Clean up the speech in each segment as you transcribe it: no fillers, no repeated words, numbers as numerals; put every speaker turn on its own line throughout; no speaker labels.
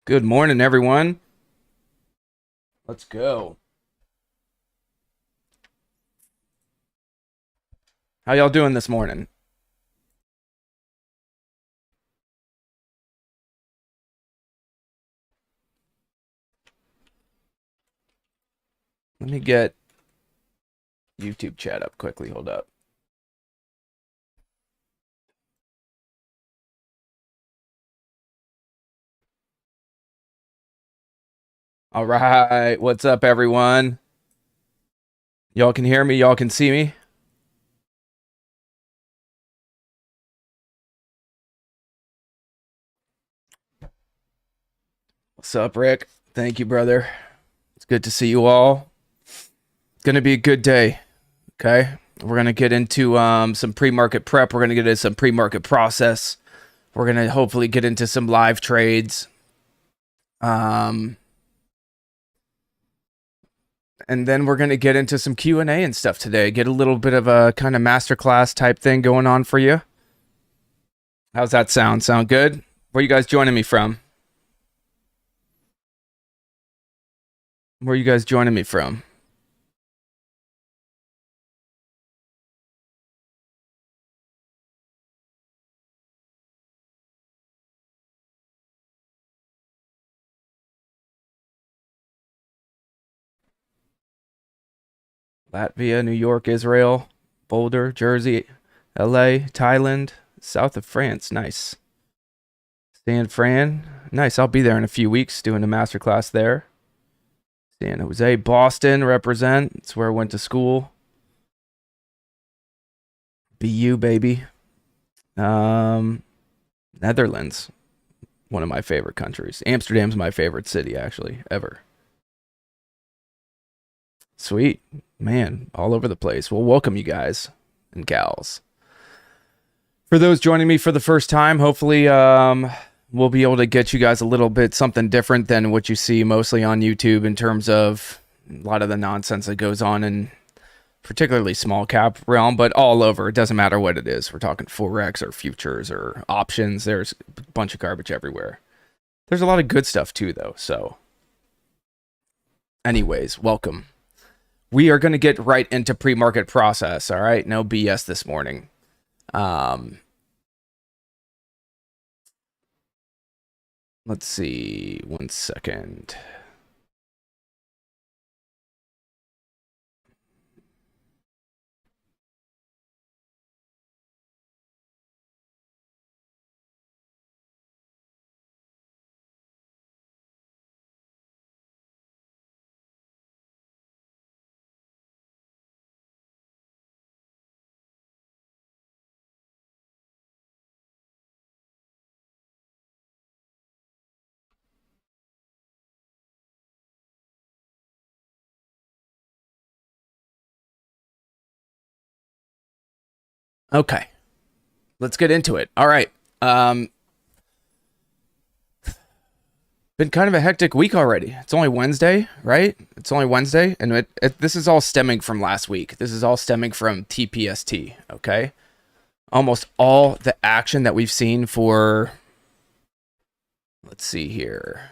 Good morning, everyone. Let's go. How y'all doing this morning? Let me get YouTube chat up quickly. Hold up. All right. What's up, everyone? Y'all can hear me? Y'all can see me? What's up, Rick? Thank you, brother. It's good to see you all. It's going to be a good day. Okay. We're going to get into some pre-market prep. We're going to get into some pre-market process. We're going to hopefully get into some live trades. And then we're going to get into some Q&A and stuff today. Get a little bit of a kind of masterclass type thing going on for you. How's that sound? Sound good? Where are you guys joining me from? Where are you guys joining me from? Latvia, New York, Israel, Boulder, Jersey, LA, Thailand, south of France. Nice. FRAN. Nice. I'll be there in a few weeks doing a masterclass there. San Jose, Boston, represent. It's where I went to school. BU, baby. Netherlands. One of my favorite countries. Amsterdam's my favorite city, actually, ever. Sweet. Man, all over the place. Well, welcome you guys and gals. For those joining me for the first time, hopefully we'll be able to get you guys a little bit something different than what you see mostly on YouTube in terms of a lot of the nonsense that goes on in particularly small cap realm, but all over. It doesn't matter what it is. We're talking Forex or futures or options. There's a bunch of garbage everywhere. There's a lot of good stuff too, though. So anyways, welcome. We are going to get right into pre-market process. All right. No BS this morning. Let's see. 1 second. Okay. Let's get into it. All right. Been kind of a hectic week already. It's only Wednesday, right? It's only Wednesday. And this is all stemming from last week. This is all stemming from TPST, okay? Almost all the action that we've seen for, let's see here.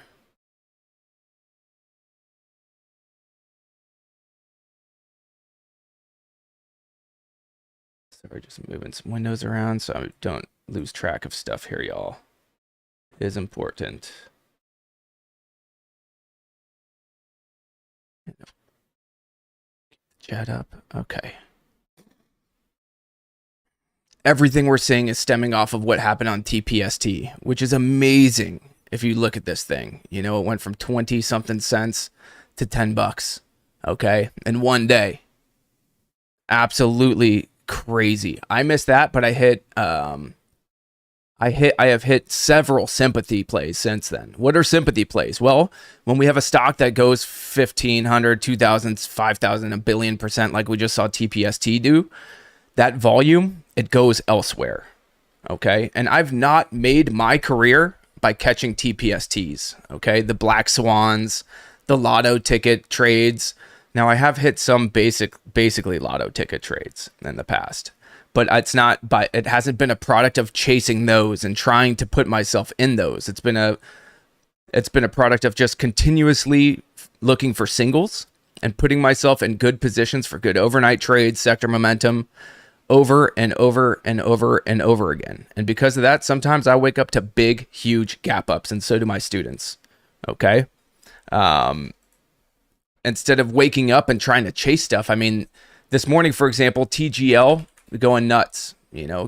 Sorry, just moving some windows around so I don't lose track of stuff here, y'all. It is important. Chat up. Okay. Everything we're seeing is stemming off of what happened on TPST, which is amazing if you look at this thing. You know, it went from 20 something cents to $10, okay, in one day. Absolutely crazy. I missed that, but I have hit several sympathy plays since then. What are sympathy plays? Well, when we have a stock that goes 1,500, 2,000, 5,000, a billion percent, like we just saw TPST do, that volume, it goes elsewhere. Okay. And I've not made my career by catching TPSTs. Okay. The black swans, the lotto ticket trades. Now I have hit some basically lotto ticket trades in the past, but it hasn't been a product of chasing those and trying to put myself in those. It's been It's been a product of just continuously looking for singles and putting myself in good positions for good overnight trades, sector momentum, over and over and over and over again. And because of that, sometimes I wake up to big, huge gap ups, and so do my students. Okay. Instead of waking up and trying to chase stuff. I mean, this morning, for example, TGL going nuts,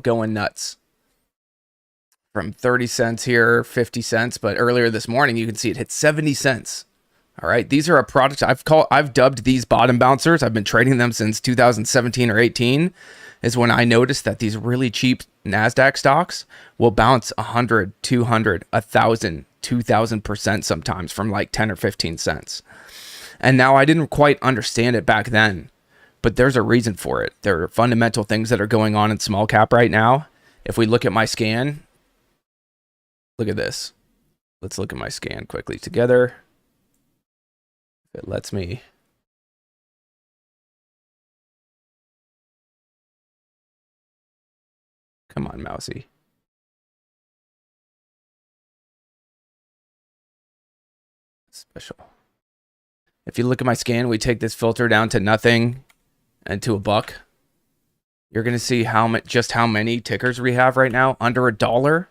going nuts from 30 cents here, 50 cents. But earlier this morning, you can see it hit 70 cents. All right. These are a product I've dubbed these bottom bouncers. I've been trading them since 2017 or 18 is when I noticed that these really cheap NASDAQ stocks will bounce 100, 200, 1,000, 2,000% sometimes from like 10 or 15 cents. And now I didn't quite understand it back then, but there's a reason for it. There are fundamental things that are going on in small cap right now. If we look at my scan, look at this. Let's look at my scan quickly together. If it lets me. Come on, mousy. Special. If you look at my scan, we take this filter down to nothing and to $1. You're going to see just how many tickers we have right now. Under $1.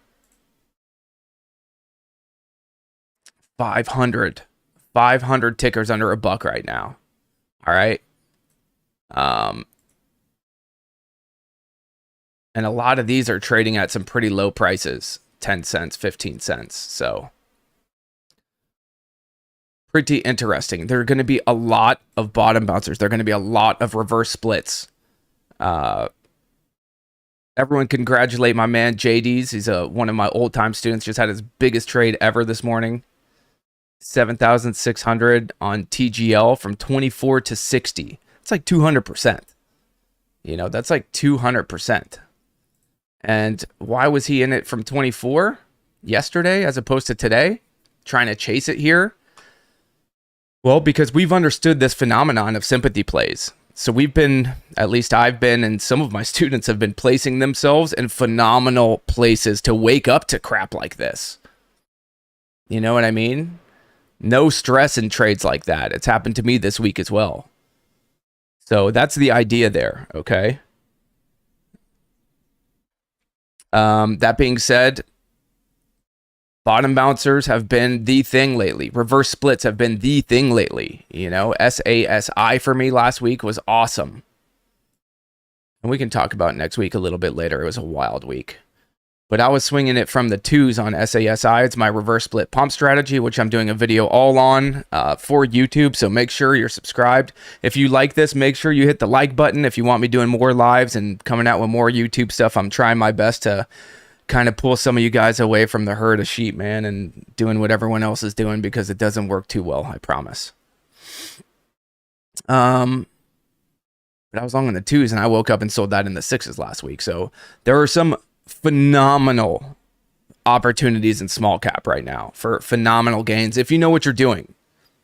500 tickers under $1 right now. All right. And a lot of these are trading at some pretty low prices, 10 cents, 15 cents. So pretty interesting. There are going to be a lot of bottom bouncers. There are going to be a lot of reverse splits. Everyone congratulate my man JD's. He's one of my old time students. Just had his biggest trade ever this morning. 7,600 on TGL from 24 to 60. It's like 200%. That's like 200%. And why was he in it from 24 yesterday as opposed to today, trying to chase it here? Well, because we've understood this phenomenon of sympathy plays. So at least I've been, and some of my students have been placing themselves in phenomenal places to wake up to crap like this. You know what I mean? No stress in trades like that. It's happened to me this week as well. So that's the idea there, okay? That being said, bottom bouncers have been the thing lately. Reverse splits have been the thing lately. SASI for me last week was awesome. And we can talk about next week a little bit later. It was a wild week. But I was swinging it from the 2s on SASI. It's my reverse split pump strategy, which I'm doing a video all on for YouTube. So make sure you're subscribed. If you like this, make sure you hit the like button. If you want me doing more lives and coming out with more YouTube stuff, I'm trying my best to kind of pull some of you guys away from the herd of sheep, man, and doing what everyone else is doing because it doesn't work too well, I promise. But I was long on the 2s and I woke up and sold that in the 6s last week. So there are some phenomenal opportunities in small cap right now for phenomenal gains if you know what you're doing.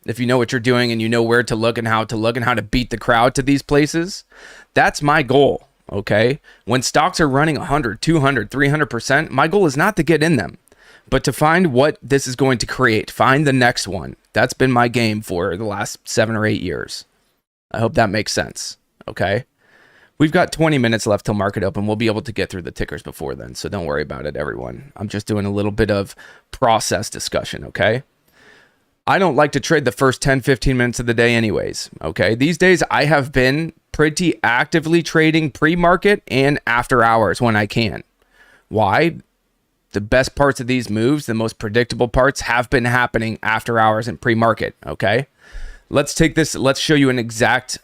If you know what you're doing and you know where to look and how to beat the crowd to these places, that's my goal, okay? When stocks are running 100, 200, 300%, my goal is not to get in them, but to find what this is going to create, find the next one. That's been my game for the last 7 or 8 years. I hope that makes sense, okay? We've got 20 minutes left till market open. We'll be able to get through the tickers before then, so don't worry about it, everyone. I'm just doing a little bit of process discussion, okay? I don't like to trade the first 10, 15 minutes of the day anyways, okay? These days, I have been pretty actively trading pre-market and after hours when I can. Why? The best parts of these moves, the most predictable parts, have been happening after hours and pre-market, okay? Let's show you an exact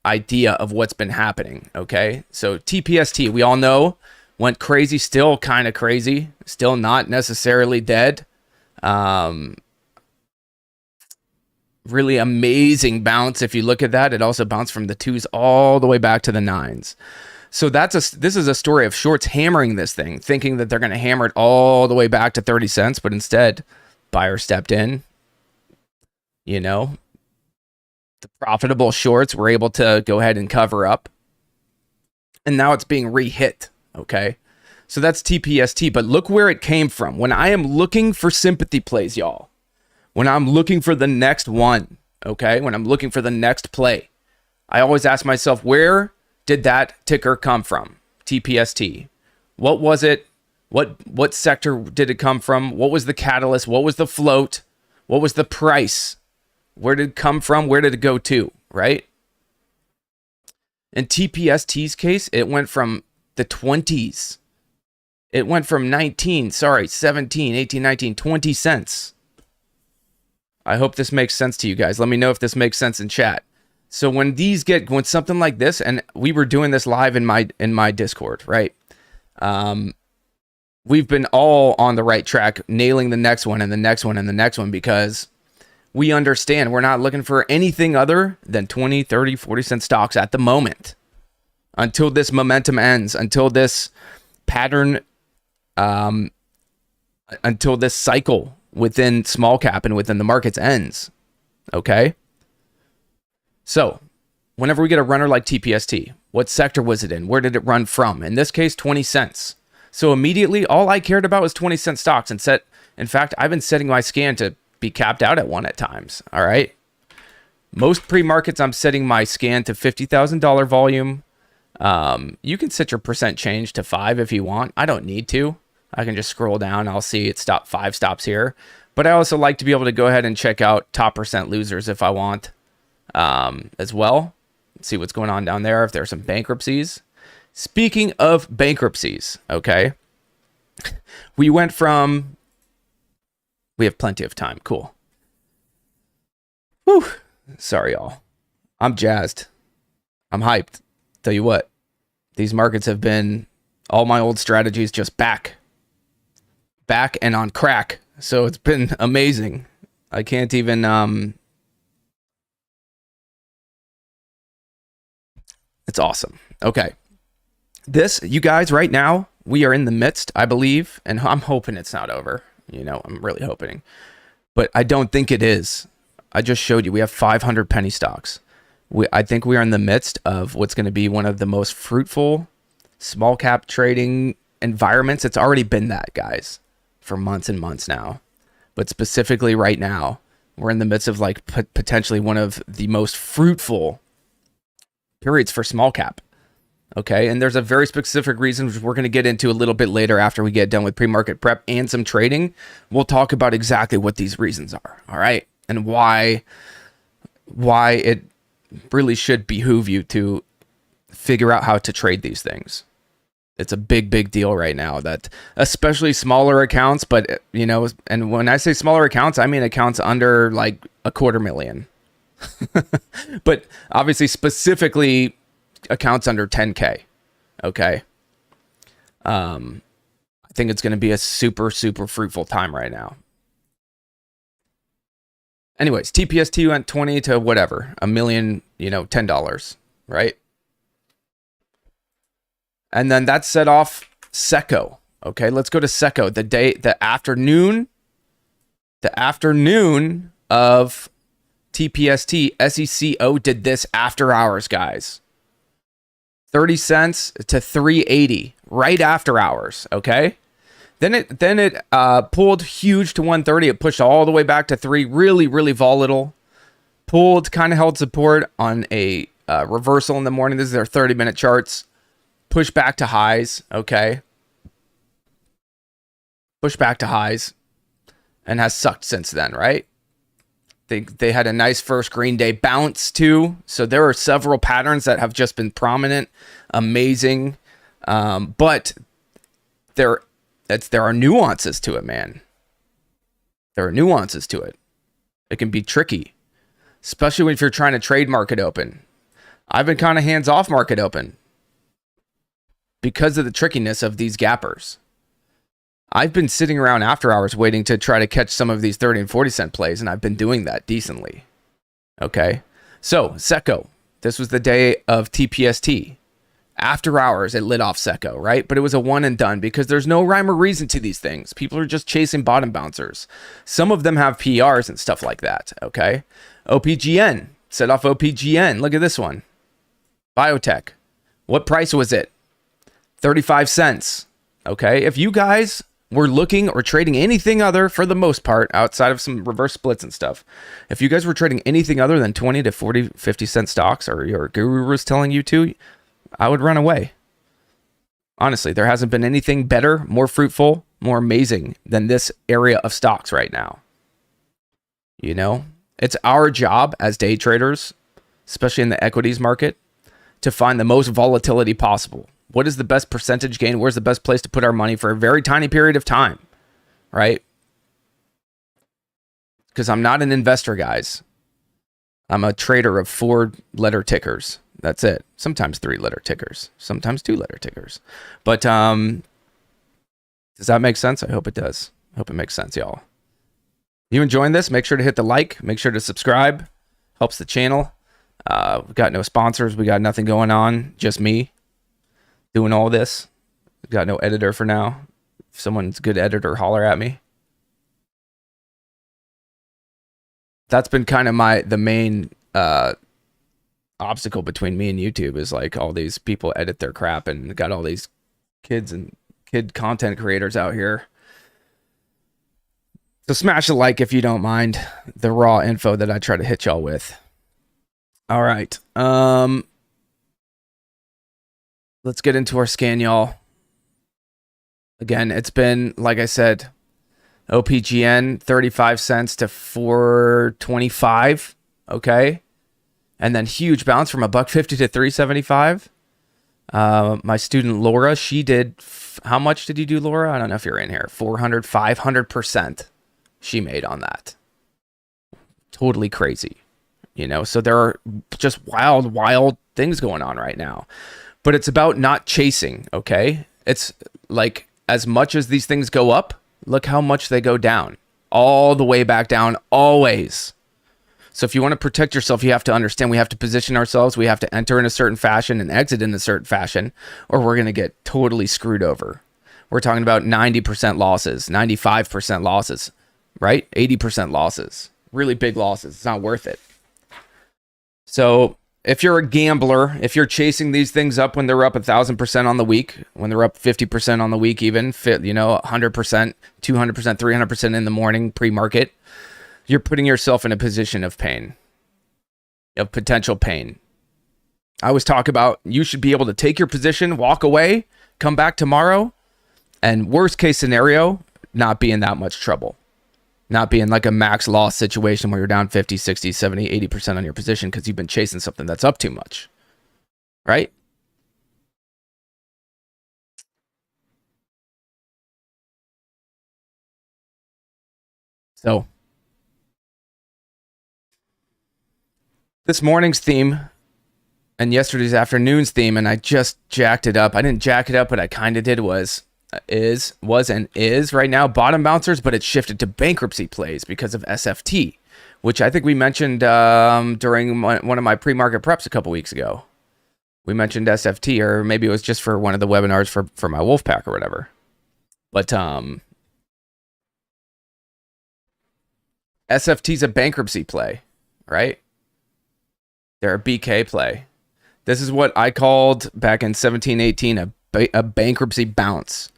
idea of what's been happening, okay? So TPST, we all know, went crazy, still kind of crazy, still not necessarily dead. Really amazing bounce. If you look at that, it also bounced from the 2s all the way back to the 9s. So this is a story of shorts hammering this thing, thinking that they're going to hammer it all the way back to 30 cents, but instead, buyer stepped in. The profitable shorts were able to go ahead and cover up. And now it's being re-hit, okay? So that's TPST, but look where it came from. When I am looking for sympathy plays, y'all, when I'm looking for the next one, okay, when I'm looking for the next play, I always ask myself, where did that ticker come from? TPST. What was it? What sector did it come from? What was the catalyst? What was the float? What was the price? Where did it come from? Where did it go to, right? In TPST's case, it went from the 20s. It went from 17, 18, 19, 20 cents. I hope this makes sense to you guys. Let me know if this makes sense in chat. So when something like this, and we were doing this live in my Discord, right? We've been all on the right track, nailing the next one and the next one and the next one, because we understand we're not looking for anything other than 20, 30, 40 cent stocks at the moment until this momentum ends, until this pattern, until this cycle within small cap and within the markets ends. Okay. So whenever we get a runner like TPST, what sector was it in? Where did it run from? In this case, 20 cents. So immediately all I cared about was 20 cent stocks, and in fact, I've been setting my scan to be capped out at one at times. All right. Most pre-markets, I'm setting my scan to $50,000 volume. You can set your percent change to 5 if you want. I don't need to. I can just scroll down. I'll see it stop 5 stops here. But I also like to be able to go ahead and check out top percent losers if I want, as well. See what's going on down there, if there's some bankruptcies. Speaking of bankruptcies, okay. We have plenty of time. Cool. Whew. Sorry, y'all. I'm jazzed. I'm hyped. Tell you what, these markets have been all my old strategies just back and on crack. So it's been amazing. I can't even, it's awesome. Okay. You guys, right now, we are in the midst, I believe, and I'm hoping it's not over. I'm really hoping, but I don't think it is. I just showed you, we have 500 penny stocks. I think we are in the midst of what's going to be one of the most fruitful small cap trading environments. It's already been that, guys, for months and months now. But specifically right now, we're in the midst of potentially one of the most fruitful periods for small cap. Okay, and there's a very specific reason, which we're going to get into a little bit later after we get done with pre-market prep and some trading. We'll talk about exactly what these reasons are, all right? And why it really should behoove you to figure out how to trade these things. It's a big deal right now, that especially smaller accounts, but and when I say smaller accounts, I mean accounts under like $250,000. But obviously specifically accounts under 10K. Okay. I think it's going to be a super fruitful time right now. Anyways, TPST went 20 to whatever, $1 million, $10, right? And then that set off SECO. Okay, let's go to SECO. The afternoon of TPST, SECO did this after hours, guys. 30 cents to 380 right after hours. Okay. Then it pulled huge to 130. It pushed all the way back to 3. Really volatile. Pulled, kind of held support on a reversal in the morning. This is their 30-minute charts. Push back to highs. Okay. Push back to highs, and has sucked since then, right? They had a nice first green day bounce too. So there are several patterns that have just been prominent, amazing. But there are nuances to it, man. There are nuances to it. It can be tricky, especially if you're trying to trade market open. I've been kind of hands off market open because of the trickiness of these gappers. I've been sitting around after hours waiting to try to catch some of these 30 and 40 cent plays, and I've been doing that decently. Okay. So, SECO. This was the day of TPST. After hours, it lit off SECO, right? But it was a one and done because there's no rhyme or reason to these things. People are just chasing bottom bouncers. Some of them have PRs and stuff like that, okay? OPGN. Set off OPGN. Look at this one. Biotech. What price was it? 35 cents. Okay. If you guys were looking or trading anything other, for the most part, outside of some reverse splits and stuff, if you guys were trading anything other than 20 to 40, 50 cent stocks, or your guru was telling you to, I would run away. Honestly, there hasn't been anything better, more fruitful, more amazing than this area of stocks right now. You know, it's our job as day traders, especially in the equities market, to find the most volatility possible. What is the best percentage gain? Where's the best place to put our money for a very tiny period of time, right? Because I'm not an investor, guys. I'm a trader of 4-letter tickers. That's it. Sometimes 3-letter tickers. Sometimes 2-letter tickers. But does that make sense? I hope it does. I hope it makes sense, y'all. You enjoying this? Make sure to hit the like. Make sure to subscribe. Helps the channel. We got no sponsors. We got nothing going on. Just me doing all this. We got no editor for now. If someone's a good editor, holler at me. That's been kind of the main obstacle between me and YouTube, is like all these people edit their crap, and got all these kid content creators out here. So smash a like if you don't mind the raw info that I try to hit y'all with. All right. Let's get into our scan, y'all. Again, it's been, like I said, OPGN 35 cents to 425. Okay. And then huge bounce from $1.50 to 375. My student Laura, she did, how much did you do, Laura? I don't know if you're in here. 400, 500% she made on that. Totally crazy. You know, so there are just wild things going on right now. But it's about not chasing, okay? It's like, as much as these things go up, look how much they go down. All the way back down, always. So if you want to protect yourself, you have to understand we have to position ourselves. We have to enter in a certain fashion and exit in a certain fashion, or we're going to get totally screwed over. We're talking about 90% losses, 95% losses, right? 80% losses, really big losses. It's not worth it. So if you're a gambler, if you're chasing these things up when they're up 1,000% on the week, when they're up 50% on the week, even 100%, 200%, 300% in the morning pre-market, you're putting yourself in a position of pain, of potential pain. I always talk about you should be able to take your position, walk away, come back tomorrow, and worst case scenario, not be in that much trouble. Not be in like a max loss situation where you're down 50, 60, 70, 80% on your position because you've been chasing something that's up too much. Right? So this morning's theme and yesterday's afternoon's theme, and I just jacked it up. I didn't jack it up, but I kind of did, was right now bottom bouncers, but it shifted to bankruptcy plays because of SFT, which I think we mentioned during one of my pre-market preps a couple weeks ago. We mentioned SFT, or maybe it was just for one of the webinars for my Wolfpack or whatever. But SFT's a bankruptcy play, right? They're a BK play. This is what I called back in 1718 a bankruptcy bounce.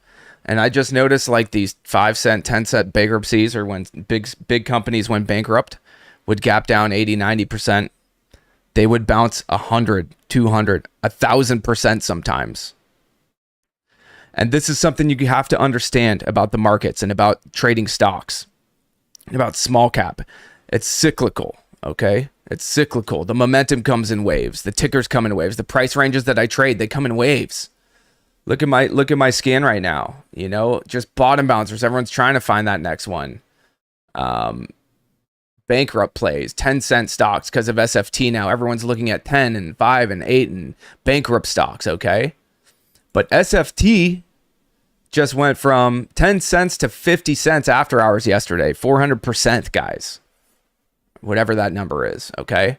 And I just noticed like these 5 cent, 10 cent bankruptcies, or when big companies went bankrupt, would gap down 80, 90%. They would bounce 100, 200, 1,000% sometimes. And this is something you have to understand about the markets and about trading stocks, and about small cap. It's cyclical, okay? It's cyclical. The momentum comes in waves. The tickers come in waves. The price ranges that I trade, they come in waves. Look at my scan right now. You know, just bottom bouncers. Everyone's trying to find that next one. Bankrupt plays, 10 cent stocks because of SFT now. Everyone's looking at 10 and 5 and 8 and bankrupt stocks, okay? But SFT just went from 10 cents to 50 cents after hours yesterday. 400%, guys. Whatever that number is, okay?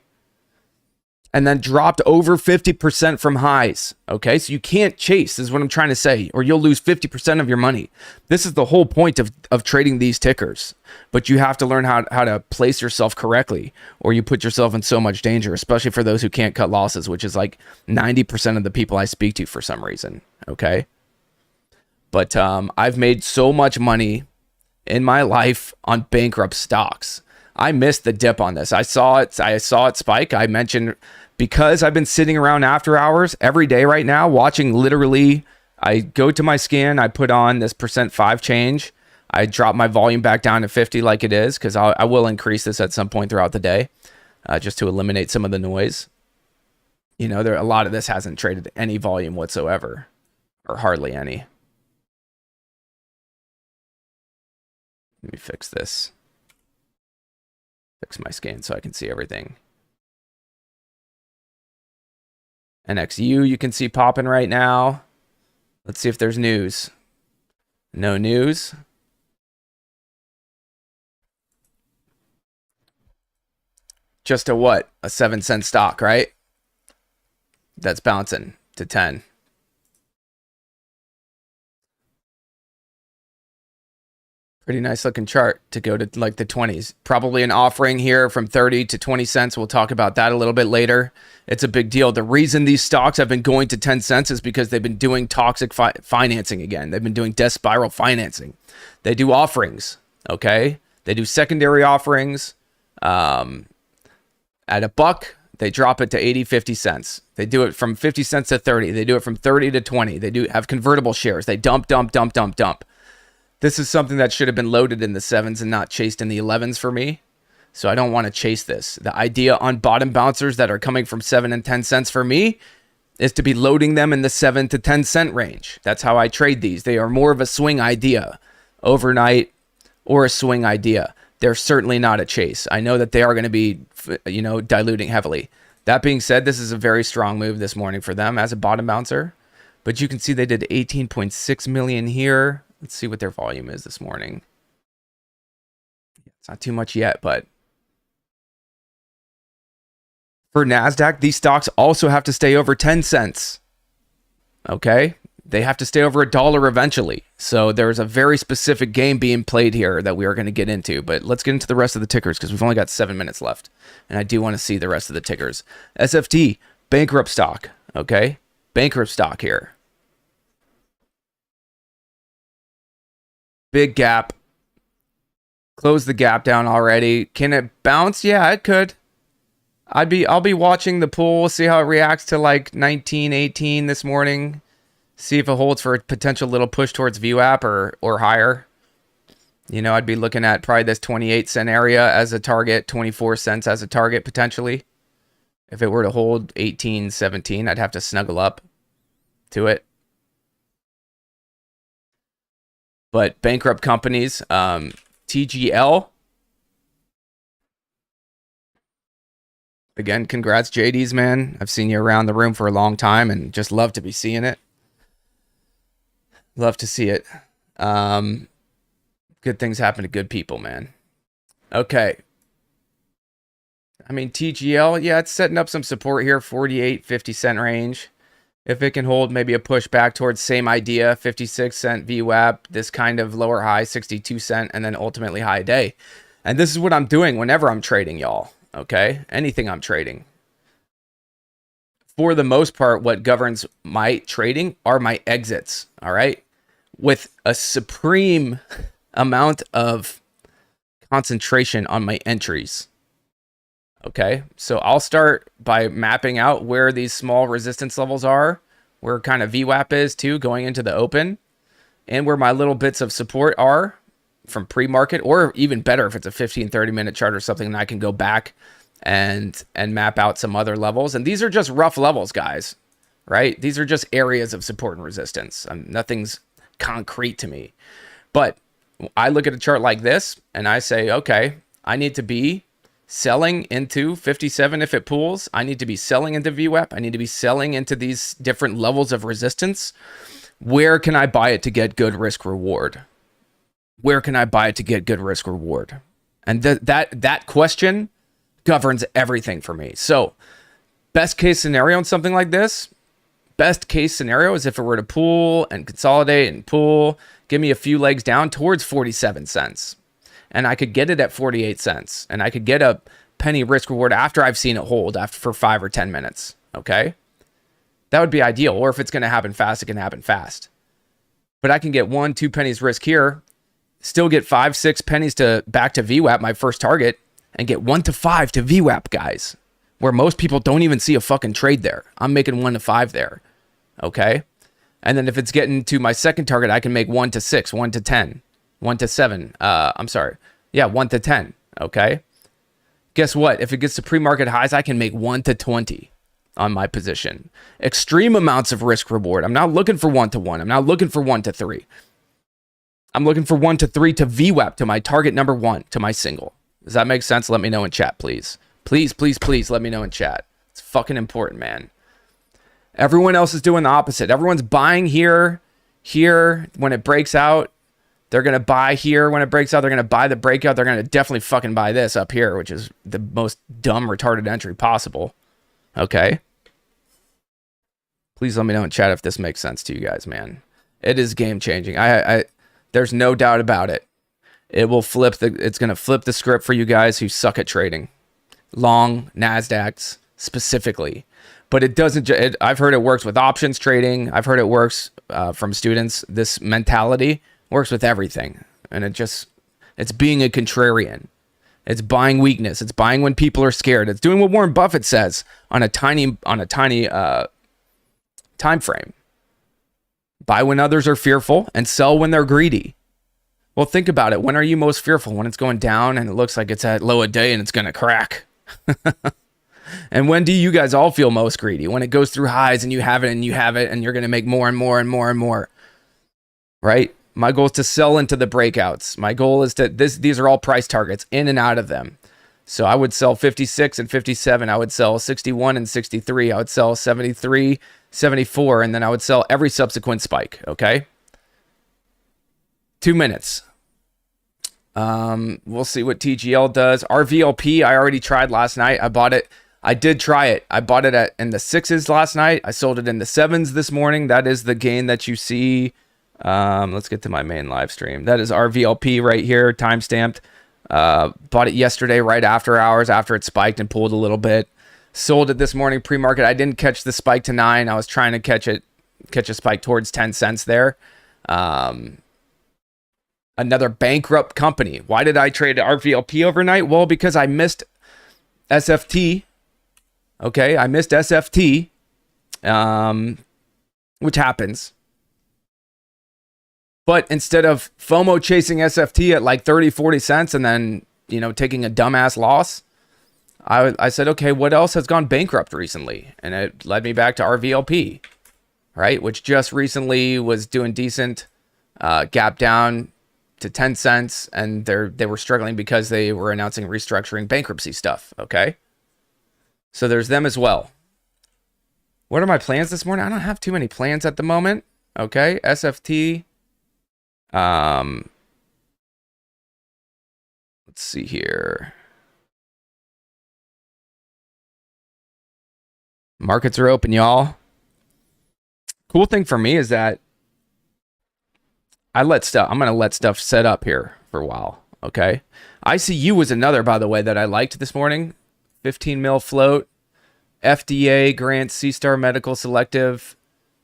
And then dropped over 50% from highs, okay? So you can't chase, is what I'm trying to say, or you'll lose 50% of your money. This is the whole point of trading these tickers. But you have to learn how to place yourself correctly, or you put yourself in so much danger, especially for those who can't cut losses, which is like 90% of the people I speak to for some reason, okay? But I've made so much money in my life on bankrupt stocks. I missed the dip on this. I saw it spike. I mentioned, because I've been sitting around after hours every day right now watching, literally, I go to my scan, I put on this %5 change, I drop my volume back down to 50 like it is, because I will increase this at some point throughout the day, just to eliminate some of the noise. You know, a lot of this hasn't traded any volume whatsoever, or hardly any. Let me fix this. Fix my scan so I can see everything. NXU you can see popping right now. Let's see if there's news. No news. Just a what? A 7-cent stock, right? That's bouncing to 10. Pretty nice looking chart to go to like the 20s. Probably an offering here from 30 to 20 cents. We'll talk about that a little bit later. It's a big deal. The reason these stocks have been going to 10 cents is because they've been doing toxic financing again. They've been doing death spiral financing. They do offerings, okay? They do secondary offerings. At $1, they drop it to 80, 50 cents. They do it from 50 cents to 30. They do it from 30 to 20. They do have convertible shares. They dump. This is something that should have been loaded in the 7s and not chased in the 11s for me. So I don't want to chase this. The idea on bottom bouncers that are coming from 7 and 10 cents for me is to be loading them in the 7 to 10 cent range. That's how I trade these. They are more of a swing idea, overnight, or a swing idea. They're certainly not a chase. I know that they are going to be, you know, diluting heavily. That being said, this is a very strong move this morning for them as a bottom bouncer. But you can see they did 18.6 million here. Let's see what their volume is this morning. It's not too much yet, but for NASDAQ, these stocks also have to stay over 10 cents. Okay? They have to stay over $1 eventually. So there's a very specific game being played here that we are going to get into. But let's get into the rest of the tickers because we've only got 7 minutes left. And I do want to see the rest of the tickers. SFT, bankrupt stock. Okay? Bankrupt stock here. Big gap. Close the gap down already. Can it bounce? Yeah, it could. I'll be watching the pool, see how it reacts to like 19, 18 this morning. See if it holds for a potential little push towards VWAP or higher. You know, I'd be looking at probably this 28 cent area as a target, 24 cents as a target potentially. If it were to hold 18, 17, I'd have to snuggle up to it. But bankrupt companies, TGL. Again, congrats, JDs, man. I've seen you around the room for a long time and just love to be seeing it. Love to see it. Good things happen to good people, man. Okay. I mean, TGL, yeah, it's setting up some support here, 48, 50 cent range. If it can hold maybe a push back towards same idea, 56 cent VWAP, this kind of lower high, 62 cent, and then ultimately high day. And this is what I'm doing whenever I'm trading, y'all. Okay? Anything I'm trading. For the most part, what governs my trading are my exits. All right? With a supreme amount of concentration on my entries. Okay, so I'll start by mapping out where these small resistance levels are, where kind of VWAP is too, going into the open, and where my little bits of support are from pre-market, or even better if it's a 15, 30-minute chart or something, and I can go back and map out some other levels. And these are just rough levels, guys, right? These are just areas of support and resistance. Nothing's concrete to me. But I look at a chart like this, and I say, okay, I need to be selling into 57 if it pulls. I need to be selling into VWAP. I need to be selling into these different levels of resistance. Where can I buy it to get good risk reward? Where can I buy it to get good risk reward? And that question governs everything for me. So best case scenario in something like this, best case scenario is if it were to pull and consolidate and pull, give me a few legs down towards 47 cents. And I could get it at 48 cents. And I could get a penny risk reward after I've seen it hold for 5 or 10 minutes. Okay? That would be ideal. Or if it's going to happen fast, it can happen fast. but I can get 1-2 pennies risk here, still get 5-6 pennies to back to VWAP, my first target, and get 1 to 5 to VWAP, guys, where most people don't even see a fucking trade there. I'm making 1 to 5 there. Okay. And then if it's getting to my second target, I can make 1 to 6, 1 to 10, 1 to 7. I'm sorry. Yeah, 1 to 10. Okay. Guess what? If it gets to pre-market highs, I can make 1 to 20 on my position. Extreme amounts of risk reward. I'm not looking for 1 to 1. I'm not looking for 1 to 3. I'm looking for 1 to 3 to VWAP, to my target number 1, to my single. Does that make sense? Let me know in chat, please. Please, please, please let me know in chat. It's fucking important, man. Everyone else is doing the opposite. Everyone's buying here when it breaks out. They're going to buy here when it breaks out. They're going to buy the breakout. They're going to definitely fucking buy this up here, which is the most dumb, retarded entry possible. Okay? Please let me know in chat if this makes sense to you guys, man. It is game changing. There's no doubt about it. It's going to flip the script for you guys who suck at trading. Long NASDAQs specifically. But it doesn't, I've heard it works with options trading. I've heard it works from students. This mentality works with everything. And it's being a contrarian. It's buying weakness. It's buying when people are scared. It's doing what Warren Buffett says on a tiny time frame. Buy when others are fearful and sell when they're greedy. Well, think about it. When are you most fearful? When it's going down and it looks like it's at low a day and it's going to crack. And when do you guys all feel most greedy? When it goes through highs and you have it and you have it and you're going to make more and more and more and more. Right? My goal is to sell into the breakouts. My goal is to, these are all price targets, in and out of them. So I would sell 56 and 57. I would sell 61 and 63. I would sell 73, 74. And then I would sell every subsequent spike. Okay? 2 minutes. We'll see what TGL does. RVLP, I already tried last night. I bought it. I did try it. I bought it in the 6s last night. I sold it in the 7s this morning. That is the gain that you see. Let's get to my main live stream. That is RVLP right here, timestamped. Bought it yesterday right after hours, after it spiked and pulled a little bit. Sold it this morning pre-market. I didn't catch the spike to 9. I was trying to catch a spike towards 10 cents there. Another bankrupt company. Why did I trade RVLP overnight? Well, because I missed SFT. Okay, I missed SFT, which happens. But instead of FOMO chasing SFT at like 30, 40 cents and then, taking a dumbass loss, I said, okay, what else has gone bankrupt recently? And it led me back to RVLP, right? Which just recently was doing decent, gap down to 10 cents, and they were struggling because they were announcing restructuring bankruptcy stuff, okay? So there's them as well. What are my plans this morning? I don't have too many plans at the moment, okay? SFT. Let's see here. Markets are open, y'all. Cool thing for me is that I'm going to let stuff set up here for a while. Okay. ICU was another, by the way, that I liked this morning. 15 mil float. FDA grants C-Star Medical Selective.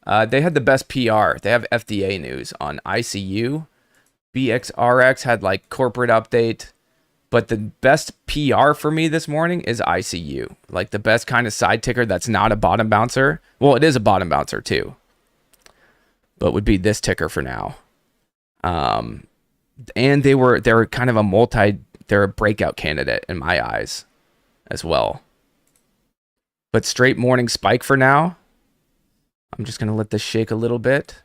They had the best PR. They have FDA news on ICU. BXRX had like corporate update. But the best PR for me this morning is ICU. Like the best kind of side ticker that's not a bottom bouncer. Well, it is a bottom bouncer too. But would be this ticker for now. And they're kind of they're a breakout candidate in my eyes as well. But straight morning spike for now. I'm just going to let this shake a little bit.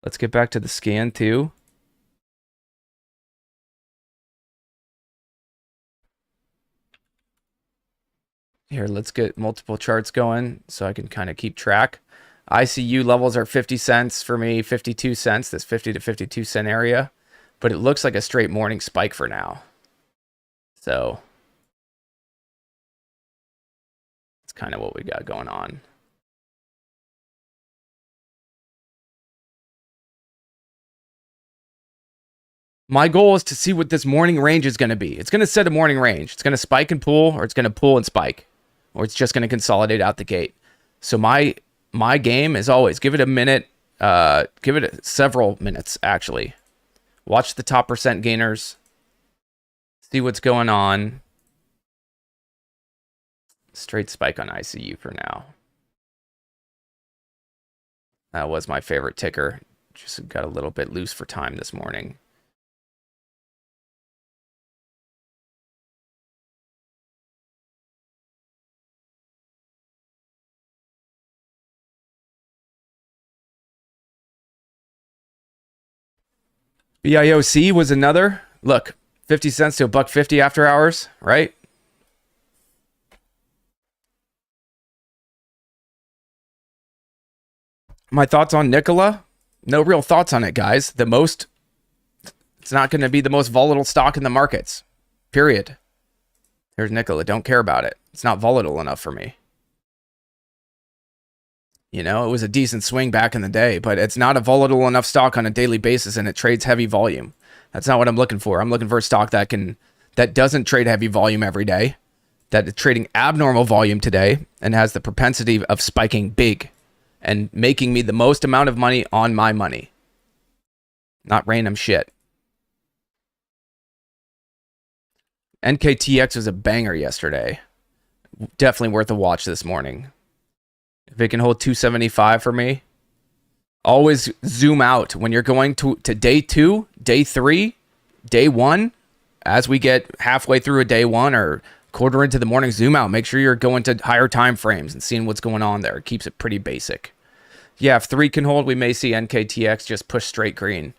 Let's get back to the scan too. Here, let's get multiple charts going so I can kind of keep track. ICU levels are 50 cents for me, 52 cents, this 50 to 52 cent area. But it looks like a straight morning spike for now. So that's kind of what we got going on. My goal is to see what this morning range is going to be. It's going to set a morning range. It's going to spike and pull, or it's going to pull and spike, or it's just going to consolidate out the gate. So my game is always give it a minute Give it several minutes, actually. Watch the top percent gainers. See what's going on. Straight spike on ICU for now. That was my favorite ticker. Just got a little bit loose for time this morning. BIOC was another. Look, 50 cents to $1.50 after hours, right? My thoughts on Nikola? No real thoughts on it, guys. It's not going to be the most volatile stock in the markets. Period. Here's Nikola. Don't care about it. It's not volatile enough for me. You know, it was a decent swing back in the day, but it's not a volatile enough stock on a daily basis, and it trades heavy volume. That's not what I'm looking for. I'm looking for a stock that doesn't trade heavy volume every day, that is trading abnormal volume today, and has the propensity of spiking big and making me the most amount of money on my money. Not random shit. NKTX was a banger yesterday. Definitely worth a watch this morning. If it can hold 275 for me, always zoom out when you're going to day 2, day 3, day 1. As we get halfway through a day 1 or quarter into the morning, zoom out. Make sure you're going to higher time frames and seeing what's going on there. It keeps it pretty basic. Yeah, if 3 can hold, we may see NKTX just push straight green.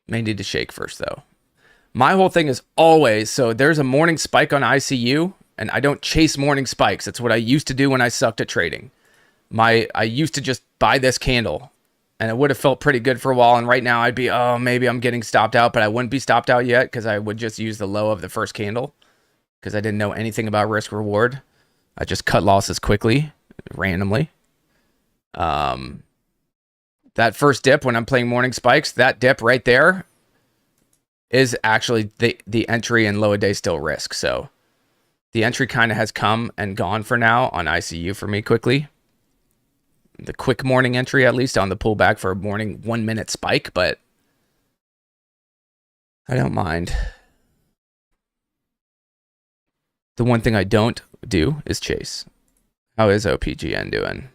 May need to shake first, though. My whole thing is always, so there's a morning spike on ICU, and I don't chase morning spikes. That's what I used to do when I sucked at trading. I used to just buy this candle, and it would have felt pretty good for a while, and right now I'd be, oh, maybe I'm getting stopped out, but I wouldn't be stopped out yet because I would just use the low of the first candle because I didn't know anything about risk reward. I just cut losses quickly, randomly. That first dip when I'm playing morning spikes, that dip right there is actually the entry and low a day still risk. So the entry kind of has come and gone for now on ICU for me quickly. The quick morning entry, at least on the pullback for a morning 1 minute spike, but I don't mind. The one thing I don't do is chase. How is OPGN doing?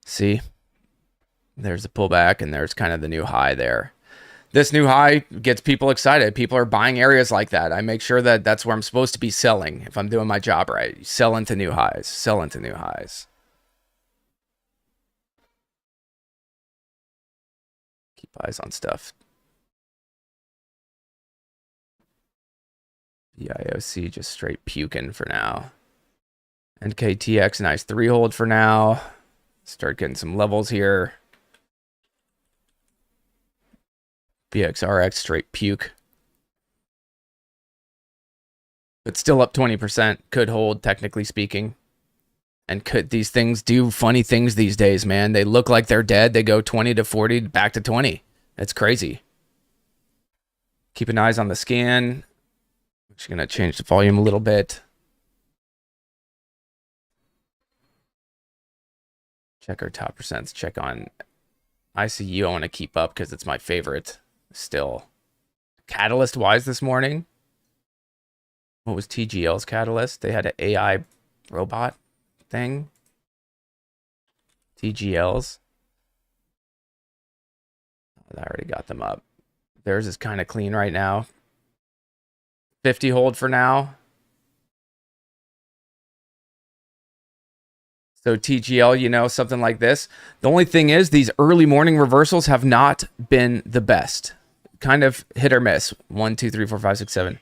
See, there's the pullback and there's kind of the new high there. This new high gets people excited. People are buying areas like that. I make sure that that's where I'm supposed to be selling if I'm doing my job right. Sell into new highs. Sell into new highs. Keep eyes on stuff. BIOC just straight puking for now. NKTX, nice 3 hold for now. Start getting some levels here. BXRX straight puke. But still up 20%. Could hold, technically speaking. And could these things do funny things these days, man? They look like they're dead. They go 20 to 40, back to 20. That's crazy. Keeping eyes on the scan. I'm just going to change the volume a little bit. Check our top percents. Check on ICU. I want to keep up because it's my favorite still. Catalyst wise this morning. What was TGL's catalyst? They had an AI robot thing. TGL's. I already got them up. Theirs is kind of clean right now. 50 hold for now. So TGL, you know, something like this. The only thing is these early morning reversals have not been the best. Kind of hit or miss. 1, 2, 3, 4, 5, 6, 7.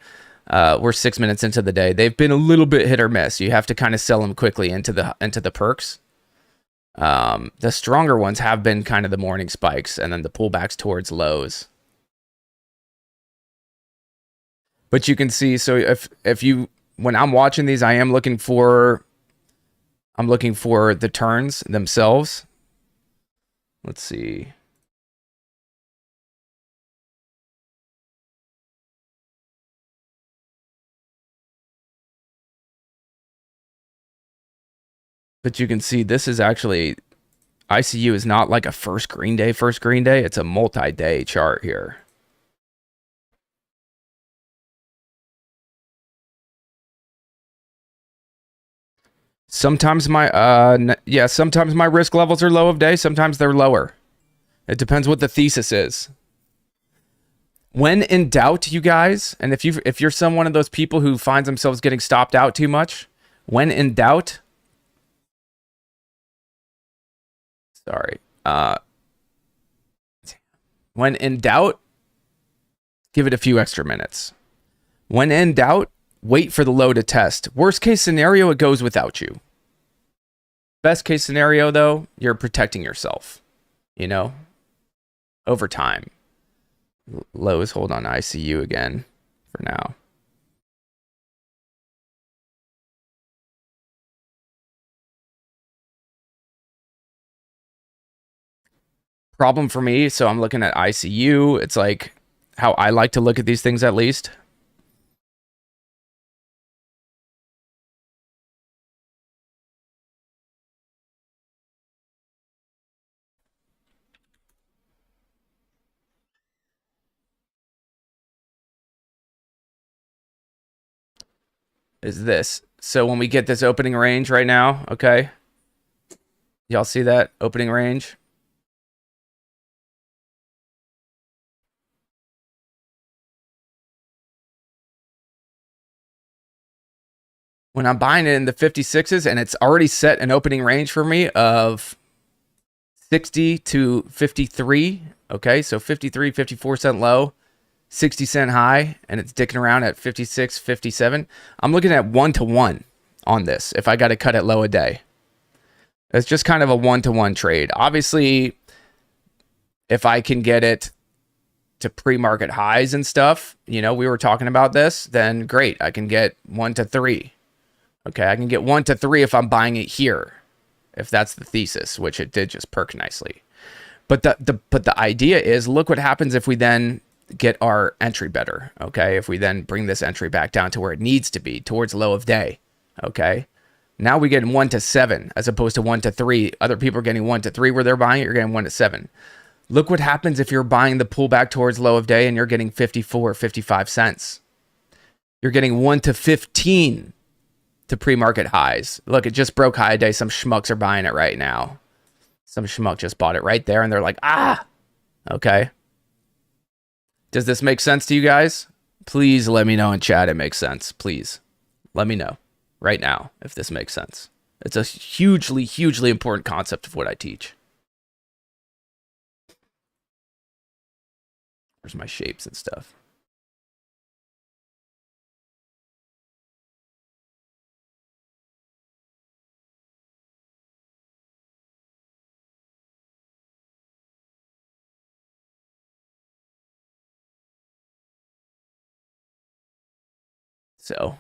We're 6 minutes into the day. They've been a little bit hit or miss. You have to kind of sell them quickly into the perks. The stronger ones have been kind of the morning spikes and then the pullbacks towards lows. But you can see, so if you, when I'm watching these, I'm looking for the turns themselves. Let's see. But you can see this is actually, ICU is not like a first green day. It's a multi-day chart here. Sometimes my sometimes my risk levels are low of day, sometimes they're lower. It depends what the thesis is. When in doubt, you guys, and if you're one of those people who finds themselves getting stopped out too much, when in doubt, when in doubt, give it a few extra minutes. When in doubt, wait for the low to test. Worst case scenario, it goes without you. Best case scenario, though, you're protecting yourself, you know, over time. Lows hold on ICU again for now. Problem for me, so I'm looking at ICU. It's like how I like to look at these things, at least. Is this. So when we get this opening range right now, okay? Y'all see that opening range? When I'm buying it in the 56s and it's already set an opening range for me of 60 to 53, okay? So 53, 54 cent low, 60 cent high, and it's dicking around at 56, 57. I'm looking at 1-to-1 on this if I got to cut it low a day. It's just kind of a 1-to-1 trade. Obviously, if I can get it to pre-market highs and stuff, you know, we were talking about this, then great. I can get 1-to-3. Okay, I can get 1-to-3 if I'm buying it here, if that's the thesis, which it did just perk nicely. But the idea is, look what happens if we then get our entry better, okay? If we then bring this entry back down to where it needs to be, towards low of day, okay? Now we get 1-to-7 as opposed to 1-to-3. Other people are getting 1-to-3 where they're buying it, you're getting 1-to-7. Look what happens if you're buying the pullback towards low of day and you're getting 54, 55 cents. You're getting 1-to-15 to pre-market highs. Look, it just broke high day. Some schmucks are buying it right now. Some schmuck just bought it right there and they're like, ah, okay. Does this make sense to you guys? Please let me know in chat it makes sense. Please let me know right now if this makes sense. It's a hugely, hugely important concept of what I teach. Where's my shapes and stuff? So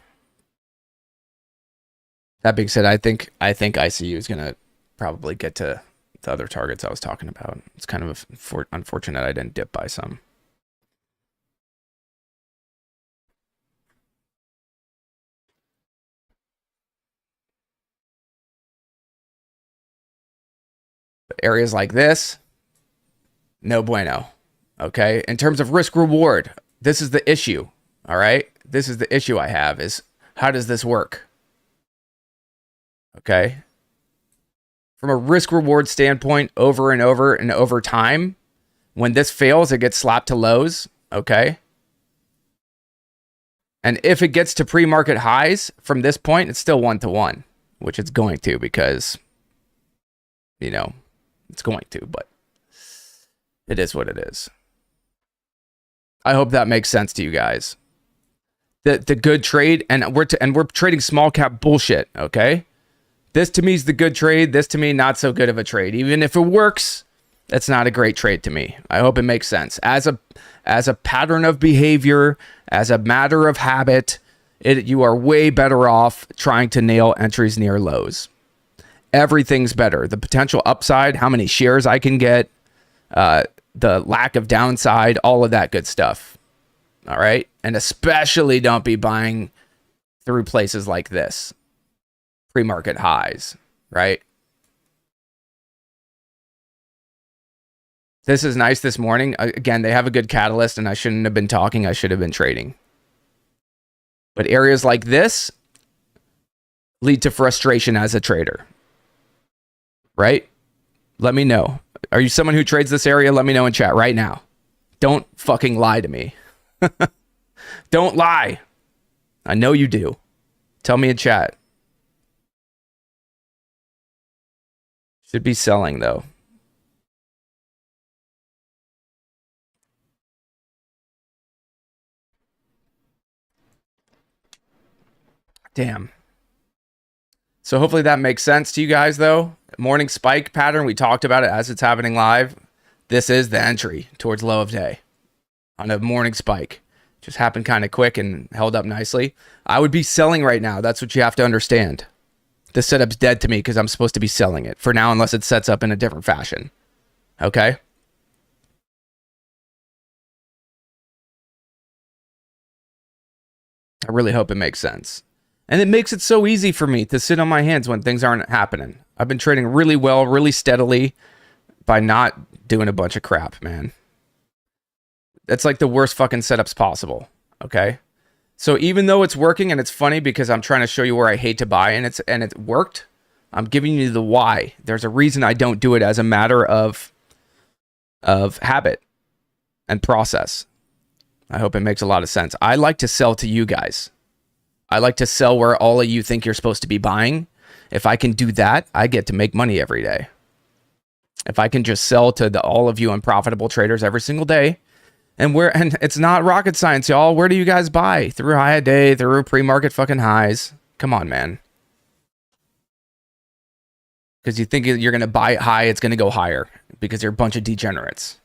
that being said, I think ICU is going to probably get to the other targets I was talking about. It's kind of unfortunate I didn't dip by some. But areas like this, no bueno. Okay. In terms of risk reward, this is the issue. All right. This is the issue I have is how does this work? Okay. From a risk reward standpoint, over and over and over time, when this fails, it gets slapped to lows. Okay. And if it gets to pre-market highs from this point, it's still 1-to-1, which it's going to because, you know, it's going to, but it is what it is. I hope that makes sense to you guys. The good trade, and we're trading small cap bullshit, okay? This to me is the good trade. This to me, not so good of a trade. Even if it works, That's not a great trade to me. I hope it makes sense. As a pattern of behavior, as a matter of habit, you are way better off trying to nail entries near lows. Everything's better. The potential upside, how many shares I can get, the lack of downside, all of that good stuff. All right. And especially don't be buying through places like this. Pre-market highs, right? This is nice this morning. Again, they have a good catalyst and I shouldn't have been talking. I should have been trading. But areas like this lead to frustration as a trader, right? Let me know. Are you someone who trades this area? Let me know in chat right now. Don't fucking lie to me. Don't lie. I know you do. Tell me in chat. Should be selling though. Damn. So hopefully that makes sense to you guys though. Morning spike pattern, we talked about it as it's happening live. This is the entry towards low of day on a morning spike. Just happened kind of quick and held up nicely. I would be selling right now. That's what you have to understand. The setup's dead to me because I'm supposed to be selling it for now unless it sets up in a different fashion. Okay? I really hope it makes sense. And it makes it so easy for me to sit on my hands when things aren't happening. I've been trading really well, really steadily by not doing a bunch of crap, man. That's like the worst fucking setups possible, okay? So even though it's working, and it's funny because I'm trying to show you where I hate to buy, and it worked, I'm giving you the why. There's a reason I don't do it as a matter of habit and process. I hope it makes a lot of sense. I like to sell to you guys. I like to sell where all of you think you're supposed to be buying. If I can do that, I get to make money every day. If I can just sell to all of you unprofitable traders every single day, and it's not rocket science, y'all. Where do you guys buy? Through high a day, through pre-market fucking highs. Come on, man. Because you think you're going to buy it high, it's going to go higher because you're a bunch of degenerates.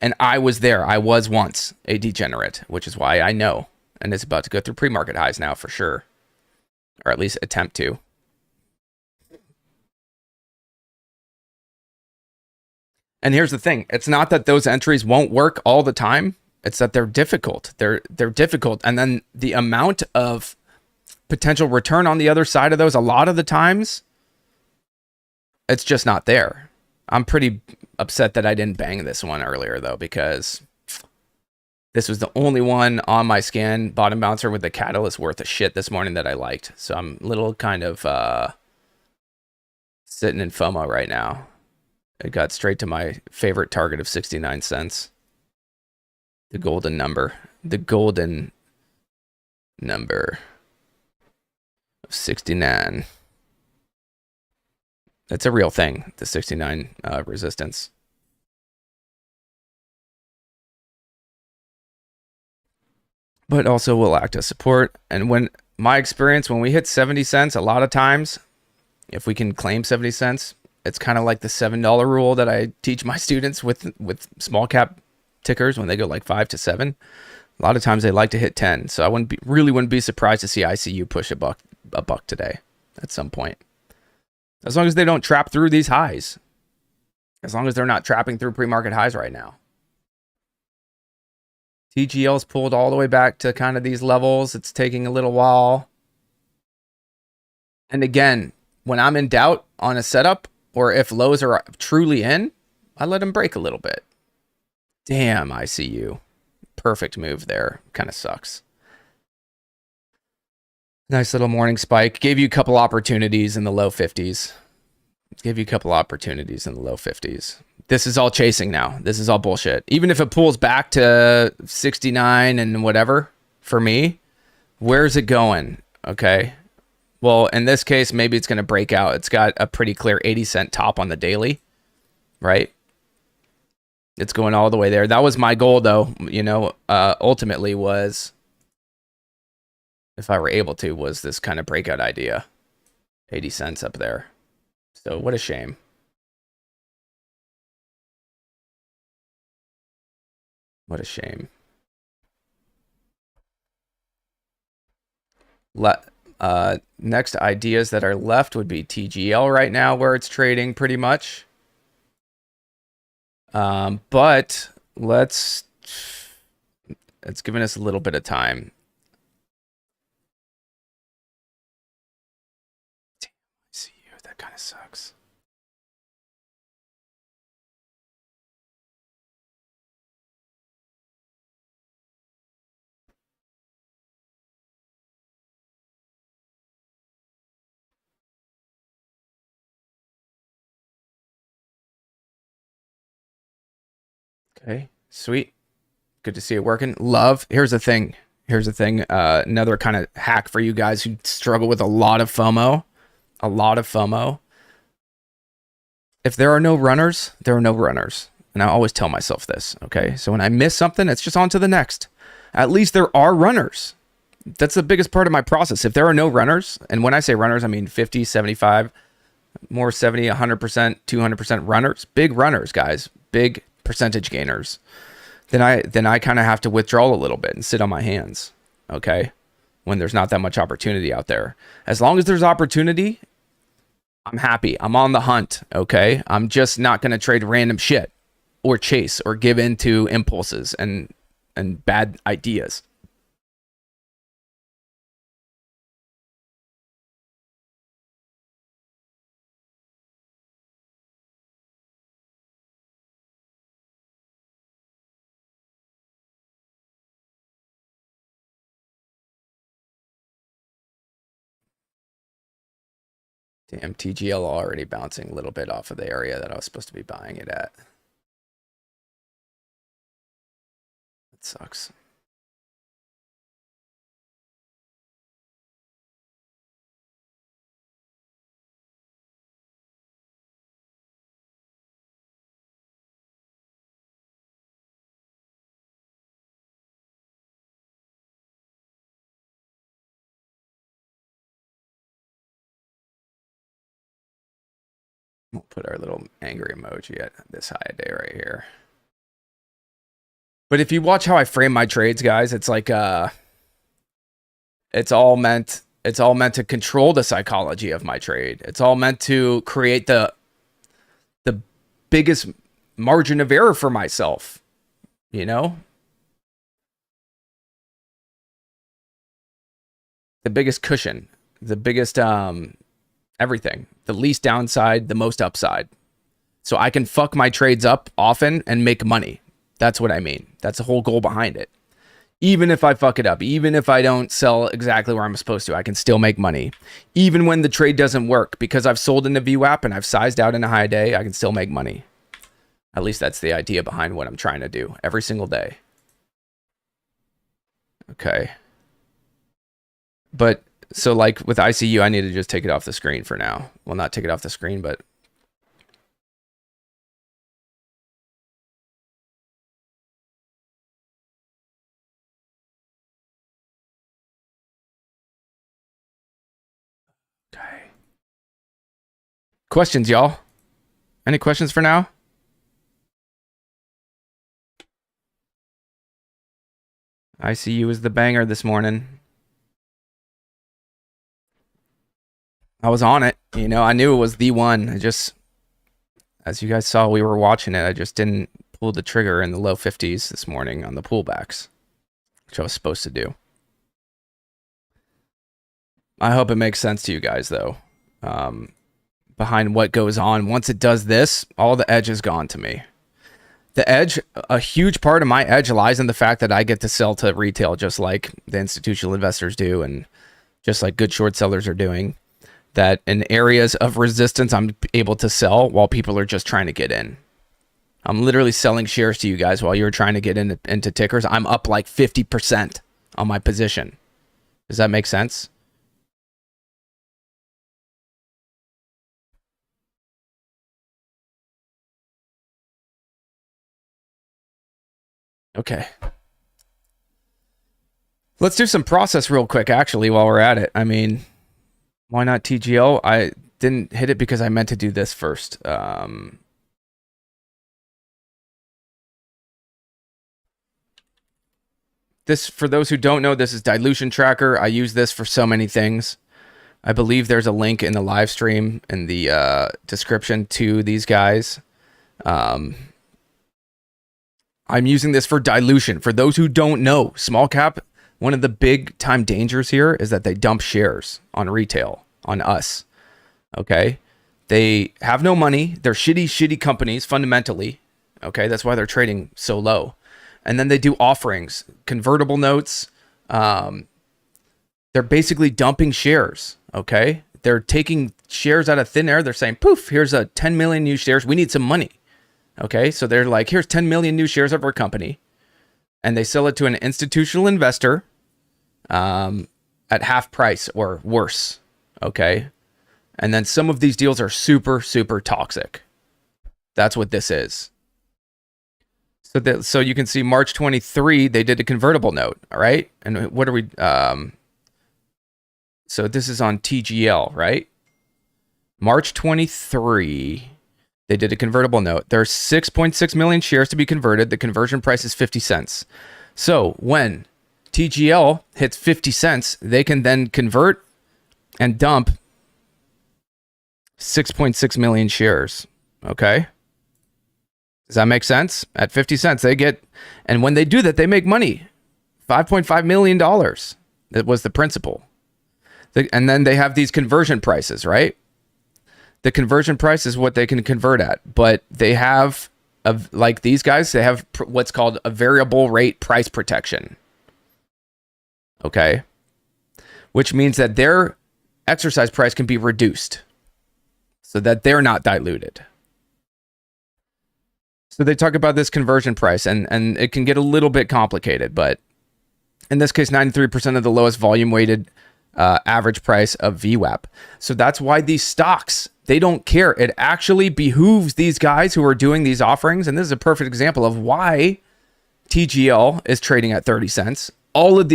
And I was there. I was once a degenerate, which is why I know. And it's about to go through pre-market highs now for sure. Or at least attempt to. And here's the thing. It's not that those entries won't work all the time. It's that they're difficult. They're difficult. And then the amount of potential return on the other side of those, a lot of the times, it's just not there. I'm pretty upset that I didn't bang this one earlier, though, because this was the only one on my scan bottom bouncer with the catalyst worth of shit this morning that I liked. So I'm a little kind of sitting in FOMO right now. It got straight to my favorite target of 69 cents. The golden number. The golden number of 69. That's a real thing, the 69 resistance. But also will act as support. And when my experience, when we hit 70 cents, a lot of times, if we can claim 70 cents, it's kind of like the $7 rule that I teach my students with small cap tickers when they go like 5 to 7. A lot of times they like to hit 10. So I really wouldn't be surprised to see ICU push a buck today at some point. As long as they don't trap through these highs. As long as they're not trapping through pre-market highs right now. TGL's pulled all the way back to kind of these levels. It's taking a little while. And again, when I'm in doubt on a setup, or if lows are truly in, I let them break a little bit. Damn, ICU. Perfect move there. Kind of sucks. Nice little morning spike. Gave you a couple opportunities in the low 50s. Gave you a couple opportunities in the low 50s. This is all chasing now. This is all bullshit. Even if it pulls back to 69 and whatever, for me, where's it going? Okay. Well, in this case, maybe it's going to break out. It's got a pretty clear 80-cent top on the daily, right? It's going all the way there. That was my goal, though, ultimately was, if I were able to, was this kind of breakout idea. 80 cents up there. So what a shame. What a shame. Next ideas that are left would be TGL right now, where it's trading pretty much. But it's giving us a little bit of time. Damn, I see you. That kind of sucks. Okay, sweet. Good to see it working. Love. Here's the thing. Another kind of hack for you guys who struggle with a lot of FOMO. If there are no runners, there are no runners. And I always tell myself this, okay? So when I miss something, it's just on to the next. At least there are runners. That's the biggest part of my process. If there are no runners, and when I say runners, I mean 50, 75, more 70, 100%, 200% runners. Big runners, guys. Big percentage gainers. Then I kind of have to withdraw a little bit and sit on my hands, okay? When there's not that much opportunity out there. As long as there's opportunity, I'm happy. I'm on the hunt, okay? I'm just not going to trade random shit or chase or give in to impulses and bad ideas. Damn, TGL already bouncing a little bit off of the area that I was supposed to be buying it at. That sucks. We'll put our little angry emoji at this high a day right here. But if you watch how I frame my trades, guys, it's like it's all meant to control the psychology of my trade. It's all meant to create the biggest margin of error for myself, you know? The biggest cushion, the biggest everything, the least downside, the most upside. So I can fuck my trades up often and make money. That's what I mean. That's the whole goal behind it. Even if I fuck it up, even if I don't sell exactly where I'm supposed to, I can still make money. Even when the trade doesn't work, because I've sold in the VWAP and I've sized out in a high day, I can still make money. At least that's the idea behind what I'm trying to do every single day. Okay. But so like with ICU, I need to just take it off the screen for now. Well, not take it off the screen, but okay. Questions, y'all? Any questions for now? ICU was the banger this morning. I was on it. You know, I knew it was the one. I just, as you guys saw, we were watching it. I just didn't pull the trigger in the low 50s this morning on the pullbacks, which I was supposed to do. I hope it makes sense to you guys, though. Behind what goes on. Once it does this, all the edge is gone to me. The edge, a huge part of my edge lies in the fact that I get to sell to retail just like the institutional investors do and just like good short sellers are doing. That in areas of resistance, I'm able to sell while people are just trying to get in. I'm literally selling shares to you guys while you're trying to get into tickers. I'm up like 50% on my position. Does that make sense? Okay. Let's do some process real quick, actually, while we're at it. I mean, why not TGL? I didn't hit it because I meant to do this first. This, for those who don't know, this is dilution tracker. I use this for so many things. I believe there's a link in the live stream in the description to these guys. I'm using this for dilution. For those who don't know, small cap, one of the big time dangers here is that they dump shares on retail, on us. Okay? They have no money. They're shitty companies fundamentally. Okay? That's why they're trading so low. And then they do offerings, convertible notes. They're basically dumping shares. Okay? They're taking shares out of thin air. They're saying, poof, here's a 10 million new shares. We need some money. Okay? So they're like, here's 10 million new shares of our company. And they sell it to an institutional investor at half price or worse. Okay? And then some of these deals are super, super toxic. That's what this is. So you can see March 23, they did a convertible note. All right. And what are we? So this is on TGL, right? March 23, they did a convertible note. There's 6.6 million shares to be converted. The conversion price is 50 cents. So when TGL hits 50 cents, they can then convert and dump 6.6 million shares. Okay. Does that make sense? At 50 cents, they get, and when they do that, they make money. $5.5 million. That was the principal. And then they have these conversion prices, right? The conversion price is what they can convert at. But they have, like these guys, they have what's called a variable rate price protection. Okay? Which means that their exercise price can be reduced so that they're not diluted. So they talk about this conversion price, and it can get a little bit complicated, but in this case, 93% of the lowest volume weighted average price of VWAP. So that's why these stocks, they don't care. It actually behooves these guys who are doing these offerings, and this is a perfect example of why TGL is trading at 30 cents. All of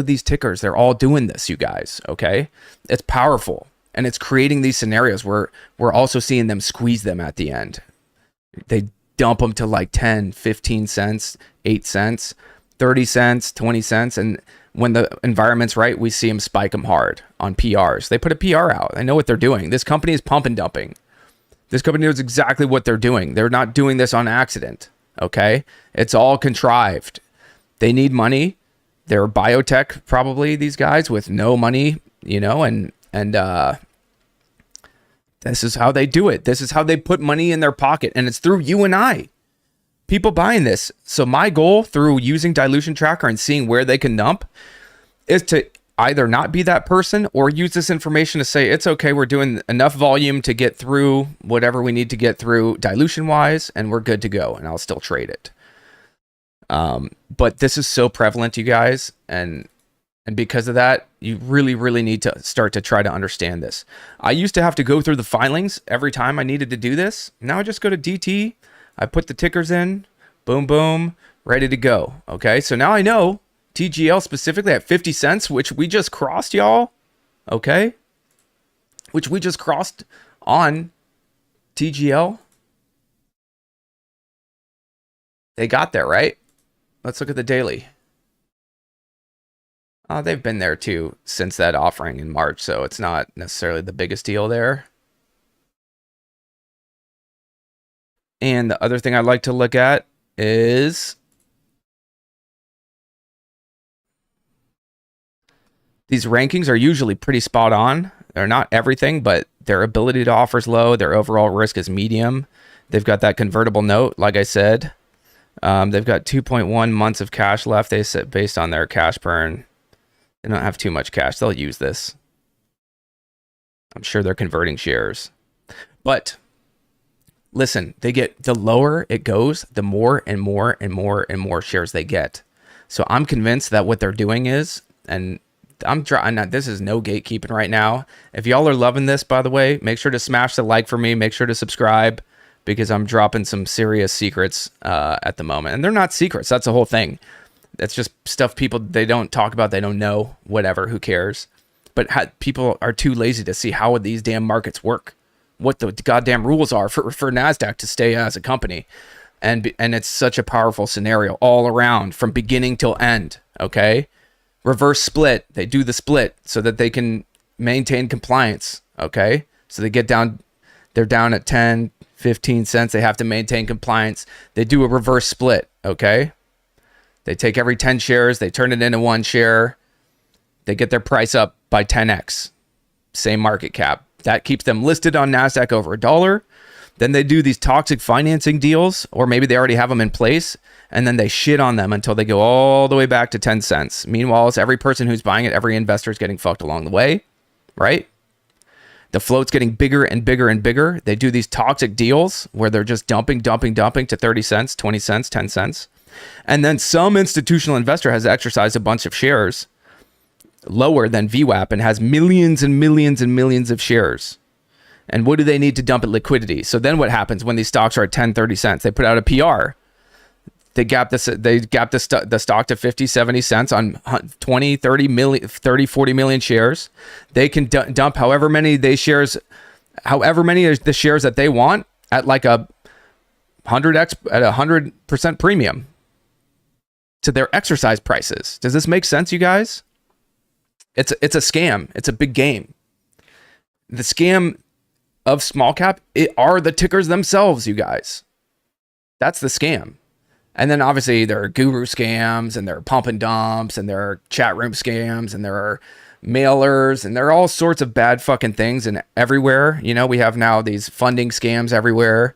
these tickers, they're all doing this, you guys, okay? It's powerful, and it's creating these scenarios where we're also seeing them squeeze them at the end. They dump them to like 10, 15 cents, 8 cents, 30 cents, 20 cents. And when the environment's right, we see them spike them hard on PRs. They put a PR out. They know what they're doing. This company is pump and dumping. This company knows exactly what they're doing. They're not doing this on accident. Okay. It's all contrived. They need money. They're biotech, probably, these guys with no money, you know, and this is how they do it. This is how they put money in their pocket. And it's through you and I. People buying this. So my goal through using Dilution Tracker and seeing where they can dump is to either not be that person or use this information to say, it's okay, we're doing enough volume to get through whatever we need to get through dilution-wise, and we're good to go, and I'll still trade it. But this is so prevalent, you guys, and because of that, you really, really need to start to try to understand this. I used to have to go through the filings every time I needed to do this. Now I just go to DT. I put the tickers in. Boom, boom. Ready to go. Okay, so now I know TGL specifically at 50 cents, which we just crossed, y'all. Okay? Which we just crossed on TGL. They got there, right? Let's look at the daily. They've been there too since that offering in March, so it's not necessarily the biggest deal there. And the other thing I'd like to look at is these rankings are usually pretty spot on. They're not everything, but their ability to offer is low. Their overall risk is medium. They've got that convertible note, like I said. They've got 2.1 months of cash left. They said based on their cash burn. They don't have too much cash. They'll use this. I'm sure they're converting shares. But listen, they get, the lower it goes, the more and more and more and more shares they get. So I'm convinced that what they're doing is, and I'm trying, this is no gatekeeping right now. If y'all are loving this, by the way, make sure to smash the like for me. Make sure to subscribe, because I'm dropping some serious secrets at the moment. And they're not secrets. That's the whole thing. That's just stuff people, they don't talk about. They don't know, whatever, who cares? But people are too lazy to see how these damn markets work, what the goddamn rules are for NASDAQ to stay as a company. And it's such a powerful scenario all around from beginning till end. Okay. Reverse split. They do the split so that they can maintain compliance. Okay. So they're down at 10, 15 cents. They have to maintain compliance. They do a reverse split. Okay. They take every 10 shares. They turn it into 1 share. They get their price up by 10x. Same market cap. That keeps them listed on NASDAQ over $1. Then they do these toxic financing deals, or maybe they already have them in place, and then they shit on them until they go all the way back to 10 cents. Meanwhile, it's every person who's buying it, every investor is getting fucked along the way, right? The float's getting bigger and bigger and bigger. They do these toxic deals where they're just dumping to 30 cents, 20 cents, 10 cents. And then some institutional investor has exercised a bunch of shares lower than VWAP and has millions and millions and millions of shares. And what do they need to dump at liquidity? So then what happens when these stocks are at 10, 30 cents? They put out a PR. They gap the stock to 50, 70 cents on 20, 30 million, 30, 40 million shares. They can dump however many of the shares that they want at like a 100x at 100% premium to their exercise prices. Does this make sense, you guys? It's a scam. It's a big game. The scam of small cap are the tickers themselves, you guys. That's the scam. And then obviously there are guru scams, and there are pump and dumps, and there are chat room scams, and there are mailers, and there are all sorts of bad fucking things and everywhere. You know, we have now these funding scams everywhere.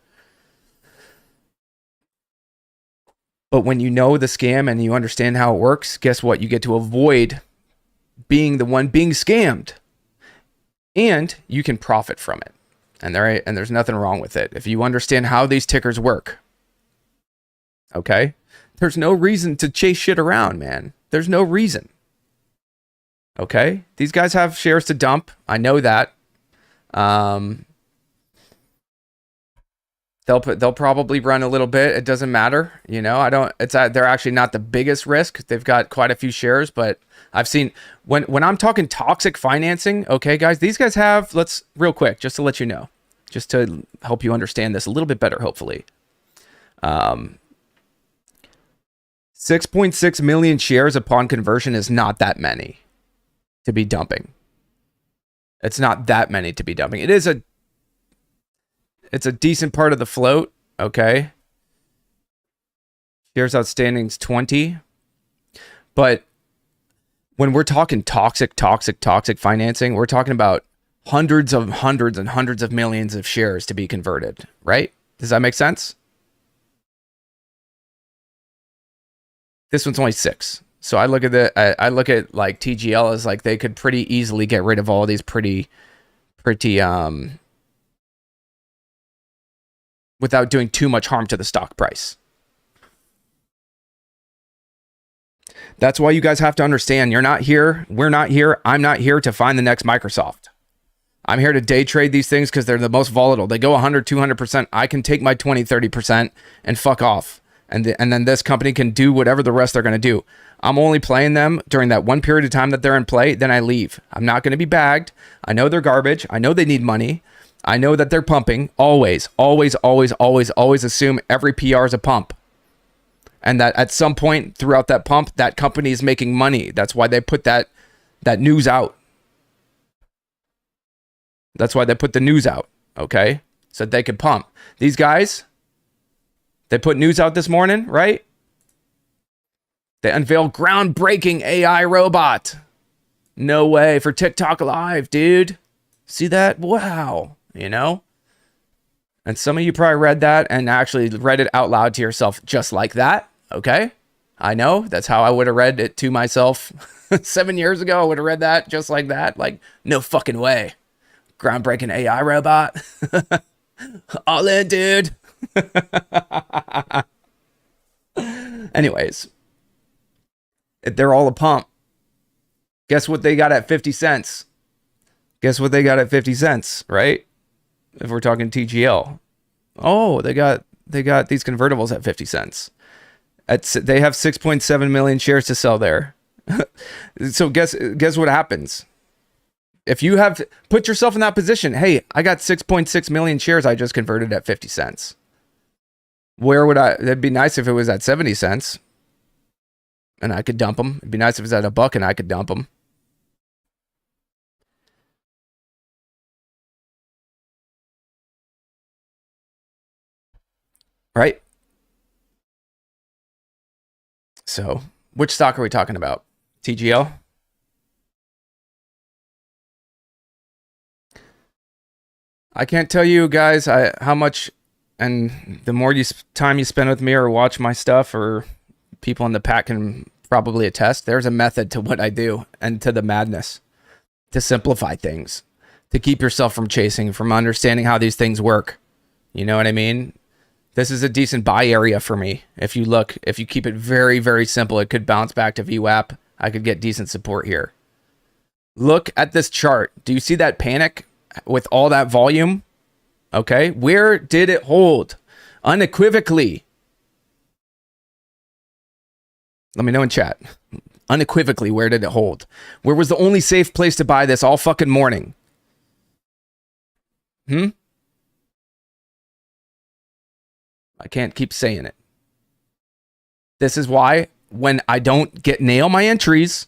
But when you know the scam and you understand how it works, guess what? You get to avoid being the one being scammed. And you can profit from it. And there's nothing wrong with it. If you understand how these tickers work. Okay? There's no reason to chase shit around, man. There's no reason. Okay? These guys have shares to dump. I know that. They'll probably run a little bit. It doesn't matter. You know, they're actually not the biggest risk. They've got quite a few shares, but I've seen when I'm talking toxic financing, okay, guys, these guys have, real quick, just to let you know, just to help you understand this a little bit better, hopefully. 6.6 million shares upon conversion is not that many to be dumping. It's not that many to be dumping. It's a decent part of the float, okay? Shares outstanding's 20. But when we're talking toxic financing, we're talking about hundreds and hundreds of millions of shares to be converted, right? Does that make sense? This one's only 6. So I look at like TGL as like they could pretty easily get rid of all these pretty without doing too much harm to the stock price. That's why you guys have to understand, we're not here, I'm not here to find the next Microsoft. I'm here to day trade these things because they're the most volatile. They go 100, 200%. I can take my 20, 30% and fuck off. And then this company can do whatever the rest they're going to do. I'm only playing them during that one period of time that they're in play, then I leave. I'm not going to be bagged. I know they're garbage. I know they need money. I know that they're pumping. Always assume every PR is a pump. And that at some point throughout that pump, that company is making money. That's why they put that news out. That's why they put the news out, okay? So that they could pump. These guys, they put news out this morning, right? They unveiled groundbreaking AI robot. No way, for TikTok Live, dude. See that? Wow. You know? And some of you probably read that and actually read it out loud to yourself just like that. Okay? I know. That's how I would have read it to myself 7 years ago. I would have read that just like that. Like, no fucking way. Groundbreaking AI robot. All in, dude. Anyways, they're all a pump. Guess what they got at 50 cents? Guess what they got at 50 cents, right? If we're talking TGL. Oh, they got these convertibles at 50 cents. They have 6.7 million shares to sell there. So guess what happens? If you have put yourself in that position, hey, I got 6.6 million shares I just converted at 50 cents. Where would I? It'd be nice if it was at 70 cents and I could dump them. It'd be nice if it was at $1 and I could dump them. Right? So, which stock are we talking about? TGL? I can't tell you guys how much, and the more time you spend with me or watch my stuff, or people in the pack can probably attest, there's a method to what I do and to the madness, to simplify things, to keep yourself from chasing, from understanding how these things work. You know what I mean? This is a decent buy area for me. If you keep it very, very simple, it could bounce back to VWAP. I could get decent support here. Look at this chart. Do you see that panic with all that volume? Okay. Where did it hold? Unequivocally. Let me know in chat. Unequivocally, where did it hold? Where was the only safe place to buy this all fucking morning? I can't keep saying it. This is why when I don't nail my entries,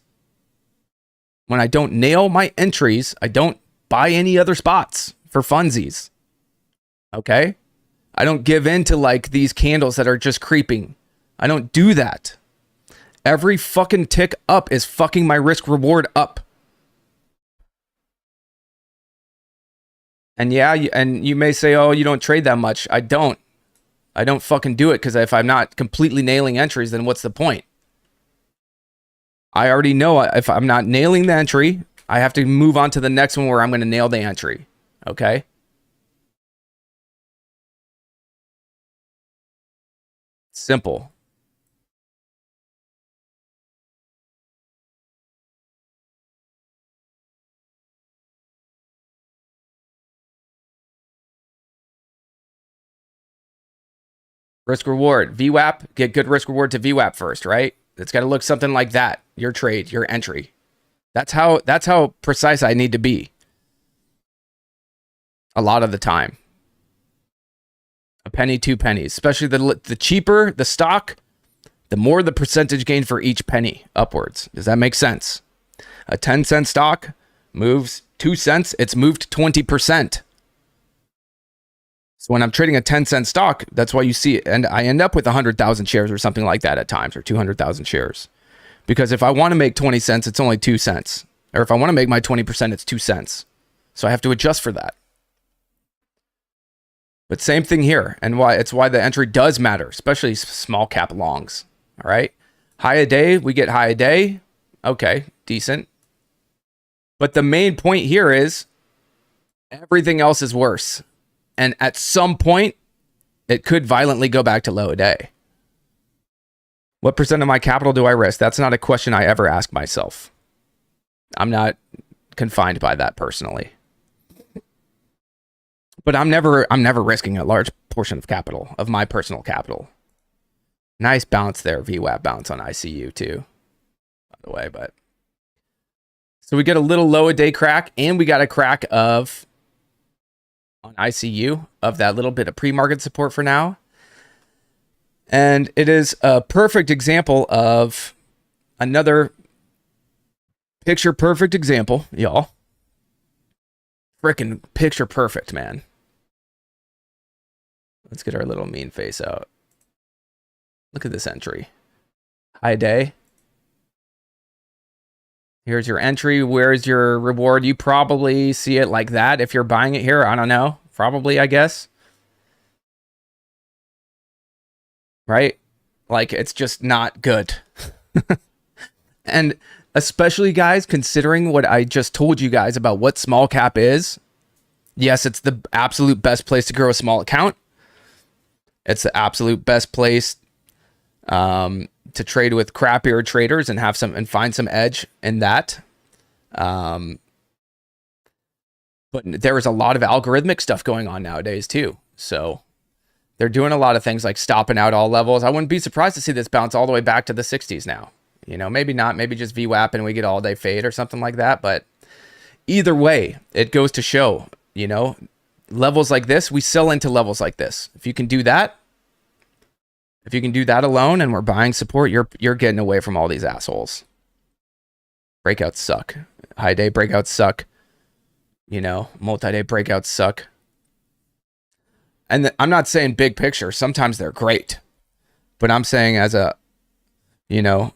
I don't buy any other spots for funsies. Okay? I don't give in to like these candles that are just creeping. I don't do that. Every fucking tick up is fucking my risk reward up. And yeah, and you may say, oh, you don't trade that much. I don't fucking do it, because if I'm not completely nailing entries, then what's the point? I already know if I'm not nailing the entry, I have to move on to the next one where I'm going to nail the entry. Okay? Simple. Risk reward, VWAP, get good risk reward to VWAP first, right? It's got to look something like that. Your trade, your entry. That's how precise I need to be. A lot of the time. A penny, 2 pennies. Especially the cheaper the stock, the more the percentage gain for each penny upwards. Does that make sense? A 10-cent stock moves 2 cents, it's moved 20%. So when I'm trading a 10-cent stock, that's why you see it. And I end up with 100,000 shares or something like that at times, or 200,000 shares. Because if I want to make 20 cents, it's only 2 cents. Or if I want to make my 20%, it's 2 cents. So I have to adjust for that. But same thing here. And it's why the entry does matter, especially small cap longs. All right. High a day, we get high a day. Okay, decent. But the main point here is everything else is worse. And at some point, it could violently go back to low a day. What percent of my capital do I risk? That's not a question I ever ask myself. I'm not confined by that personally. But I'm never risking a large portion of capital, of my personal capital. Nice bounce there, VWAP bounce on ICU too, by the way. But so we get a little low a day crack, and we got a crack of on ICU of that little bit of pre-market support for now. And it is a perfect example of another picture perfect example, y'all. Freaking picture perfect, man. Let's get our little mean face out. Look at this entry. High day. Here's your entry. Where's your reward? You probably see it like that if you're buying it here. I don't know. Probably, I guess. Right? Like, it's just not good. And especially, guys, considering what I just told you guys about what small cap is. Yes, it's the absolute best place to grow a small account. It's the absolute best place to trade with crappier traders and find some edge in that. But there is a lot of algorithmic stuff going on nowadays too. So they're doing a lot of things like stopping out all levels. I wouldn't be surprised to see this bounce all the way back to the 60s now. You know, maybe not, maybe just VWAP and we get all day fade or something like that. But either way, it goes to show, you know, levels like this, we sell into levels like this. If you can do that, If you can do that alone and we're buying support, you're getting away from all these assholes. Breakouts suck. High day breakouts suck. You know, multi-day breakouts suck. And I'm not saying big picture. Sometimes they're great. But I'm saying as a, you know,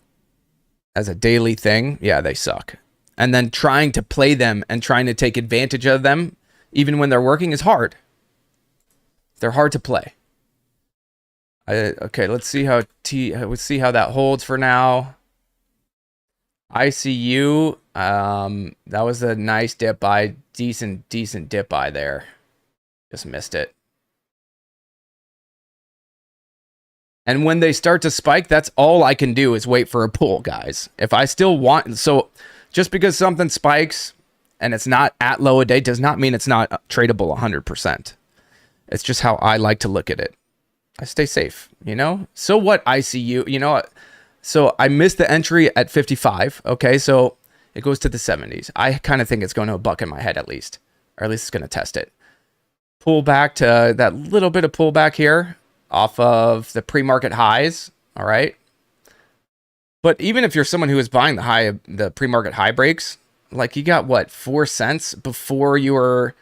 as a daily thing, yeah, they suck. And then trying to play them and trying to take advantage of them, even when they're working, is hard. They're hard to play. Okay, let's see how that holds for now. ICU, that was a nice dip buy, decent dip buy there. Just missed it. And when they start to spike, that's all I can do is wait for a pull, guys. If I still want, so just because something spikes and it's not at low a day does not mean it's not tradable 100%. It's just how I like to look at it. I stay safe, you know? So what, ICU, you know, so I missed the entry at 55. Okay, so it goes to the 70s. I kind of think it's going to a buck in my head at least, or at least it's going to test it. Pull back to that little bit of pullback here off of the pre-market highs. All right. But even if you're someone who is buying the pre-market high breaks, like you got what, 4 cents before you were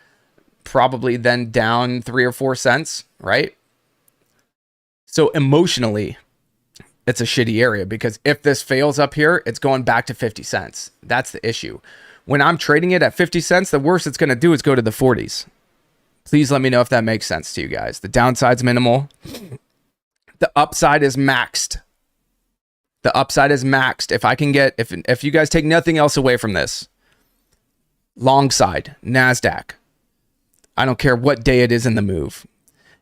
probably then down 3 or 4 cents, right? So emotionally, it's a shitty area because if this fails up here, it's going back to 50 cents. That's the issue. When I'm trading it at 50 cents, the worst it's going to do is go to the 40s. Please let me know if that makes sense to you guys. The downside's minimal. The upside is maxed. The upside is maxed. If I can get, if you guys take nothing else away from this, long side, NASDAQ, I don't care what day it is in the move.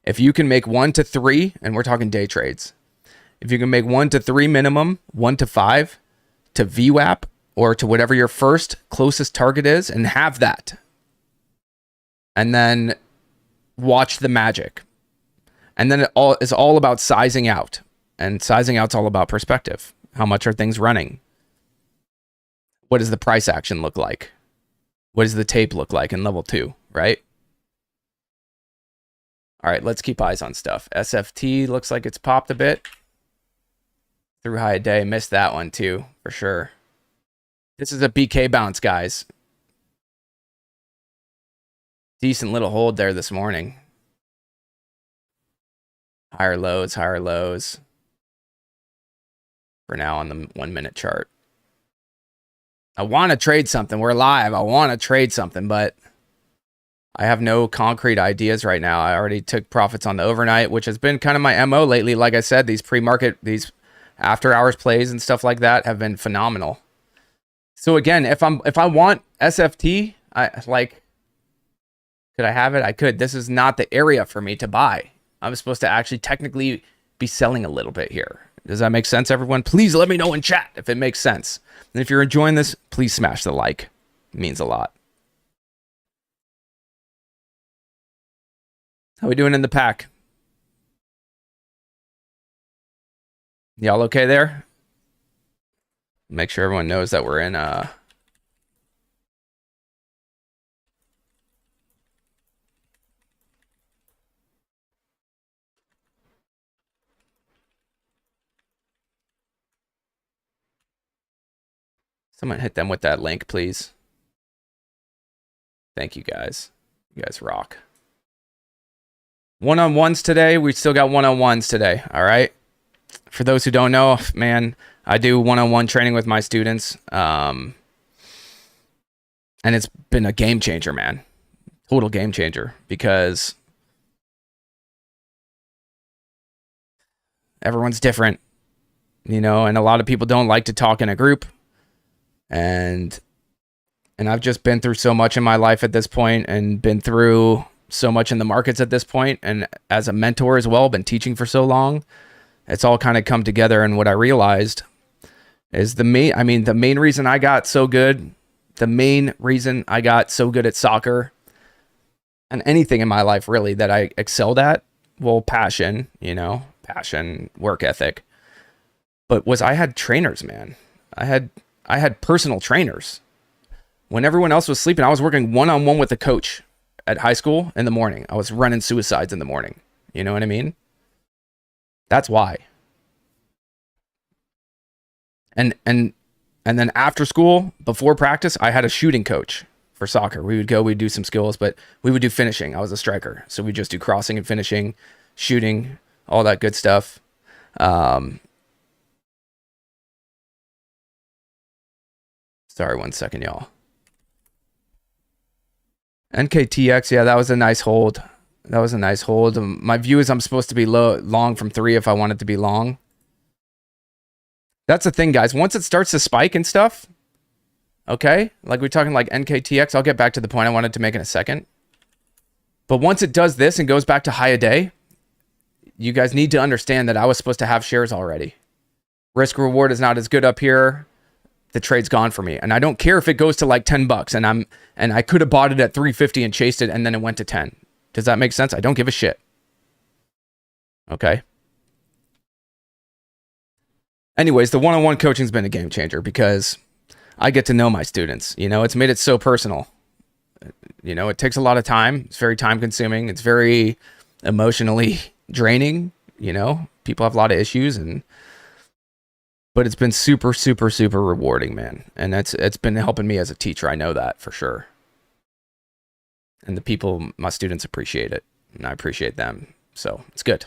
If you can make 1 to 3, and we're talking day trades, if you can make 1 to 3 minimum, 1 to 5 to VWAP or to whatever your first closest target is, and have that, and then watch the magic, and then it all is all about sizing out, and sizing out's all about perspective. How much are things running? What does the price action look like? What does the tape look like in level 2, right? All right, let's keep eyes on stuff. SFT looks like it's popped a bit. Through high day, missed that one too, for sure. This is a BK bounce, guys. Decent little hold there this morning. Higher lows, higher lows. For now on the 1 minute chart. I want to trade something. We're live. I want to trade something, but I have no concrete ideas right now. I already took profits on the overnight, which has been kind of my MO lately. Like I said, these pre-market, these after hours plays and stuff like that have been phenomenal. So again, if I want SFT, could I have it? I could. This is not the area for me to buy. I'm supposed to actually technically be selling a little bit here. Does that make sense, everyone? Please let me know in chat if it makes sense. And if you're enjoying this, please smash the like. It means a lot. How we doing in the pack? Y'all okay there? Make sure everyone knows that we're in someone hit them with that link, please. Thank you guys. You guys rock. One-on-ones today. We still got one-on-ones today. All right. For those who don't know, man, I do one-on-one training with my students. And it's been a game changer, man. Total game changer, because everyone's different, you know, and a lot of people don't like to talk in a group. And I've just been through so much in my life at this point, and been through so much in the markets at this point, and as a mentor as well, been teaching for so long. It's all kind of come together, and what I realized is the main reason I got so good, the main reason I got so good at soccer and anything in my life really that I excelled at, well, passion, you know, passion, work ethic, but was I had trainers, man. I had personal trainers. When everyone else was sleeping, I was working one-on-one with a coach at high school in the morning. I was running suicides in the morning. You know what I mean? That's why. And then after school, before practice, I had a shooting coach for soccer. We'd do some skills, but we would do finishing. I was a striker. So we just do crossing and finishing, shooting, all that good stuff. Sorry, 1 second, y'all. NKTX, yeah, that was a nice hold. That was a nice hold. My view is I'm supposed to be long from 3 if I want it to be long. That's the thing, guys. Once it starts to spike and stuff, okay, like we're talking like NKTX, I'll get back to the point I wanted to make in a second. But once it does this and goes back to high a day, you guys need to understand that I was supposed to have shares already. Risk reward is not as good up here. The trade's gone for me. And I don't care if it goes to like 10 bucks and I could have bought it at 350 and chased it and then it went to 10. Does that make sense? I don't give a shit. Okay. Anyways, the one-on-one coaching's been a game changer because I get to know my students. You know, it's made it so personal. You know, it takes a lot of time. It's very time consuming. It's very emotionally draining. You know, people have a lot of issues, but it's been super, super, super rewarding, man. And it's been helping me as a teacher. I know that for sure. And the people, my students appreciate it, and I appreciate them. So it's good.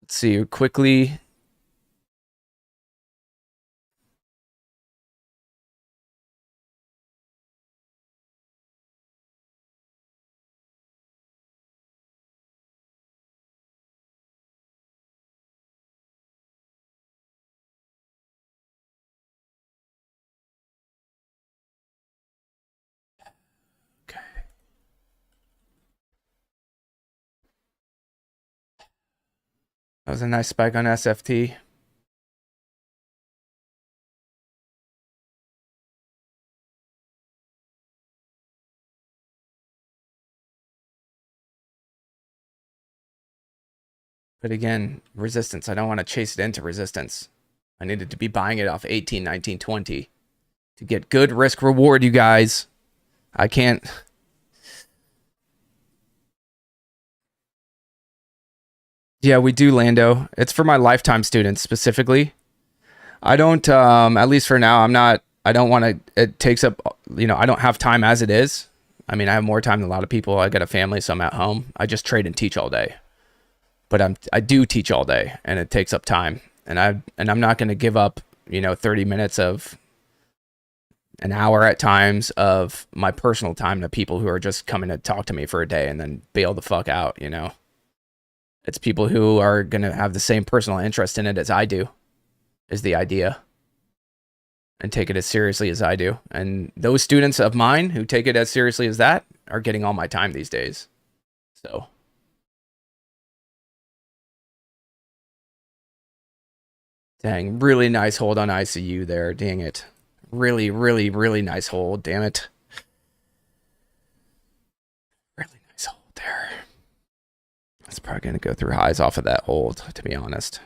Let's see quickly. Okay. That was a nice spike on SFT. But again, resistance. I don't want to chase it into resistance. I needed to be buying it off 18, 19, 20 to get good risk reward, you guys. I can't. Yeah, we do, Lando. It's for my lifetime students specifically. I don't, at least for now, I don't want to, it takes up, you know, I don't have time as it is. I mean, I have more time than a lot of people. I got a family, so I'm at home. I just trade and teach all day. But I do teach all day, and it takes up time. And I'm not going to give up, you know, 30 minutes of an hour at times of my personal time to people who are just coming to talk to me for a day and then bail the fuck out, you know. It's people who are going to have the same personal interest in it as I do, is the idea, and take it as seriously as I do. And those students of mine who take it as seriously as that are getting all my time these days. So dang, really nice hold on ICU there. Dang it. Really, really, really nice hold. Damn it. Really nice hold there. It's probably going to go through highs off of that hold, to be honest.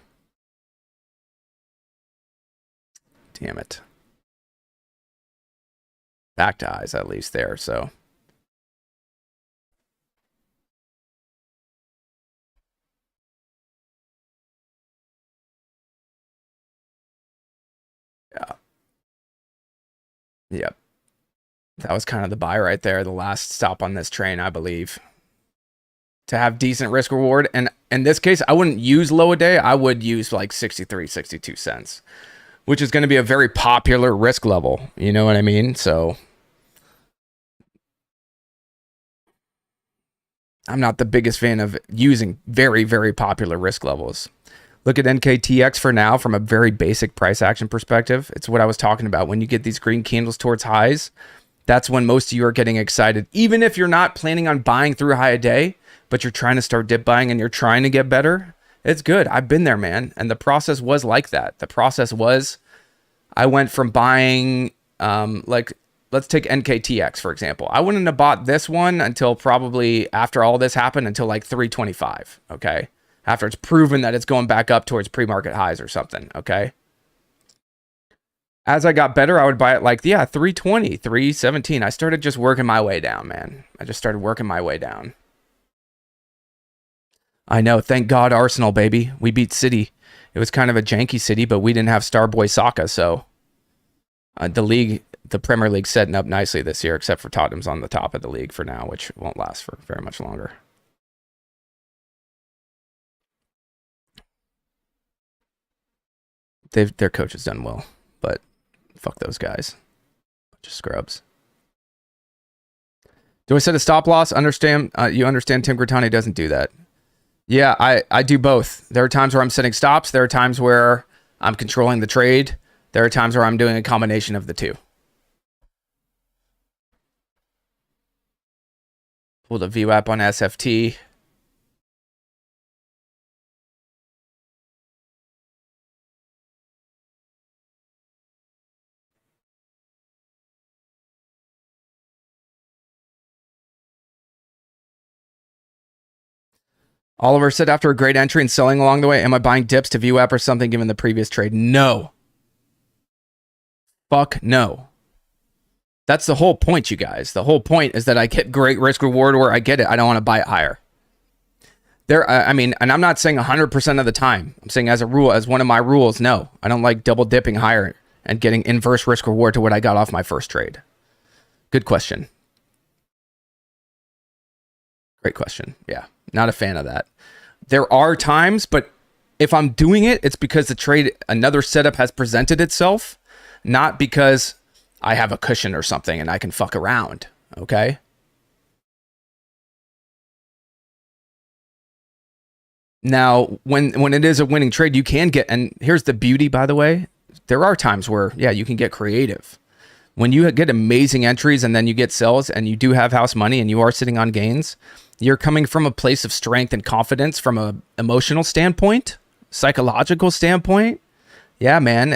Damn it. Back to highs at least there, so. Yeah. Yep. That was kind of the buy right there, the last stop on this train, I believe. To have decent risk reward. And in this case, I wouldn't use low a day. I would use like 63, 62 cents, which is going to be a very popular risk level. You know what I mean? So I'm not the biggest fan of using very, very popular risk levels. Look at NKTX for now from a very basic price action perspective. It's what I was talking about. When you get these green candles towards highs, that's when most of you are getting excited. Even if you're not planning on buying through high a day, but you're trying to start dip buying and you're trying to get better, it's good. I've been there, man. And the process was like that. The process was, I went from buying, like, let's take NKTX, for example. I wouldn't have bought this one until probably after all this happened, until like 325, okay? After it's proven that it's going back up towards pre-market highs or something, okay? As I got better, I would buy it like, yeah, 320, 317. I started just working my way down, man. I just started working my way down. I know. Thank God Arsenal, baby. We beat City. It was kind of a janky City, but we didn't have Starboy Saka, so the Premier League setting up nicely this year, except for Tottenham's on the top of the league for now, which won't last for very much longer. Their coach has done well, but fuck those guys. Bunch of scrubs. Do I set a stop loss? You understand Tim Grattani doesn't do that. Yeah, I do both. There are times where I'm setting stops. There are times where I'm controlling the trade. There are times where I'm doing a combination of the two. Pull the VWAP on SFT. Oliver said, after a great entry and selling along the way, am I buying dips to VWAP or something given the previous trade? No. Fuck no. That's the whole point, you guys. The whole point is that I get great risk reward where I get it. I don't want to buy it higher. And I'm not saying 100% of the time. I'm saying as a rule, as one of my rules, no. I don't like double dipping higher and getting inverse risk reward to what I got off my first trade. Good question. Great question. Yeah. Not a fan of that. There are times, but if I'm doing it, it's because the trade, another setup has presented itself, not because I have a cushion or something and I can fuck around. Okay. Now, when it is a winning trade, you can get, and here's the beauty, by the way, there are times where, yeah, you can get creative. When you get amazing entries and then you get sells and you do have house money and you are sitting on gains, you're coming from a place of strength and confidence from a emotional standpoint, psychological standpoint. Yeah, man,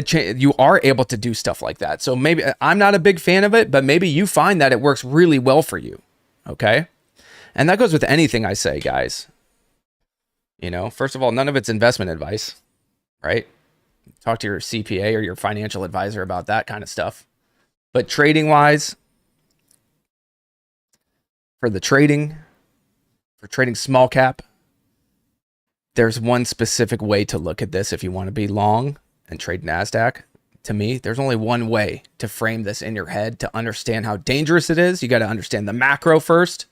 you are able to do stuff like that. So maybe I'm not a big fan of it, but maybe you find that it works really well for you. Okay. And that goes with anything I say, guys. You know, first of all, none of it's investment advice, right? Talk to your CPA or your financial advisor about that kind of stuff. But trading wise, for trading small cap, there's one specific way to look at this if you want to be long and trade NASDAQ. To me, there's only one way to frame this in your head to understand how dangerous it is. You got to understand the macro first,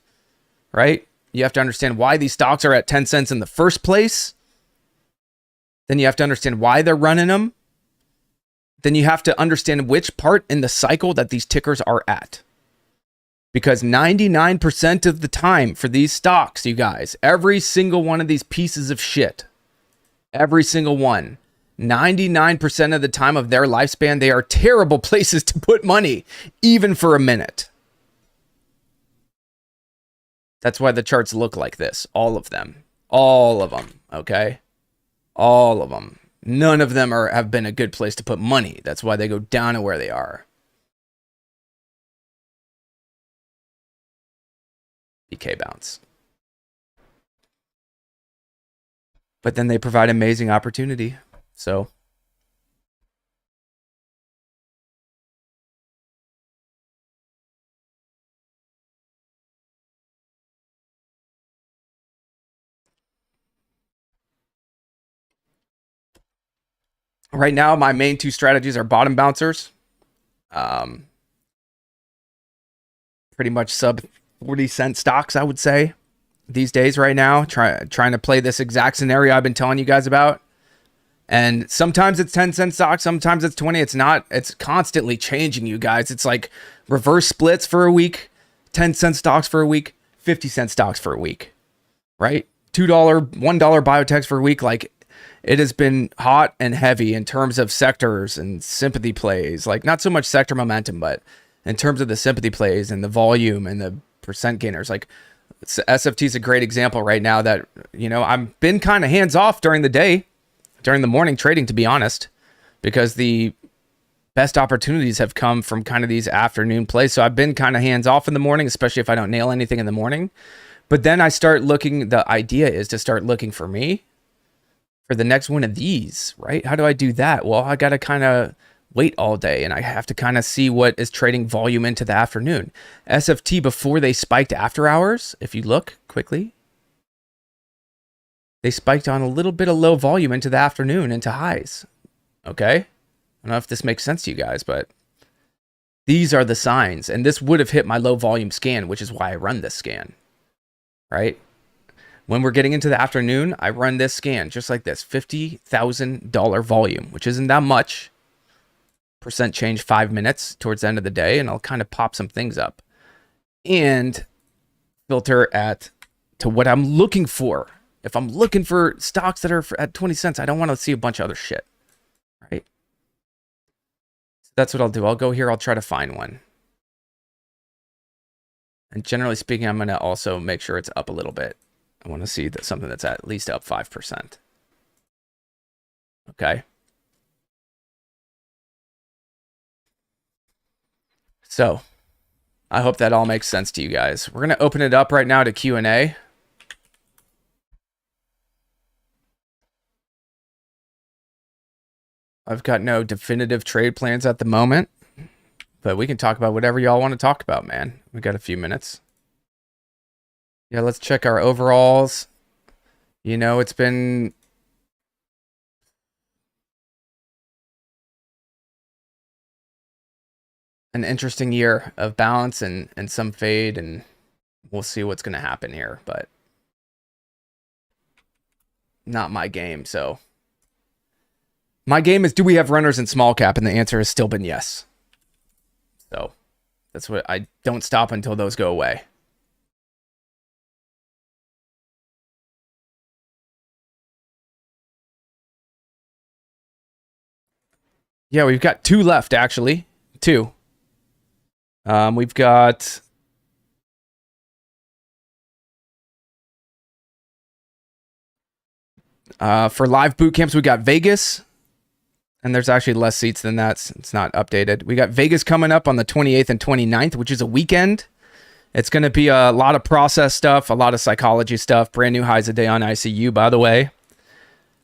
right? You have to understand why these stocks are at 10 cents in the first place. Then you have to understand why they're running them. Then you have to understand which part in the cycle that these tickers are at. Because 99% of the time for these stocks, you guys, every single one of these pieces of shit, every single one, 99% of the time of their lifespan, they are terrible places to put money, even for a minute. That's why the charts look like this. All of them. All of them. Okay? All of them. None of them have been a good place to put money. That's why they go down to where they are. BK bounce. But then they provide amazing opportunity. So right now, my main two strategies are bottom bouncers. Pretty much sub 40-cent stocks, I would say, these days right now. Trying to play this exact scenario I've been telling you guys about. And sometimes it's 10-cent stocks, sometimes it's 20. It's constantly changing, you guys. It's like reverse splits for a week, 10-cent stocks for a week, 50-cent stocks for a week, right? $2, $1 biotechs for a week. Like, it has been hot and heavy in terms of sectors and sympathy plays. Like, not so much sector momentum, but in terms of the sympathy plays and the volume and the percent gainers. Like, SFT is a great example right now that, you know, I've been kind of hands off during the day, during the morning trading, to be honest, because the best opportunities have come from kind of these afternoon plays. So I've been kind of hands off in the morning, especially if I don't nail anything in the morning. But then I start looking, the idea is to start looking for me for the next one of these, right? How do I do that? Well, I got to kind of wait all day, and I have to kind of see what is trading volume into the afternoon. SFT, before they spiked after hours, if you look quickly, they spiked on a little bit of low volume into the afternoon, into highs. Okay? I don't know if this makes sense to you guys, but these are the signs. And this would have hit my low volume scan, which is why I run this scan. Right? When we're getting into the afternoon, I run this scan just like this. $50,000 volume, which isn't that much. Percent change 5 minutes towards the end of the day, and I'll kind of pop some things up. And filter to what I'm looking for. If I'm looking for stocks that are at 20 cents, I don't want to see a bunch of other shit. Right? So that's what I'll do. I'll go here. I'll try to find one. And generally speaking, I'm going to also make sure it's up a little bit. I want to see something that's at least up 5%. Okay. So I hope that all makes sense to you guys. We're going to open it up right now to Q&A. I've got no definitive trade plans at the moment, but we can talk about whatever y'all want to talk about, man. We got a few minutes. Yeah, let's check our overalls. You know, it's been an interesting year of balance and some fade, and we'll see what's going to happen here, but not my game. So my game is, do we have runners in small cap? And the answer has still been yes. So that's what I don't stop until those go away. Yeah, we've got 2 left, actually. 2. We've got for live boot camps, we got Vegas, and there's actually less seats than that. It's not updated. We got Vegas coming up on the 28th and 29th, which is a weekend. It's going to be a lot of process stuff, a lot of psychology stuff. Brand new highs a day on ICU, by the way.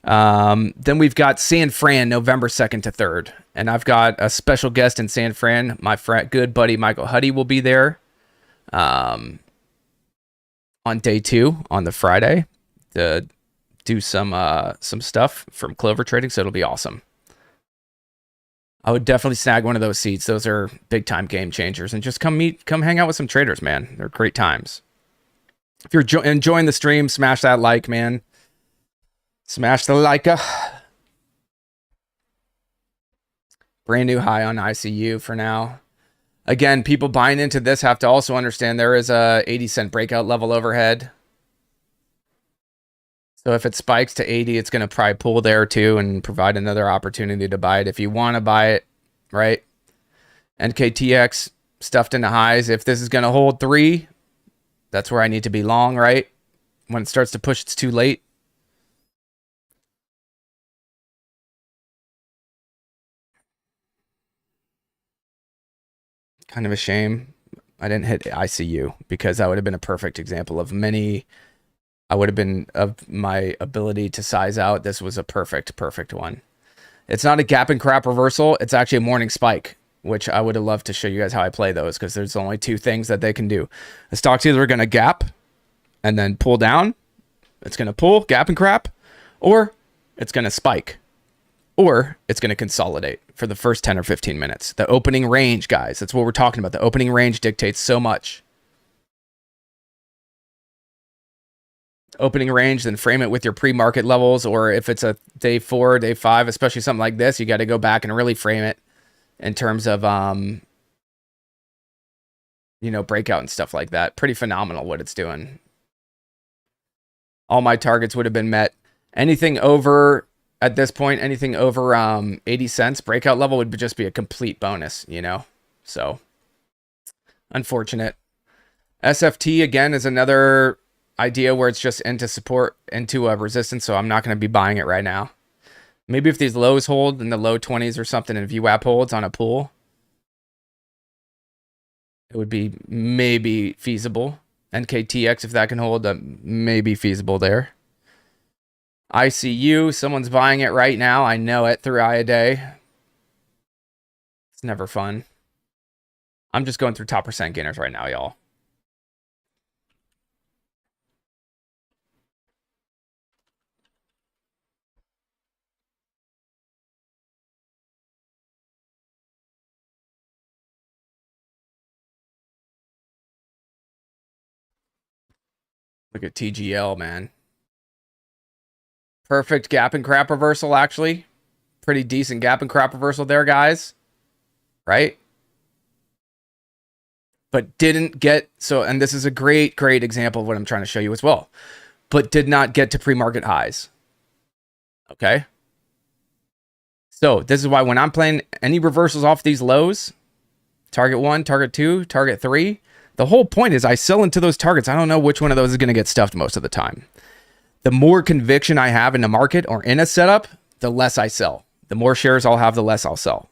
Then we've got San Fran, November 2nd to 3rd. And I've got a special guest in San Fran. My friend, good buddy Michael Huddy will be there on day 2 on the Friday to do some stuff from Clover Trading. So it'll be awesome. I would definitely snag one of those seats. Those are big time game changers. And just come hang out with some traders, man. They're great times. If you're enjoying the stream, smash that like, man. Smash the like. Brand new high on ICU for now. Again, people buying into this have to also understand there is a 80-cent breakout level overhead. So if it spikes to 80, it's going to probably pull there too and provide another opportunity to buy it if you want to buy it, right? NKTX stuffed into highs. If this is going to hold 3, that's where I need to be long, right? When it starts to push, it's too late. Kind of a shame I didn't hit ICU, because that would have been a perfect example of many. I would have been of my ability to size out. This was a perfect one. It's not a gap and crap reversal. It's actually a morning spike, which I would have loved to show you guys how I play those, because there's only 2 things that they can do. The stock's either going to gap and then pull down. It's going to pull, gap and crap, or it's going to spike, or it's going to consolidate for the first 10 or 15 minutes. The opening range, guys, that's what we're talking about. The opening range dictates so much. Opening range, then frame it with your pre-market levels, or if it's a day 4, day 5, especially something like this, you got to go back and really frame it in terms of, breakout and stuff like that. Pretty phenomenal what it's doing. All my targets would have been met. Anything over, at this point, anything over 80 cents breakout level would just be a complete bonus, So, unfortunate. SFT, again, is another idea where it's just into support, into a resistance, so I'm not going to be buying it right now. Maybe if these lows hold in the low 20s or something, and VWAP holds on a pool, it would be maybe feasible. NKTX, if that can hold, maybe feasible there. ICU, someone's buying it right now. I know it through IADA. It's never fun. I'm just going through top percent gainers right now, y'all. Look at TGL, man. Perfect gap and crap reversal, actually. Pretty decent gap and crap reversal there, guys. Right? But didn't get, so, and this is a great example of what I'm trying to show you as well. But did not get to pre-market highs. Okay? So this is why when I'm playing any reversals off these lows, target 1, target 2, target 3, the whole point is I sell into those targets. I don't know which one of those is going to get stuffed most of the time. The more conviction I have in the market or in a setup, the less I sell. The more shares I'll have, the less I'll sell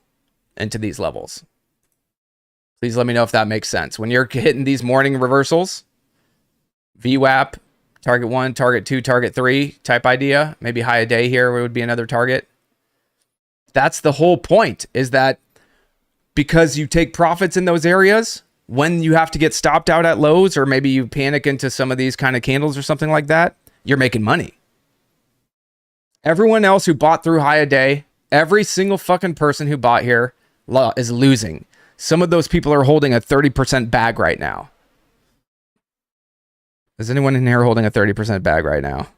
into these levels. Please let me know if that makes sense. When you're hitting these morning reversals, VWAP, target 1, target 2, target 3 type idea, maybe high a day here would be another target. That's the whole point, is that because you take profits in those areas, when you have to get stopped out at lows, or maybe you panic into some of these kind of candles or something like that, you're making money. Everyone else who bought through high a day, every single fucking person who bought here is losing. Some of those people are holding a 30% bag right now. Is anyone in here holding a 30% bag right now?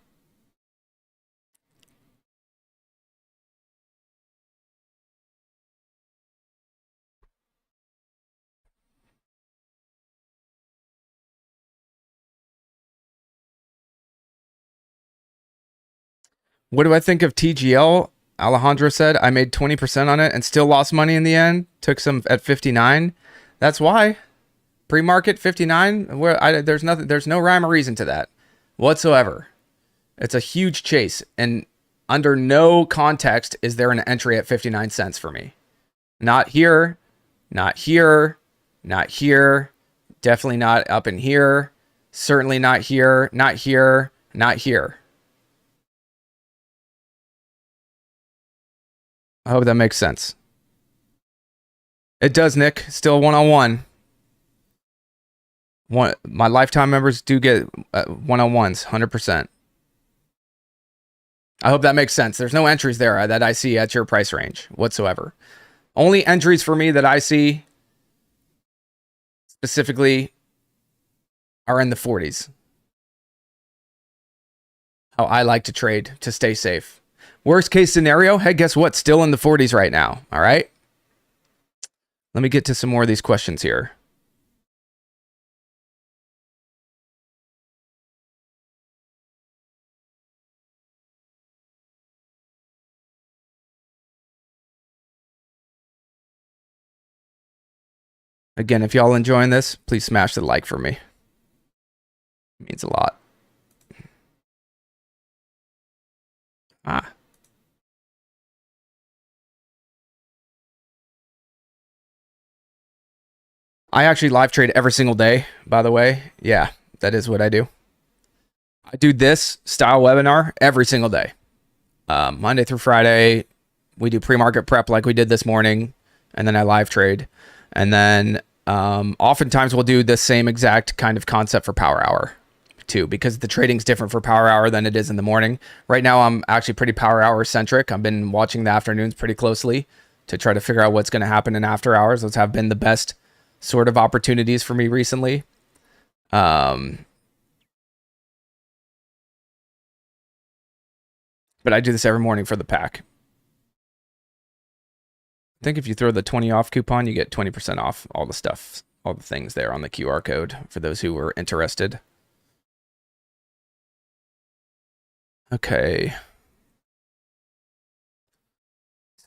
What do I think of TGL? Alejandro said, I made 20% on it and still lost money in the end. Took some at 59. That's why. Pre-market 59. Where there's no rhyme or reason to that whatsoever. It's a huge chase. And under no context is there an entry at 59 cents for me. Not here. Not here. Not here. Definitely not up in here. Certainly not here. Not here. Not here. I hope that makes sense. It does, Nick. Still one-on-one. My lifetime members do get one-on-ones, 100%. I hope that makes sense. There's no entries there that I see at your price range whatsoever. Only entries for me that I see specifically are in the 40s. How I like to trade to stay safe. Worst case scenario, hey, guess what? Still in the 40s right now. All right. Let me get to some more of these questions here. Again, if y'all enjoying this, please smash the like for me. It means a lot. I actually live trade every single day, by the way. Yeah, that is what I do. I do this style webinar every single day. Monday through Friday, we do pre-market prep like we did this morning, and then I live trade. And then oftentimes we'll do the same exact kind of concept for power hour too, because the trading's different for power hour than it is in the morning. Right now, I'm actually pretty power hour centric. I've been watching the afternoons pretty closely to try to figure out what's going to happen in after hours. Those have been the best sort of opportunities for me recently. But I do this every morning for the pack. I think if you throw the 20 off coupon, you get 20% off all the stuff, all the things there on the QR code for those who were interested. Okay.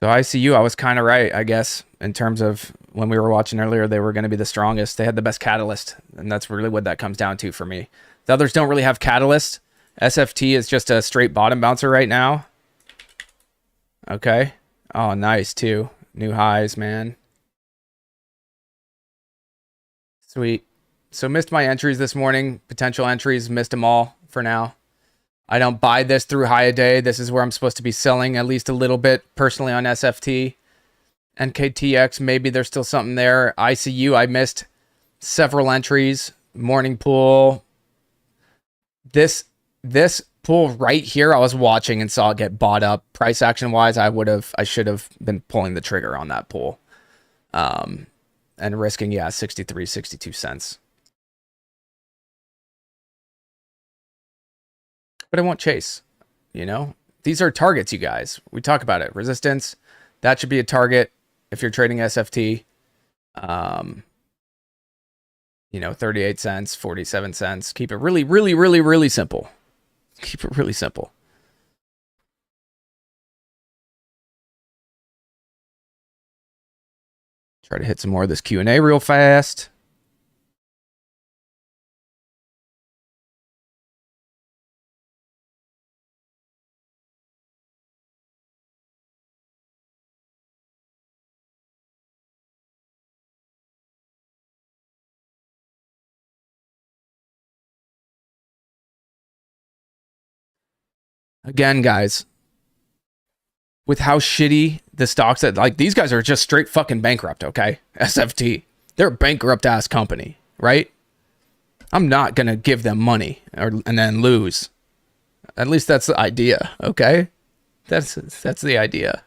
So ICU, I was kind of right, I guess, in terms of when we were watching earlier, they were going to be the strongest. They had the best catalyst, and that's really what that comes down to for me. The others don't really have catalyst. SFT is just a straight bottom bouncer right now. Okay. Oh, nice, too. New highs, man. Sweet. So missed my entries this morning. Potential entries, missed them all for now. I don't buy this through high a day. This is where I'm supposed to be selling at least a little bit personally on SFT. NKTX, maybe there's still something there. ICU, I missed several entries. Morning pool. This pool right here, I was watching and saw it get bought up. Price action wise, I should have been pulling the trigger on that pool. And risking, 63, 62 cents. But I won't chase, you know? These are targets, you guys. We talk about it. Resistance, that should be a target if you're trading SFT. 38 cents, 47 cents. Keep it really, really, really, really simple. Keep it really simple. Try to hit some more of this Q&A real fast. Again, guys, with how shitty the stocks that, like, these guys are just straight fucking bankrupt, okay? SFT. They're a bankrupt ass company, right? I'm not going to give them money and then lose. At least that's the idea, okay? That's the idea.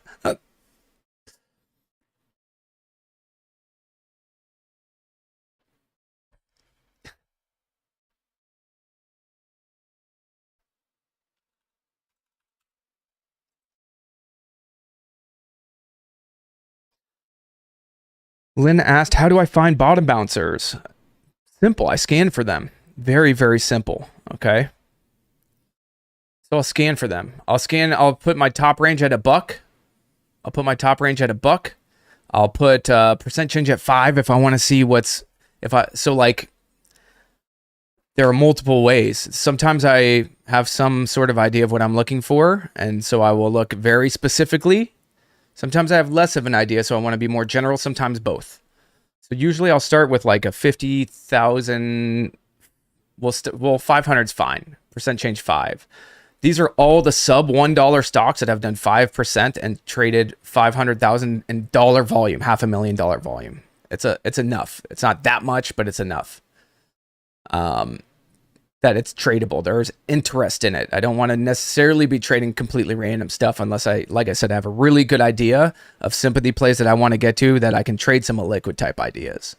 Lynn asked, how do I find bottom bouncers? Simple. I scan for them. Very, very simple. Okay. So I'll scan for them. I'll put my top range at $1. I'll put percent change at 5 if I want to see there are multiple ways. Sometimes I have some sort of idea of what I'm looking for, and so I will look very specifically. Sometimes I have less of an idea, so I want to be more general, sometimes both. So usually I'll start with like a 50,000, 500 is fine. Percent change 5. These are all the sub $1 stocks that have done 5% and traded $500,000 in dollar volume, $500,000 volume. It's enough. It's not that much, but it's enough. That it's tradable. There's interest in it. I don't want to necessarily be trading completely random stuff unless like I said, I have a really good idea of sympathy plays that I want to get to that I can trade some liquid type ideas.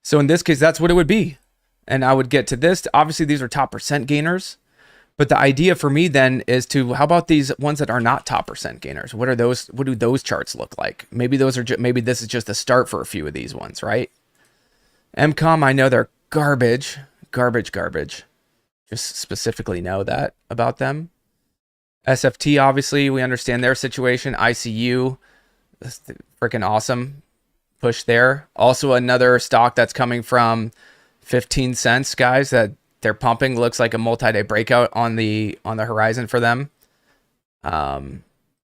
So in this case, that's what it would be. And I would get to this. Obviously, these are top percent gainers. But the idea for me then is to, how about these ones that are not top percent gainers? What are those? What do those charts look like? Maybe maybe this is just a start for a few of these ones, right? MCOM, I know they're garbage. Just specifically know that about them. SFT, obviously, we understand their situation. ICU, freaking awesome push there. Also another stock that's coming from 15 cents, guys, that they're pumping. Looks like a multi-day breakout on the horizon for them. Or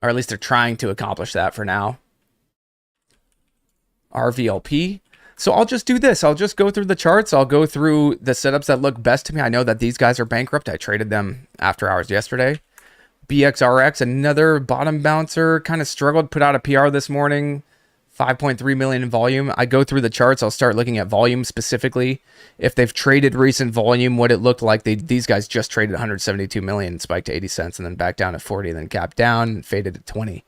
at least they're trying to accomplish that for now. RVLP. So I'll just do this. I'll just go through the charts. I'll go through the setups that look best to me. I know that these guys are bankrupt. I traded them after hours yesterday. BXRX, another bottom bouncer, kind of struggled, put out a PR this morning. 5.3 million in volume. I go through the charts. I'll start looking at volume specifically. If they've traded recent volume, what it looked like. These guys just traded 172 million, spiked to 80 cents, and then back down to 40, and then capped down and faded to 20.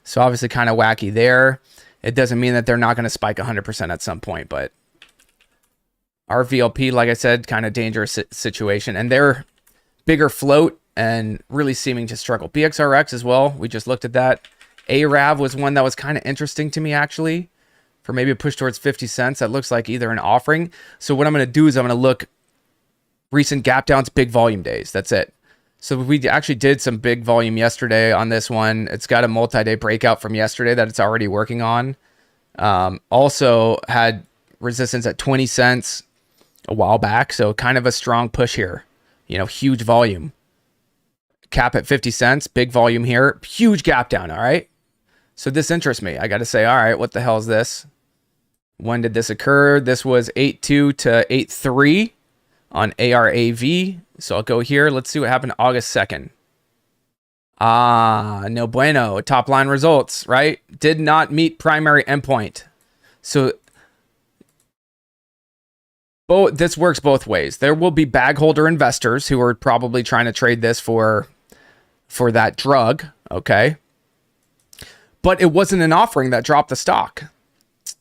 So obviously kind of wacky there. It doesn't mean that they're not going to spike 100% at some point, but RVLP, like I said, kind of dangerous situation. And they're bigger float and really seeming to struggle. BXRX as well. We just looked at that. ARAV was one that was kind of interesting to me, actually, for maybe a push towards 50 cents. That looks like either an offering. So what I'm going to do is I'm going to look recent gap downs, big volume days. That's it. So we actually did some big volume yesterday on this one. It's got a multi-day breakout from yesterday that it's already working on. Also had resistance at 20 cents a while back. So kind of a strong push here, huge volume. Cap at 50 cents, big volume here, huge gap down. All right. So this interests me. I got to say, all right, what the hell is this? When did this occur? This was 8.2 to 8.3 on ARAV. So I'll go here. Let's see what happened August 2nd. No bueno. Top line results, right? Did not meet primary endpoint. So this works both ways. There will be bag holder investors who are probably trying to trade this for that drug, okay? But it wasn't an offering that dropped the stock.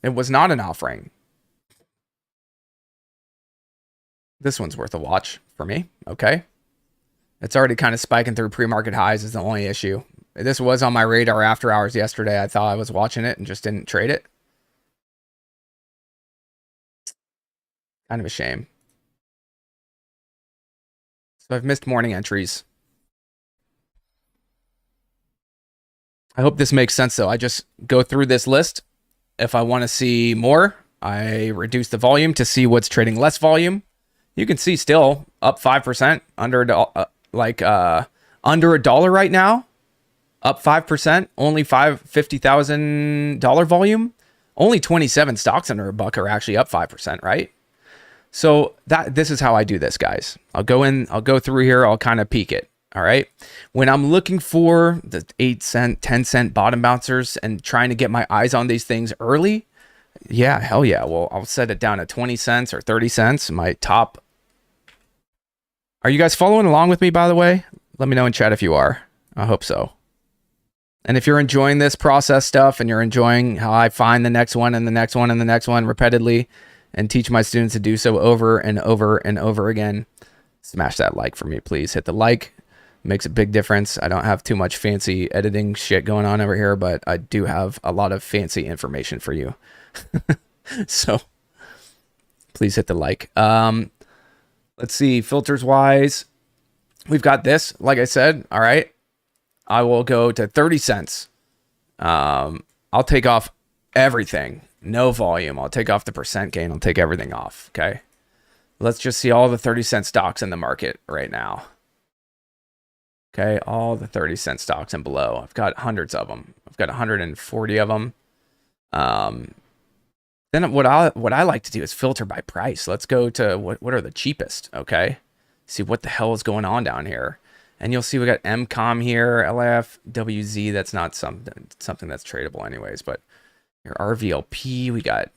It was not an offering. This one's worth a watch for me, okay? It's already kind of spiking through pre-market highs is the only issue. This was on my radar after hours yesterday. I thought I was watching it and just didn't trade it. Kind of a shame. So I've missed morning entries. I hope this makes sense though. I just go through this list. If I want to see more, I reduce the volume to see what's trading less volume. You can see still up 5% under under $1 right now. Up 5%, only $50,000 volume. Only 27 stocks under $1 are actually up 5%, right? So this is how I do this, guys. I'll go through here, I'll kind of peek it. All right. When I'm looking for the 8-cent, 10-cent bottom bouncers and trying to get my eyes on these things early, yeah, hell yeah. Well, I'll set it down at 20 cents or 30 cents. My top. Are you guys following along with me, by the way? Let me know in chat if you are. I hope so. And if you're enjoying this process stuff and you're enjoying how I find the next one and the next one and the next one repeatedly and teach my students to do so over and over and over again, smash that like for me, please. Hit the like. Makes a big difference. I don't have too much fancy editing shit going on over here, but I do have a lot of fancy information for you. So please hit the like. Let's see, filters wise, we've got this, like I said. All right. I will go to 30 cents. I'll take off everything. No volume. I'll take off the percent gain. I'll take everything off. Okay. Let's just see all the 30-cent stocks in the market right now. Okay, all the 30-cent stocks and below. I've got hundreds of them. I've got 140 of them. Then what I like to do is filter by price. Let's go to what are the cheapest, okay? See what the hell is going on down here. And you'll see we got MCOM here, LF, WZ. That's not something that's tradable anyways, but your RVLP, we got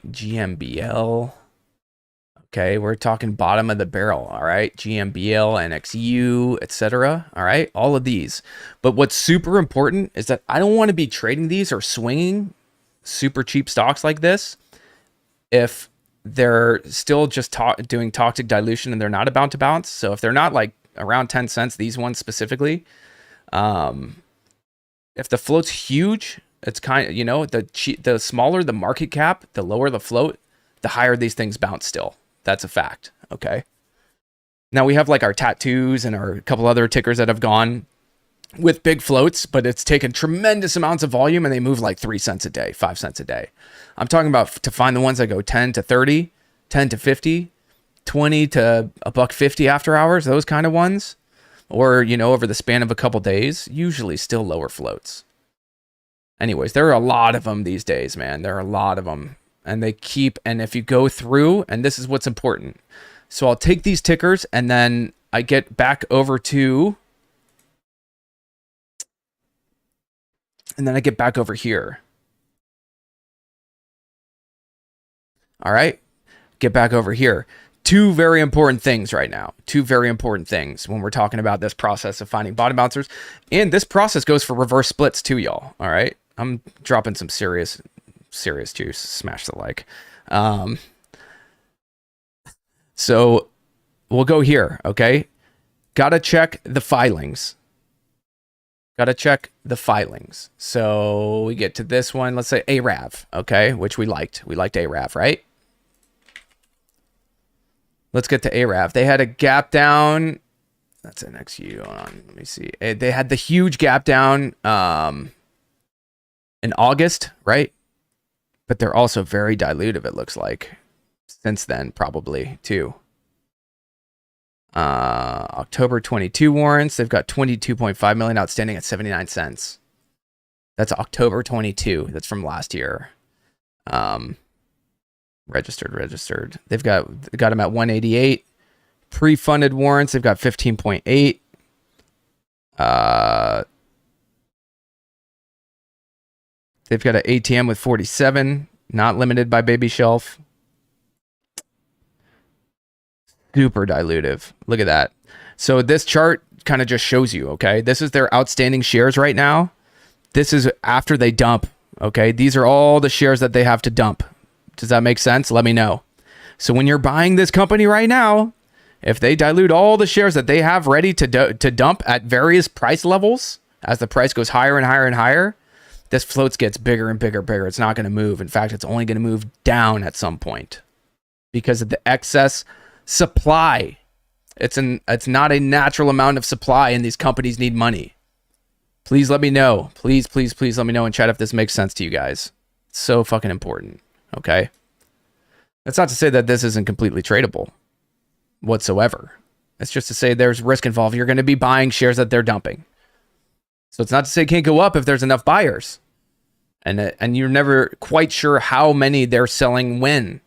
GMBL. Okay, we're talking bottom of the barrel, all right? GMBL, NXU, etc. All right, all of these. But what's super important is that I don't want to be trading these or swinging super cheap stocks like this if they're still just doing toxic dilution and they're not about to bounce. So if they're not like around 10 cents, these ones specifically, if the float's huge, it's kind of, you know, the smaller the market cap, the lower the float, the higher these things bounce still. That's a fact. Okay. Now we have like our tattoos and our couple other tickers that have gone with big floats, but it's taken tremendous amounts of volume and they move like 3 cents a day, 5 cents a day. I'm talking about to find the ones that go 10 to 30, 10 to 50, 20 to $1.50 after hours, those kind of ones, or, you know, over the span of a couple days, usually still lower floats. Anyways, there are a lot of them these days, man. There are a lot of them. And they keep, and if you go through, and this is what's important. So I'll take these tickers and then I get back over to, and then I get back over here. All right. Get back over here. Two very important things right now. Two very important things when we're talking about this process of finding bottom bouncers. And this process goes for reverse splits too, y'all. All right. I'm dropping some serious juice. Smash the like. So we'll go here. Okay. Gotta check the filings. Gotta check the filings. So we get to this one. Let's say ARAV. Okay. Which we liked. We liked ARAV, right? Let's get to ARAV. They had a gap down. That's NXU. Hold on. Let me see. They had the huge gap down in August, right? But they're also very dilutive, it looks like. Since then, probably, too. October 22 warrants. They've got 22.5 million outstanding at 79 cents. That's October 22. That's from last year. Registered. They've got them at 188. Pre-funded warrants, they've got 15.8. They've got an ATM with 47, not limited by baby shelf. Super dilutive. Look at that. So this chart kind of just shows you, okay? This is their outstanding shares right now. This is after they dump, okay? These are all the shares that they have to dump. Does that make sense? Let me know. So when you're buying this company right now, if they dilute all the shares that they have ready to dump at various price levels, as the price goes higher and higher and higher, this float gets bigger and bigger and bigger. It's not going to move. In fact, it's only going to move down at some point because of the excess supply. It's not a natural amount of supply, and these companies need money. Please let me know. Please let me know in chat if this makes sense to you guys. It's so fucking important. Okay. That's not to say that this isn't completely tradable whatsoever. It's just to say there's risk involved. You're going to be buying shares that they're dumping. So it's not to say it can't go up if there's enough buyers. And you're never quite sure how many they're selling when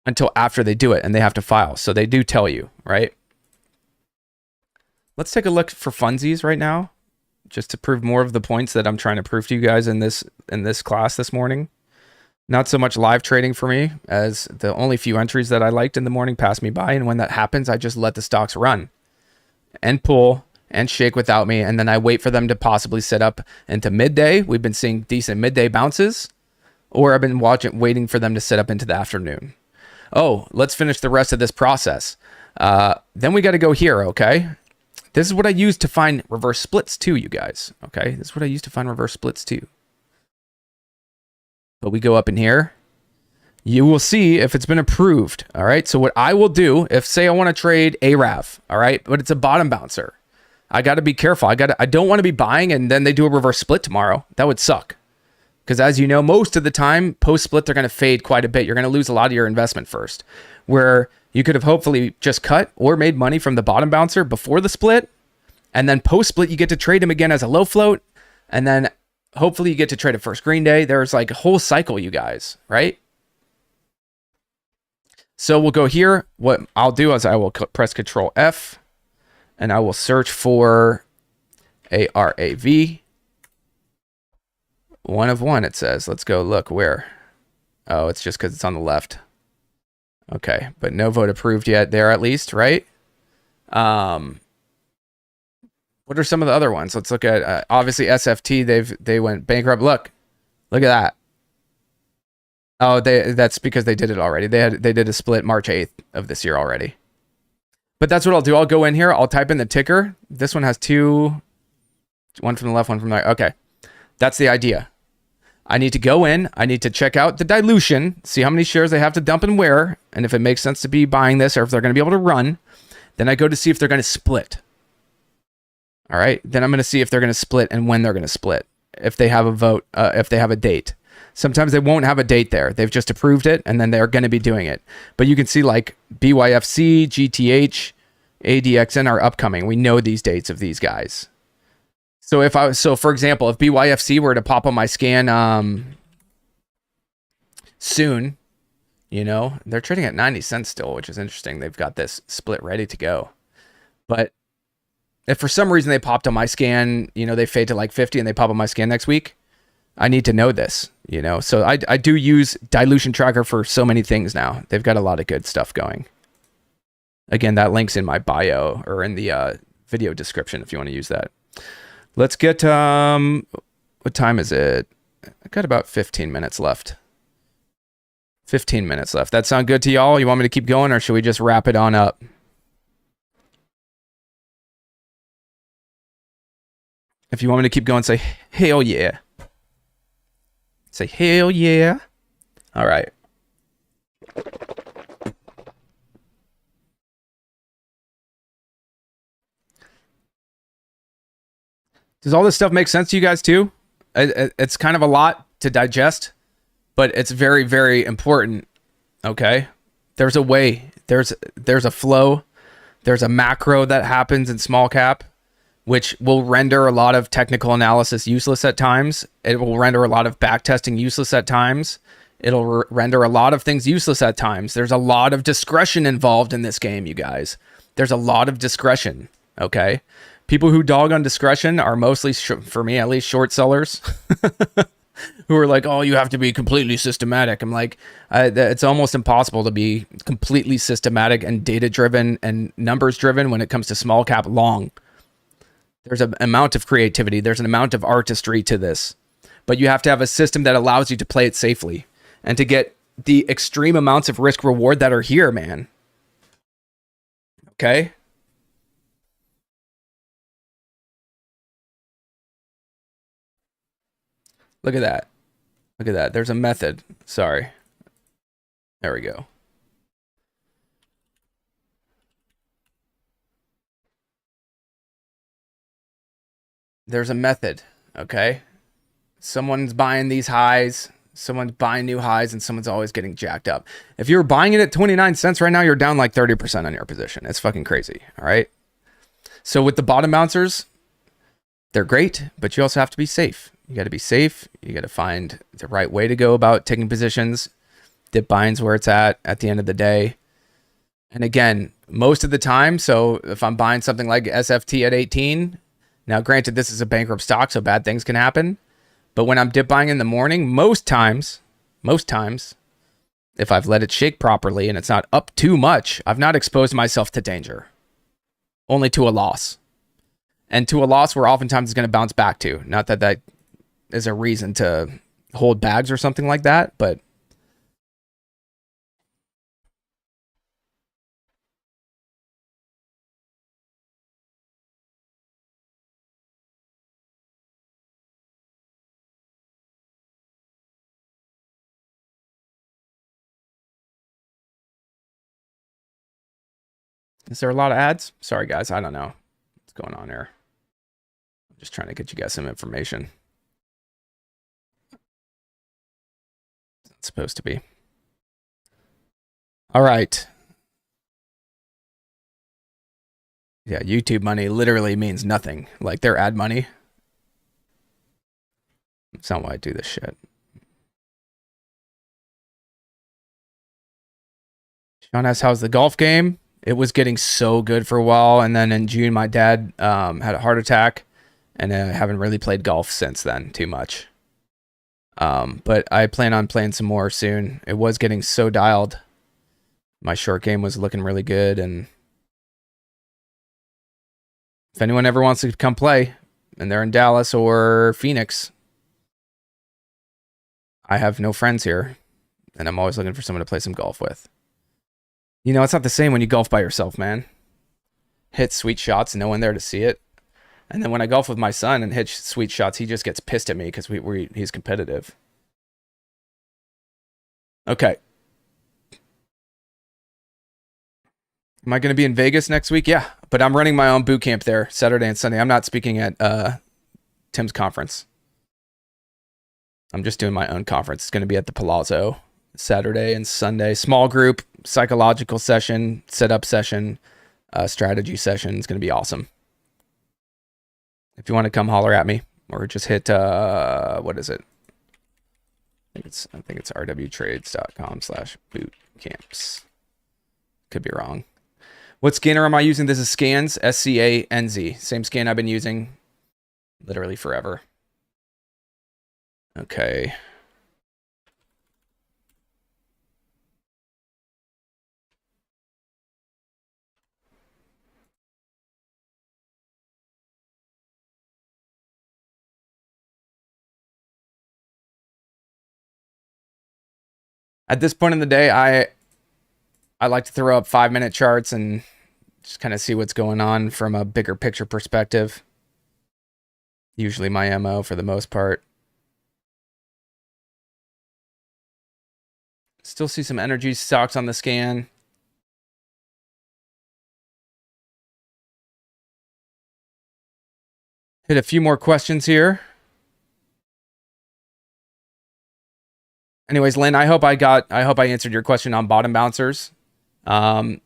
until after they do it and they have to file. So they do tell you, right? Let's take a look for funsies right now, just to prove more of the points that I'm trying to prove to you guys in this class this morning. Not so much live trading for me, as the only few entries that I liked in the morning passed me by, and when that happens, I just let the stocks run and pull and shake without me, and then I wait for them to possibly sit up into midday. We've been seeing decent midday bounces, or I've been waiting for them to sit up into the afternoon. Oh, let's finish the rest of this process. Then we got to go here, okay? This is what I use to find reverse splits too, you guys. Okay, this is what I use to find reverse splits too. But we go up in here. You will see if it's been approved. All right, so what I will do, if say I want to trade ARAV, all right, but it's a bottom bouncer, I got to be careful. I don't want to be buying and then they do a reverse split tomorrow. That would suck. Because as you know, most of the time, post-split, they're going to fade quite a bit. You're going to lose a lot of your investment first. Where you could have hopefully just cut or made money from the bottom bouncer before the split. And then post-split, you get to trade them again as a low float. And then hopefully you get to trade it first green day. There's like a whole cycle, you guys, right? So we'll go here. What I'll do is I will press Control F. And I will search for ARAV. 1 of 1, it says. Let's go look where. Oh, it's just because it's on the left. Okay, but no vote approved yet there at least, right? What are some of the other ones? Let's look at, obviously SFT, they went bankrupt. Look at that. Oh, that's because they did it already. They did a split March 8th of this year already. But that's what I'll do. I'll go in here. I'll type in the ticker. This one has two, one from the left, one from the right. Okay. That's the idea. I need to go in. I need to check out the dilution, see how many shares they have to dump and where, and if it makes sense to be buying this or if they're going to be able to run. Then I go to see if they're going to split. All right. Then I'm going to see if they're going to split and when they're going to split. If they have a vote, if they have a date. Sometimes they won't have a date there. They've just approved it and then they're going to be doing it. But you can see like BYFC, GTH, ADXN are upcoming. We know these dates of these guys. So for example, if BYFC were to pop on my scan soon, you know, they're trading at 90 cents still, which is interesting. They've got this split ready to go. But if for some reason they popped on my scan, you know, they fade to like 50 and they pop on my scan next week, I need to know this, you know. So I do use Dilution Tracker for so many things now. They've got a lot of good stuff going. Again, that link's in my bio or in the video description if you want to use that. Let's get, what time is it? I got about 15 minutes left. 15 minutes left. That sound good to y'all? You want me to keep going or should we just wrap it on up? If you want me to keep going, say, hell yeah. Say, hell yeah. All right. Does all this stuff make sense to you guys too? It's kind of a lot to digest, but it's very, very important. Okay. There's a way, there's a flow. There's a macro that happens in small cap, which will render a lot of technical analysis useless at times. It will render a lot of back testing useless at times. It'll render a lot of things useless at times. There's a lot of discretion involved in this game, you guys. There's a lot of discretion. Okay. People who dog on discretion are mostly, for me at least, short sellers who are like, oh, you have to be completely systematic. I'm like, it's almost impossible to be completely systematic and data driven and numbers driven when it comes to small cap long. There's an amount of creativity. There's an amount of artistry to this, but you have to have a system that allows you to play it safely and to get the extreme amounts of risk reward that are here, man. Okay. Look at that. Look at that. There's a method. Sorry. There we go. There's a method. Okay. Someone's buying these highs. Someone's buying new highs, and someone's always getting jacked up. If you're buying it at 29 cents right now, you're down like 30% on your position. It's fucking crazy. All right. So with the bottom bouncers, they're great, but you also have to be safe. You got to be safe. You got to find the right way to go about taking positions. Dip buying's where it's at the end of the day. And again, most of the time, so if I'm buying something like SFT at 18, now granted, this is a bankrupt stock, so bad things can happen. But when I'm dip buying in the morning, most times, if I've let it shake properly and it's not up too much, I've not exposed myself to danger. Only to a loss. And to a loss where oftentimes it's going to bounce back to. Not that that is a reason to hold bags or something like that, but is there a lot of ads? Sorry, guys. I don't know what's going on here. I'm just trying to get you guys some information. It's supposed to be. All right. Yeah, YouTube money literally means nothing. Like their ad money. That's not why I do this shit. Sean asks, how's the golf game? It was getting so good for a while, and then in June, my dad had a heart attack, and I haven't really played golf since then too much. But I plan on playing some more soon. It was getting so dialed. My short game was looking really good, and if anyone ever wants to come play, and they're in Dallas or Phoenix, I have no friends here, and I'm always looking for someone to play some golf with. You know, it's not the same when you golf by yourself, man. Hit sweet shots, no one there to see it. And then when I golf with my son and hit sweet shots, he just gets pissed at me because he's competitive. Okay. Am I going to be in Vegas next week? Yeah, but I'm running my own boot camp there Saturday and Sunday. I'm not speaking at Tim's conference. I'm just doing my own conference. It's going to be at the Palazzo Saturday and Sunday. Small group, psychological session, setup session, strategy session. It's going to be awesome. If you want to come holler at me or just hit, what is it? I think it's rwtrades.com/bootcamps. Could be wrong. What scanner am I using? This is Scans, SCANZ. Same scan I've been using literally forever. Okay. At this point in the day, I like to throw up 5-minute charts and just kind of see what's going on from a bigger picture perspective. Usually my MO for the most part. Still see some energy stocks on the scan. Hit a few more questions here. Anyways, Lynn, I hope I answered your question on bottom bouncers. And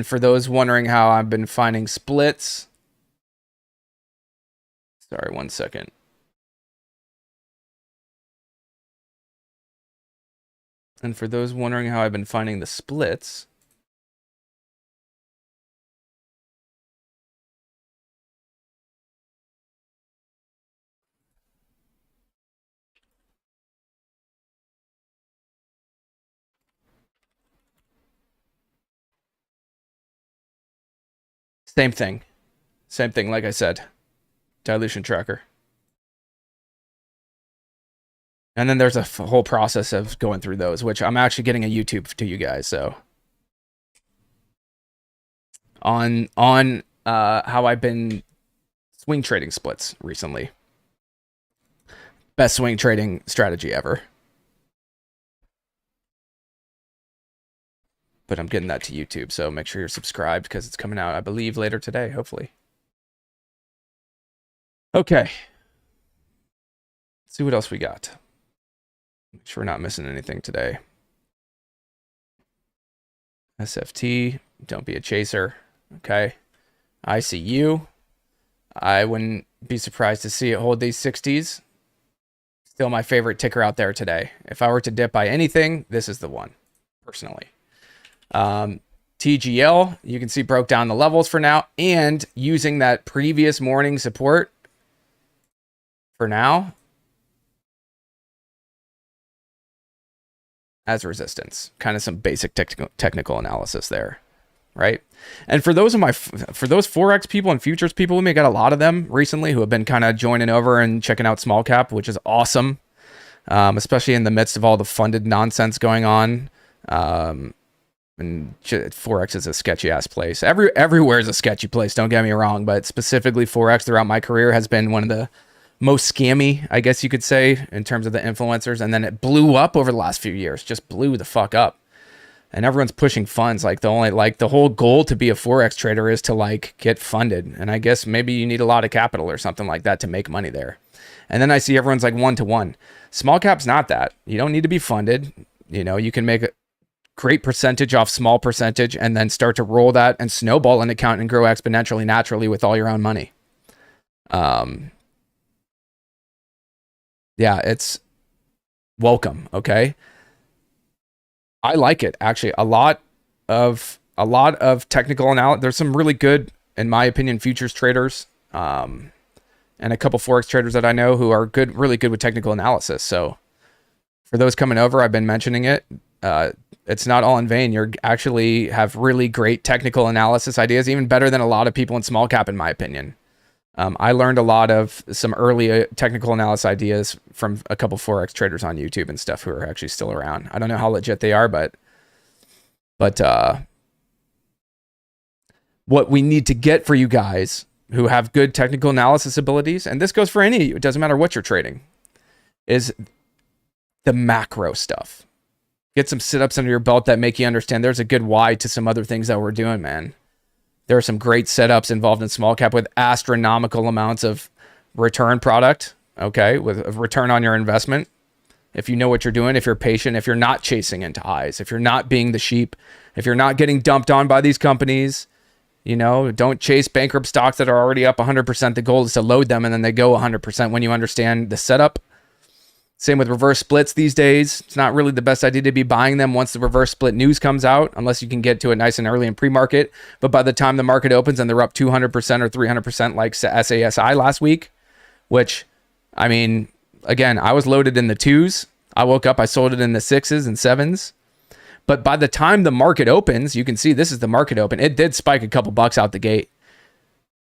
for those wondering how I've been finding splits. Sorry, 1 second. And for those wondering how I've been finding the splits. Same thing. Same thing, like I said. Dilution tracker. And then there's a whole process of going through those, which I'm actually getting a YouTube to you guys. So on how I've been swing trading splits recently. Best swing trading strategy ever. But I'm getting that to YouTube, so make sure you're subscribed because it's coming out, I believe, later today, hopefully. Okay. Let's see what else we got. Make sure we're not missing anything today. SFT, don't be a chaser. Okay. ICU, I wouldn't be surprised to see it hold these 60s. Still my favorite ticker out there today. If I were to dip by anything, this is the one, personally. TGL, you can see broke down the levels for now, and using that previous morning support for now as resistance. Kind of some basic technical analysis there, right? And for those Forex people and futures people, we got a lot of them recently who have been kind of joining over and checking out small cap, which is awesome, especially in the midst of all the funded nonsense going on. And Forex is a sketchy ass place. Everywhere is a sketchy place, don't get me wrong, but specifically Forex throughout my career has been one of the most scammy, I guess you could say, in terms of the influencers. And then it blew up over the last few years, just blew the fuck up. And everyone's pushing funds. Like the whole goal to be a Forex trader is to get funded. And I guess maybe you need a lot of capital or something like that to make money there. And then I see everyone's like 1-to-1. Small cap's not that. You don't need to be funded. You can make a great percentage off small percentage and then start to roll that and snowball an account and grow exponentially naturally with all your own money. Yeah, it's welcome. Okay. I like it actually. A lot of technical analysis. There's some really good, in my opinion, futures traders, and a couple Forex traders that I know who are good, really good with technical analysis. So for those coming over, I've been mentioning it. It's not all in vain. You actually have really great technical analysis ideas, even better than a lot of people in small cap, in my opinion. I learned a lot of some early technical analysis ideas from a couple Forex traders on YouTube and stuff who are actually still around. I don't know how legit they are, but what we need to get for you guys who have good technical analysis abilities, and this goes for any of you, it doesn't matter what you're trading, is the macro stuff. Get some sit-ups under your belt that make you understand there's a good why to some other things that we're doing, man. There are some great setups involved in small cap with astronomical amounts of return product, okay, with a return on your investment. If you know what you're doing, if you're patient, if you're not chasing into highs, if you're not being the sheep, if you're not getting dumped on by these companies, don't chase bankrupt stocks that are already up 100%. The goal is to load them and then they go 100% when you understand the setup. Same with reverse splits these days. It's not really the best idea to be buying them once the reverse split news comes out, unless you can get to it nice and early in pre-market. But by the time the market opens and they're up 200% or 300% like SASI last week, which, I mean, again, I was loaded in the 2s. I woke up, I sold it in the 6s and 7s. But by the time the market opens, you can see this is the market open. It did spike a couple bucks out the gate,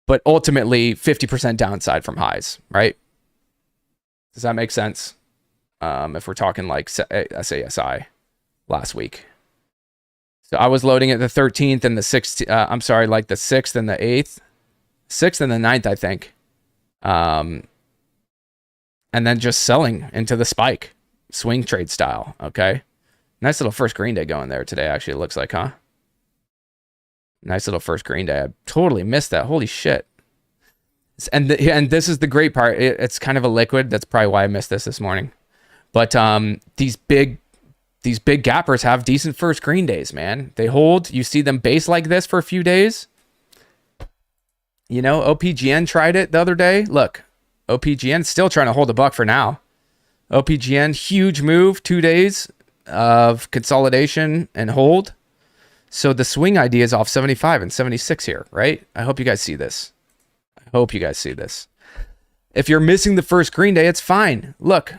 but ultimately 50% downside from highs, right? Does that make sense? If we're talking like SASI last week. So I was loading at the 13th and the 6th, like the 6th and the 8th, 6th and the 9th, I think. And then just selling into the spike, swing trade style. Okay. Nice little first green day going there today. Actually, it looks like, huh? Nice little first green day. I totally missed that. Holy shit. And this is the great part. It's kind of a liquid. That's probably why I missed this morning. But these big gappers have decent first green days, man. They hold. You see them base like this for a few days. OPGN tried it the other day. Look, OPGN still trying to hold a buck for now. OPGN, huge move, 2 days of consolidation and hold. So the swing idea is off 75 and 76 here, right? I hope you guys see this. If you're missing the first green day, it's fine. Look.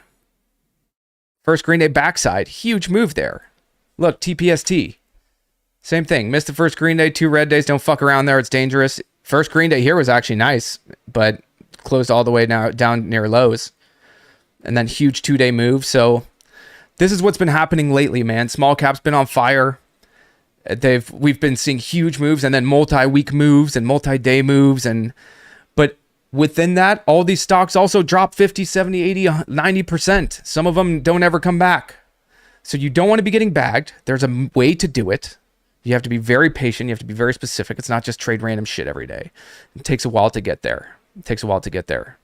First green day backside, huge move there. Look, TPST, Same thing. Missed the first green day, 2 red days. Don't fuck around there. It's dangerous. First green day here was actually nice, but closed all the way now down near lows. And then huge 2-day move. So this is what's been happening lately, man. Small cap's been on fire. We've been seeing huge moves and then multi-week moves and multi-day moves. But within that, all these stocks also drop 50, 70, 80, 90%. Some of them don't ever come back. So you don't want to be getting bagged. There's a way to do it. You have to be very patient. You have to be very specific. It's not just trade random shit every day. It takes a while to get there. It takes a while to get there.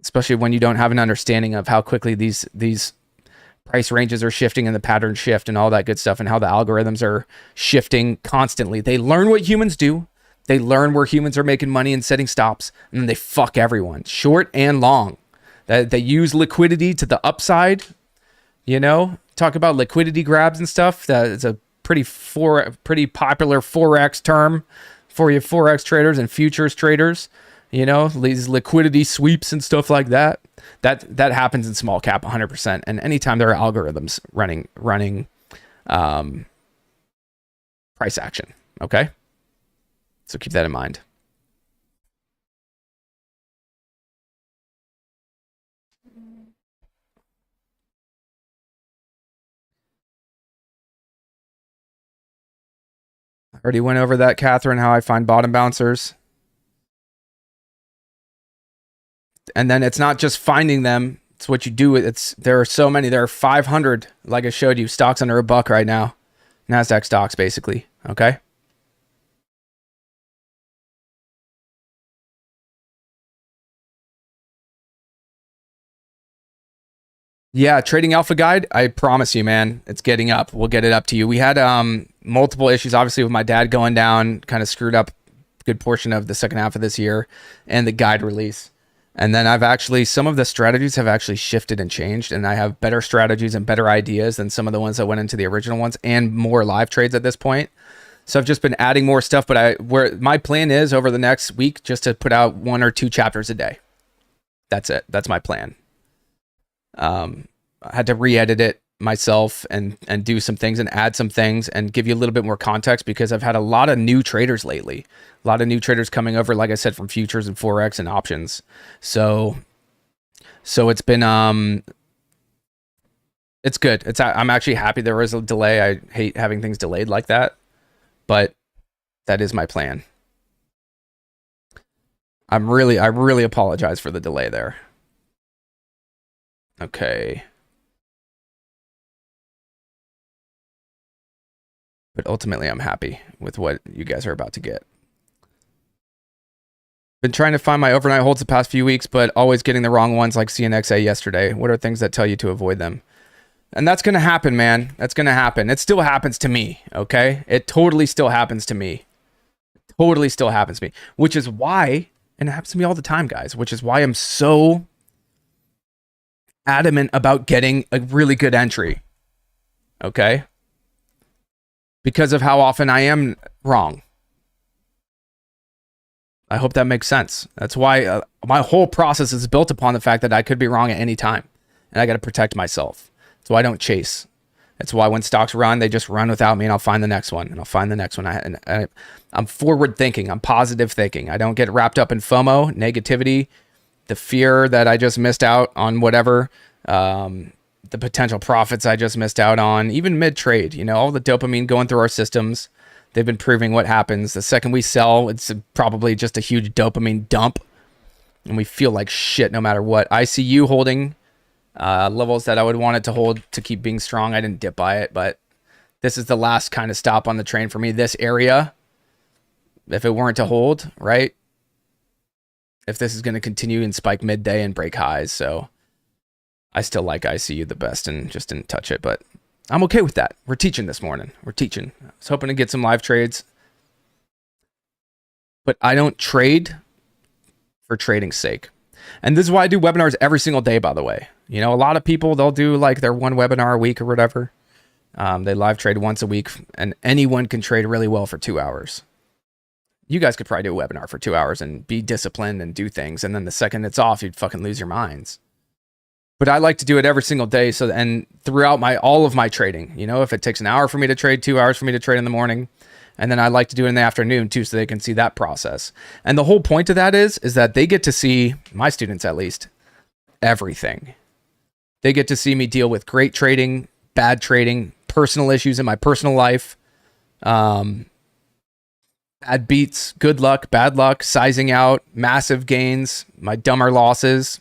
Especially when you don't have an understanding of how quickly these price ranges are shifting and the pattern shift and all that good stuff and how the algorithms are shifting constantly. They learn what humans do. They learn where humans are making money and setting stops, and then they fuck everyone, short and long. They use liquidity to the upside, you know? Talk about liquidity grabs and stuff. That is a pretty popular Forex term for you Forex traders and futures traders. You know, these liquidity sweeps and stuff like that. That happens in small cap 100%. And anytime there are algorithms running price action, okay? So keep that in mind. I already went over that, Catherine, how I find bottom bouncers. And then it's not just finding them. It's what you do. There are so many. There are 500, like I showed you, stocks under $1 right now. NASDAQ stocks, basically. Okay? Yeah, Trading Alpha Guide, I promise you, man, it's getting up. We'll get it up to you. We had multiple issues, obviously, with my dad going down, kind of screwed up a good portion of the second half of this year, and the guide release. And then some of the strategies have actually shifted and changed, and I have better strategies and better ideas than some of the ones that went into the original ones, and more live trades at this point. So I've just been adding more stuff, but my plan is over the next week just to put out 1 or 2 chapters a day. That's it. That's my plan. I had to re-edit it myself and do some things and add some things and give you a little bit more context because I've had a lot of new traders lately. A lot of new traders coming over, like I said, from futures and Forex and options. So it's been, it's good. I'm actually happy there was a delay. I hate having things delayed like that, but that is my plan. I really apologize for the delay there. Okay. But ultimately, I'm happy with what you guys are about to get. Been trying to find my overnight holds the past few weeks, but always getting the wrong ones like CNXA yesterday. What are things that tell you to avoid them? And that's going to happen, man. That's going to happen. It still happens to me, okay? It totally still happens to me. Totally still happens to me. Which is why, and it happens to me all the time, guys, which is why I'm so adamant about getting a really good entry, okay? Because of how often I am wrong. I hope that makes sense. That's why my whole process is built upon the fact that I could be wrong at any time, and I got to protect myself. That's why I don't chase. That's why when stocks run, they just run without me, and I'll find the next one, and I'll find the next one. I'm forward thinking. I'm positive thinking. I don't get wrapped up in FOMO, negativity, the fear that I just missed out on whatever, the potential profits I just missed out on, even mid-trade, all the dopamine going through our systems. They've been proving what happens. The second we sell, it's probably just a huge dopamine dump, and we feel like shit no matter what. ICU holding levels that I would want it to hold to keep being strong. I didn't dip by it, but this is the last kind of stop on the train for me. This area, if it weren't to hold, right? If this is going to continue and spike midday and break highs. So I still like ICU the best and just didn't touch it, but I'm okay with that. We're teaching this morning. We're teaching. I was hoping to get some live trades, but I don't trade for trading's sake. And this is why I do webinars every single day, by the way. A lot of people, they'll do like their one webinar a week or whatever. They live trade once a week, and anyone can trade really well for 2 hours. You guys could probably do a webinar for 2 hours and be disciplined and do things. And then the second it's off, you'd fucking lose your minds. But I like to do it every single day. So, and throughout all of my trading, you know, if it takes an hour for me to trade, 2 hours for me to trade in the morning, and then I like to do it in the afternoon too, so they can see that process. And the whole point of that is that they get to see, my students at least, everything. They get to see me deal with great trading, bad trading, personal issues in my personal life, bad beats, good luck, bad luck, sizing out, massive gains, my dumber losses.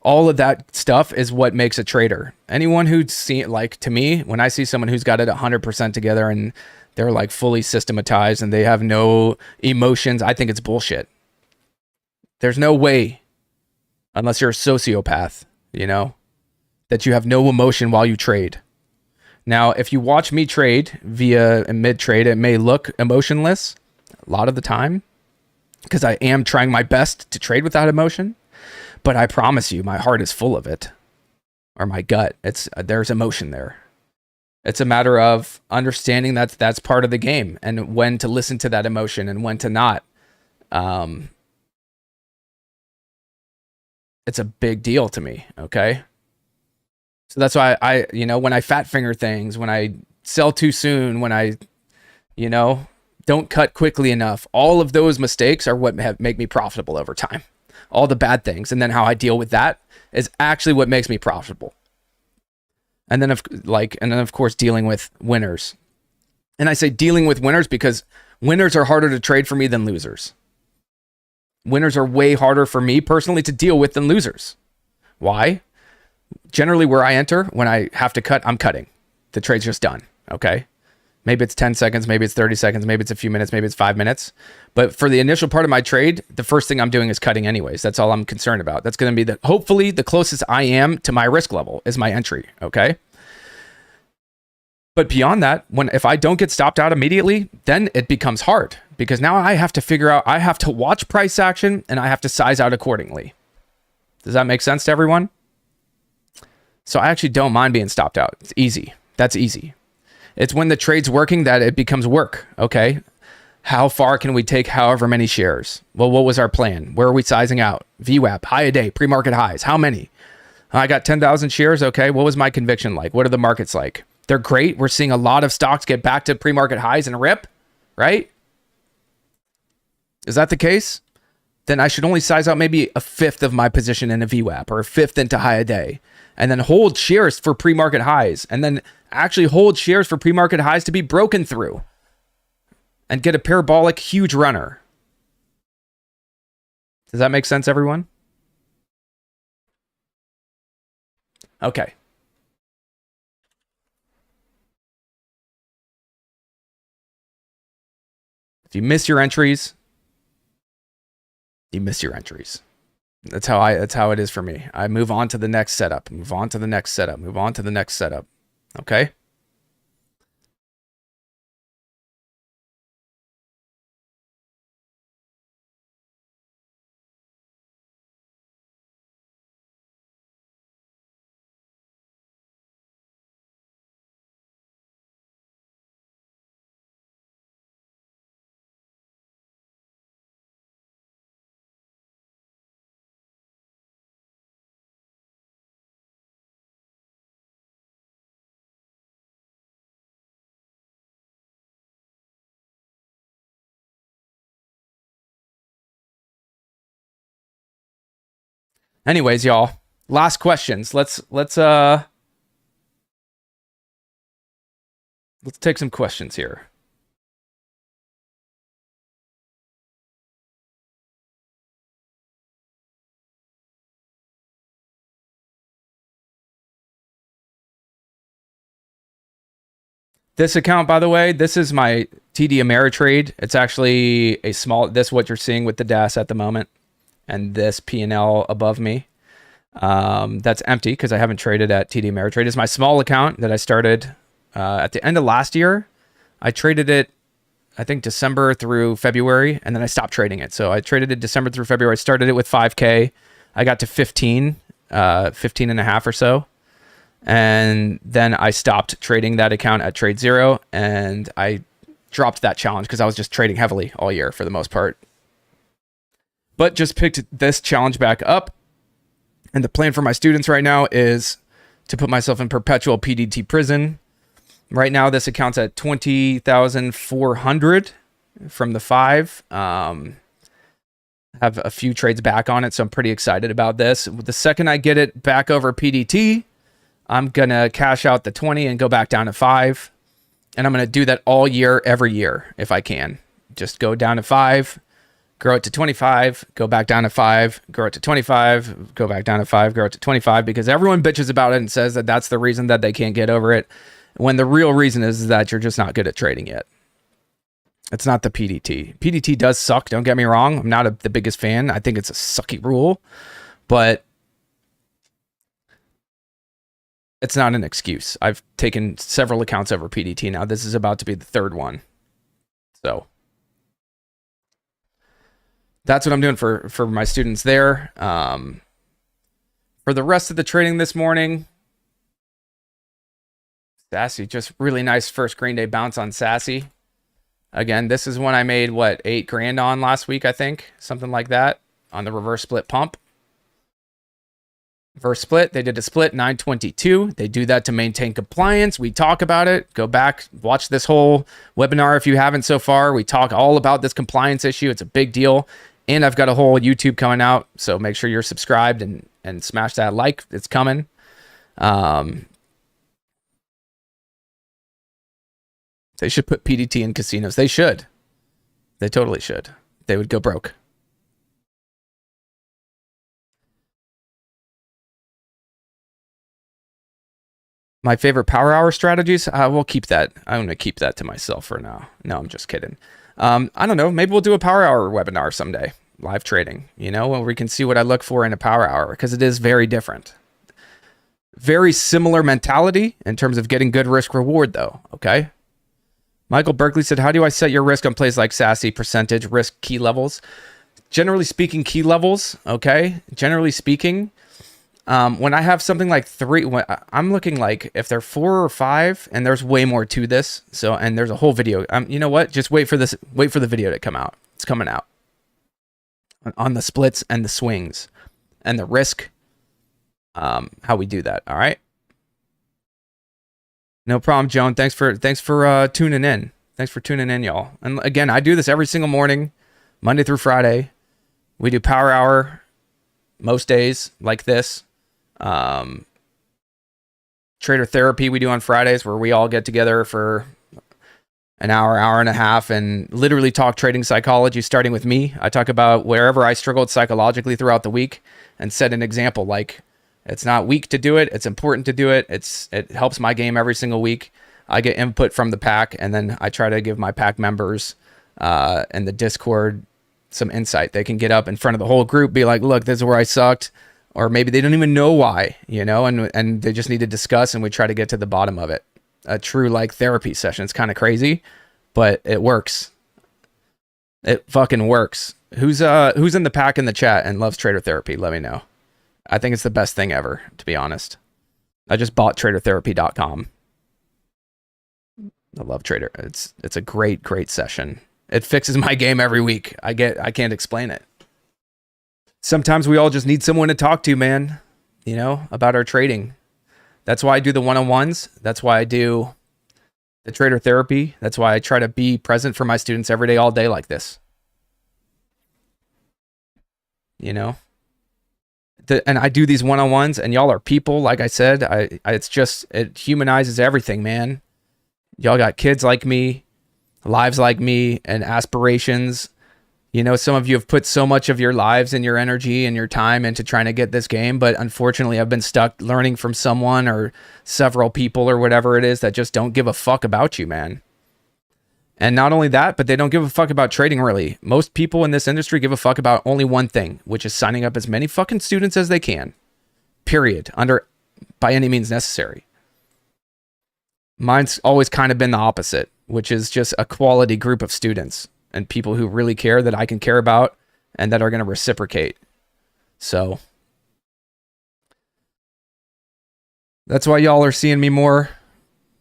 All of that stuff is what makes a trader. Anyone who's seen, like, to me, when I see someone who's got it 100% together and they're like fully systematized and they have no emotions, I think it's bullshit. There's no way, unless you're a sociopath, you know, that you have no emotion while you trade. Now, if you watch me trade via a mid trade, it may look emotionless a lot of the time because I am trying my best to trade without emotion. But I promise you, my heart is full of it, or my gut. There's emotion there. It's a matter of understanding that that's part of the game and when to listen to that emotion and when to not. It's a big deal to me. Okay. So that's why I, you know, when I fat finger things, when I sell too soon, when I, you know, don't cut quickly enough, all of those mistakes are what make me profitable over time. All the bad things, and then how I deal with that is actually what makes me profitable. And then of course dealing with winners. And I say dealing with winners because winners are harder to trade for me than losers. Winners are way harder for me personally to deal with than losers. Why? Generally where I enter, when I have to cut, I'm cutting. The trade's just done, okay? Maybe it's 10 seconds, maybe it's 30 seconds, maybe it's a few minutes, maybe it's 5 minutes. But for the initial part of my trade, the first thing I'm doing is cutting anyways. That's all I'm concerned about. That's going to be hopefully the closest I am to my risk level is my entry, okay? But beyond that, if I don't get stopped out immediately, then it becomes hard because now I have to figure out, I have to watch price action and I have to size out accordingly. Does that make sense to everyone? So I actually don't mind being stopped out. It's easy. That's easy. It's when the trade's working that it becomes work, okay? How far can we take however many shares? Well, what was our plan? Where are we sizing out? VWAP, high a day, pre-market highs. How many? I got 10,000 shares, okay? What was my conviction like? What are the markets like? They're great. We're seeing a lot of stocks get back to pre-market highs and rip, right? Is that the case? Then I should only size out maybe a fifth of my position in a VWAP or a fifth into high a day and then hold shares for pre-market highs and then actually hold shares for pre-market highs to be broken through and get a parabolic huge runner. Does that make sense, everyone? Okay. If you miss your entries, you miss your entries. That's how it is for me. I move on to the next setup, move on to the next setup, move on to the next setup. Okay? Anyways, y'all, last questions. Let's take some questions here. This account, by the way, this is my TD Ameritrade. It's actually a small, this what you're seeing with the DAS at the moment. And this P&L above me. That's empty because I haven't traded at TD Ameritrade. It's my small account that I started at the end of last year. I traded it, I think, December through February, and then I stopped trading it. So I traded it December through February. I started it with 5K. I got to 15 and a half or so. And then I stopped trading that account at Trade Zero, and I dropped that challenge because I was just trading heavily all year for the most part. But just picked this challenge back up And the plan for my students right now is to put myself in perpetual PDT prison. Right now, this account's at 20,400 from the 5. Have a few trades back on it, so I'm pretty excited about this. The second I get it back over PDT, I'm going to cash out the 20 and go back down to 5. And I'm going to do that all year, every year, if I can. Just go down to 5, grow it to 25, go back down to 5, grow it to 25, go back down to 5, grow it to 25, because everyone bitches about it and says that that's the reason that they can't get over it, when the real reason is that you're just not good at trading yet. It's not the PDT. PDT does suck, don't get me wrong. I'm not the biggest fan. I think it's a sucky rule, but it's not an excuse. I've taken several accounts over PDT now. This is about to be the third one. So that's what I'm doing for my students there. For the rest of the trading this morning, Sassy, just really nice first green day bounce on Sassy. Again, this is one I made, what, 8 grand on last week, I think. Something like that on the reverse split pump. Reverse split, they did a split 922. They do that to maintain compliance. We talk about it. Go back, watch this whole webinar if you haven't so far. We talk all about this compliance issue. It's a big deal. And I've got a whole YouTube coming out, so make sure you're subscribed and smash that like. It's coming. They should put PDT in casinos. They should. They totally should. They would go broke. My favorite power hour strategies? We'll keep that. I'm going to keep that to myself for now. No, I'm just kidding. I don't know. Maybe we'll do a power hour webinar someday. Live trading, you know, where we can see what I look for in a power hour, because it is very different. Very similar mentality in terms of getting good risk reward, though. Okay. Michael Berkeley said, how do I set your risk on plays like Sassy, percentage, risk, key levels? Generally speaking, key levels, okay? Generally speaking, when I have something like 3, I'm looking like if they're 4 or 5, and there's way more to this. So, and there's a whole video. You know what? Just wait for this. Wait for the video to come out. It's coming out on the splits and the swings and the risk, how we do that. All right. No problem, Joan. Thanks for tuning in. Thanks for tuning in, y'all. And again, I do this every single morning, Monday through Friday. We do power hour most days like this. Trader therapy we do on Fridays, where we all get together for an hour, hour and a half, and literally talk trading psychology, starting with me. I talk about wherever I struggled psychologically throughout the week and set an example. Like, it's not weak to do it. It's important to do it. It helps my game every single week. I get input from the pack, and then I try to give my pack members and the Discord some insight. They can get up in front of the whole group, be like, look, this is where I sucked. Or maybe they don't even know why, you know, and they just need to discuss, and we try to get to the bottom of it. A true like therapy session. It's kind of crazy, but it works. It fucking works. Who's in the pack in the chat and loves trader therapy? Let me know. I think it's the best thing ever, to be honest. I just bought tradertherapy.com. I love Trader. It's a great session. It fixes my game every week. I can't explain it. Sometimes we all just need someone to talk to, man, you know, about our trading. That's why I do the one-on-ones. That's why I do the trader therapy. That's why I try to be present for my students every day, all day like this. You know? And I do these one-on-ones, and y'all are people. Like I said, it humanizes everything, man. Y'all got kids like me, lives like me, and aspirations. You know, some of you have put so much of your lives and your energy and your time into trying to get this game, but unfortunately I've been stuck learning from someone or several people or whatever it is that just don't give a fuck about you, man. And not only that, but they don't give a fuck about trading, really. Most people in this industry give a fuck about only one thing, which is signing up as many fucking students as they can. Period. By any means necessary. Mine's always kind of been the opposite, which is just a quality group of students and people who really care, that I can care about, and that are going to reciprocate. So that's why y'all are seeing me more.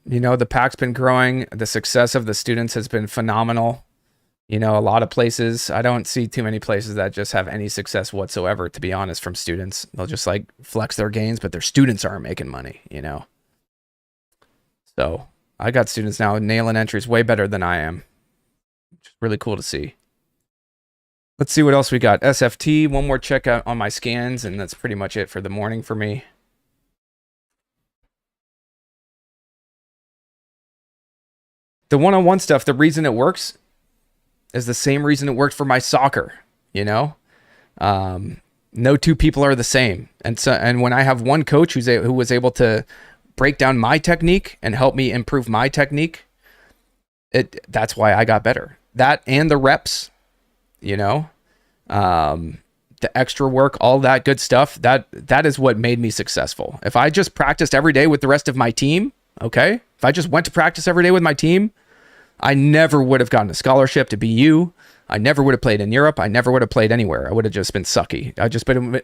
You know, the pack's been growing. The success of the students has been phenomenal. You know, a lot of places, I don't see too many places that just have any success whatsoever, to be honest, from students. They'll just like flex their gains, but their students aren't making money, you know? So I got students now nailing entries way better than I am. Which is really cool to see. Let's see what else we got. SFT, one more check out on my scans, and that's pretty much it for the morning for me. The one-on-one stuff, the reason it works is the same reason it worked for my soccer, you know? No two people are the same. And when I have one coach who was able to break down my technique and help me improve my technique, that's why I got better. That and the reps, you know, the extra work, all that good stuff, that is what made me successful. If I just practiced every day with the rest of my team, okay? If I just went to practice every day with my team, I never would have gotten a scholarship to BU. I never would have played in Europe. I never would have played anywhere. I would have just been sucky. I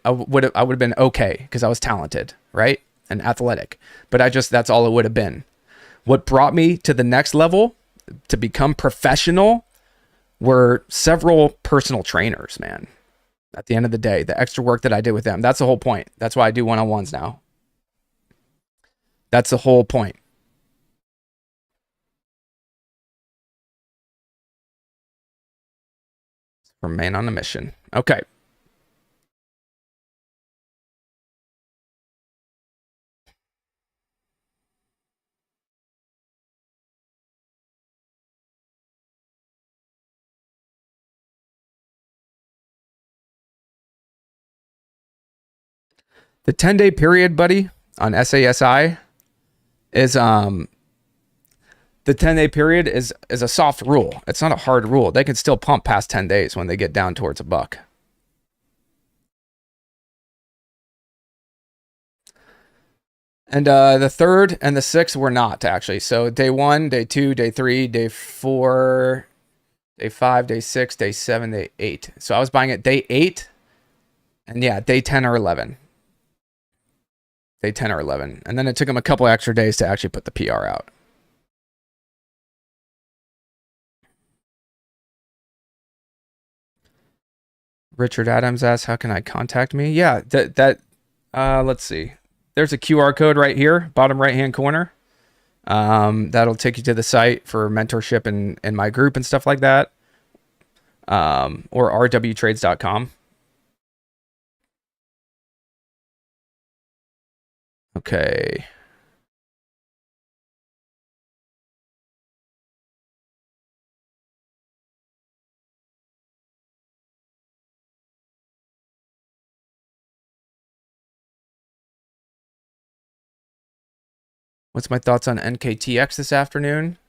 would have been okay because I was talented, right? And athletic. But that's all it would have been. What brought me to the next level to become professional were several personal trainers, man. At the end of the day, the extra work that I did with them, that's the whole point. That's why I do one-on-ones now. That's the whole point. Remain on a mission. Okay. The 10-day period, buddy, on SASI is the 10-day period is a soft rule. It's not a hard rule. They can still pump past 10 days when they get down towards a buck. And the 3rd and the 6th were not, actually. So day 1, day 2, day 3, day 4, day 5, day 6, day 7, day 8. So I was buying it day 8 and yeah, day 10 or 11. Day 10 or 11. And then it took them a couple extra days to actually put the PR out. Richard Adams asks, how can I contact me? Yeah, let's see. There's a QR code right here, bottom right-hand corner. That'll take you to the site for mentorship in my group and stuff like that. Or rwtrades.com. Okay. What's my thoughts on NKTX this afternoon?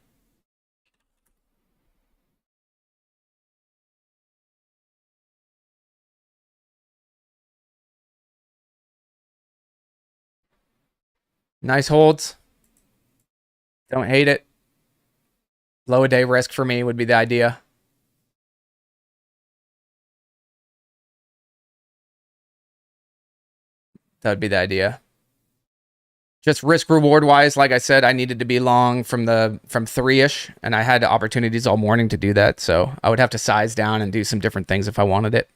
Nice holds. Don't hate it. Low a day risk for me would be the idea. That would be the idea. Just risk reward wise, like I said, I needed to be long from 3-ish, and I had opportunities all morning to do that. So I would have to size down and do some different things if I wanted it.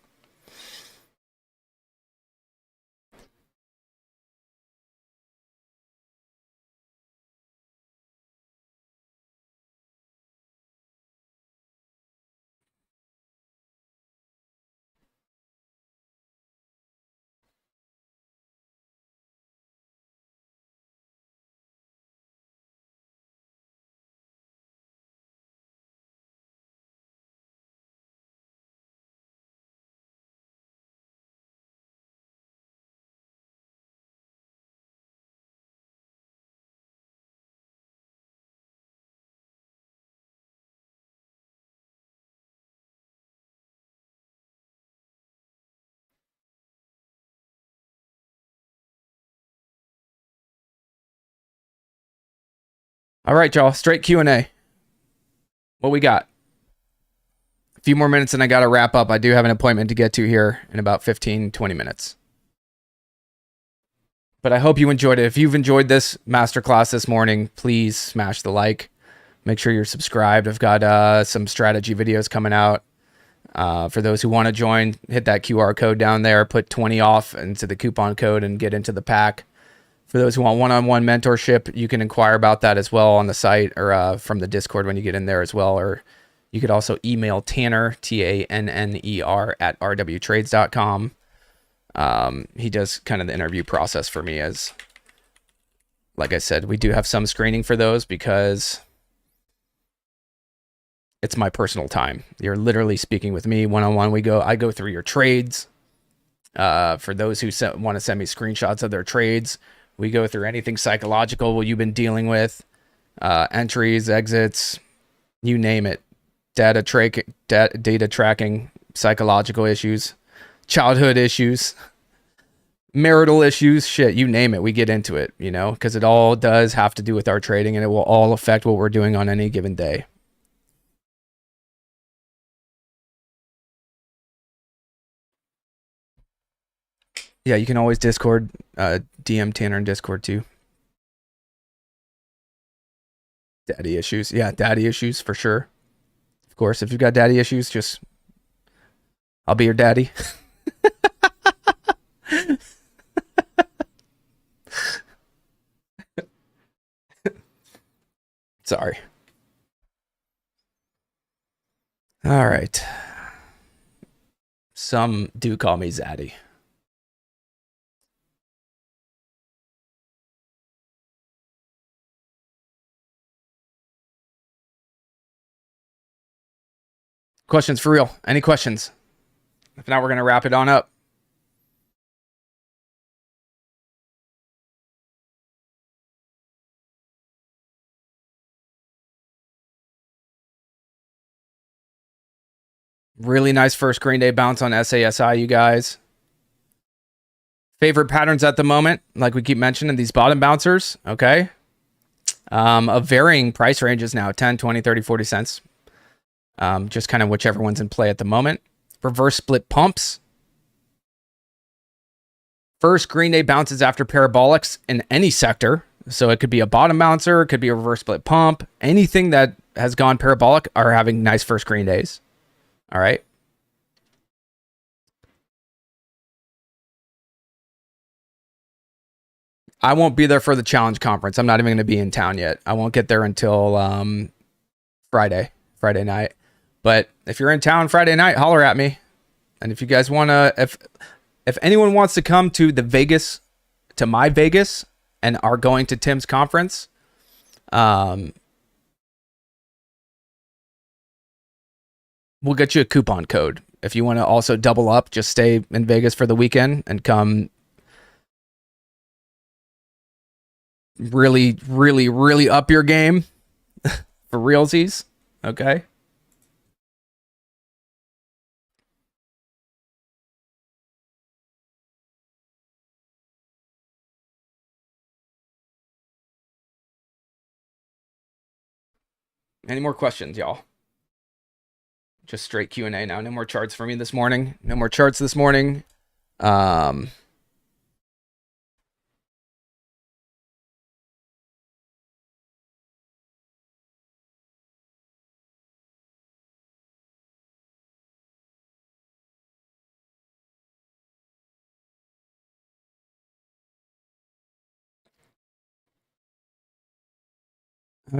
All right, y'all. Straight Q&A. What we got? A few more minutes and I got to wrap up. I do have an appointment to get to here in about 15, 20 minutes. But I hope you enjoyed it. If you've enjoyed this masterclass this morning, please smash the like. Make sure you're subscribed. I've got some strategy videos coming out. For those who want to join, hit that QR code down there, put 20 off into the coupon code and get into the pack. For those who want one-on-one mentorship, you can inquire about that as well on the site or from the Discord when you get in there as well. Or you could also email Tanner, TANNER, at rwtrades.com. He does kind of the interview process for me, as, like I said, we do have some screening for those because it's my personal time. You're literally speaking with me one-on-one. I go through your trades. For those who want to send me screenshots of their trades, we go through anything psychological what you've been dealing with, entries, exits, you name it. Data tracking, psychological issues, childhood issues, marital issues, shit, you name it. We get into it, you know, because it all does have to do with our trading, and it will all affect what we're doing on any given day. Yeah, you can always Discord, DM Tanner in Discord too. Daddy issues. Yeah, daddy issues for sure. Of course, if you've got daddy issues, just, I'll be your daddy. Sorry. All right. Some do call me Zaddy. Questions for real? Any questions? If not, we're going to wrap it on up. Really nice first green day bounce on SASI, you guys. Favorite patterns at the moment, like we keep mentioning, these bottom bouncers, okay? Of varying price ranges now, 10, 20, 30, 40 cents. Just kind of whichever one's in play at the moment. Reverse split pumps. First green day bounces after parabolics in any sector. So it could be a bottom bouncer, it could be a reverse split pump. Anything that has gone parabolic are having nice first green days. All right. I won't be there for the challenge conference. I'm not even going to be in town yet. I won't get there until Friday night. But if you're in town Friday night, holler at me. And if you guys want to, if anyone wants to come to my Vegas and are going to Tim's conference, we'll get you a coupon code. If you want to also double up, just stay in Vegas for the weekend and come really, really, really up your game for realsies. Okay. Any more questions, y'all? Just straight Q&A now. No more charts for me this morning. No more charts this morning. How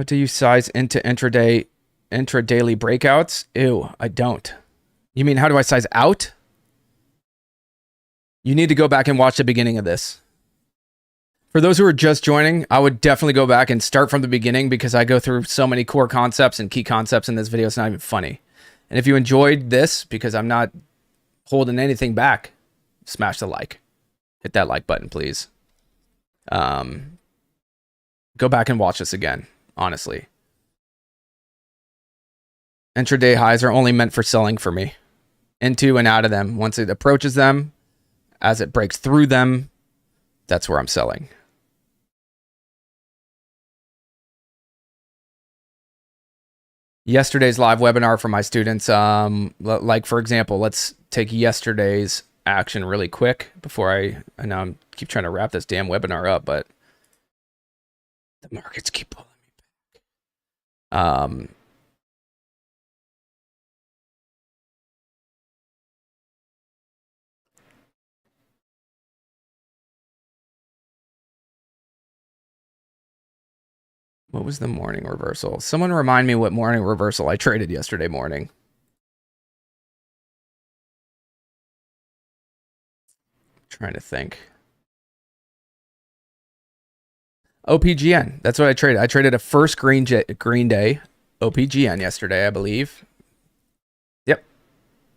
do you size into intraday intra-daily breakouts? Ew, I don't. You mean how do I size out? You need to go back and watch the beginning of this. For those who are just joining, I would definitely go back and start from the beginning because I go through so many core concepts and key concepts in this video, it's not even funny. And if you enjoyed this, because I'm not holding anything back, smash the like. Hit that like button, please. Go back and watch this again, honestly. Intraday highs are only meant for selling for me. Into and out of them. Once it approaches them, as it breaks through them, that's where I'm selling. Yesterday's live webinar for my students, like for example, let's take yesterday's action really quick before I know I'm keep trying to wrap this damn webinar up, but the markets keep pulling me Um, what was the morning reversal? Someone remind me what morning reversal I traded yesterday morning. Trying to think. OPGN. That's what I traded. I traded a first green day OPGN yesterday, I believe. Yep.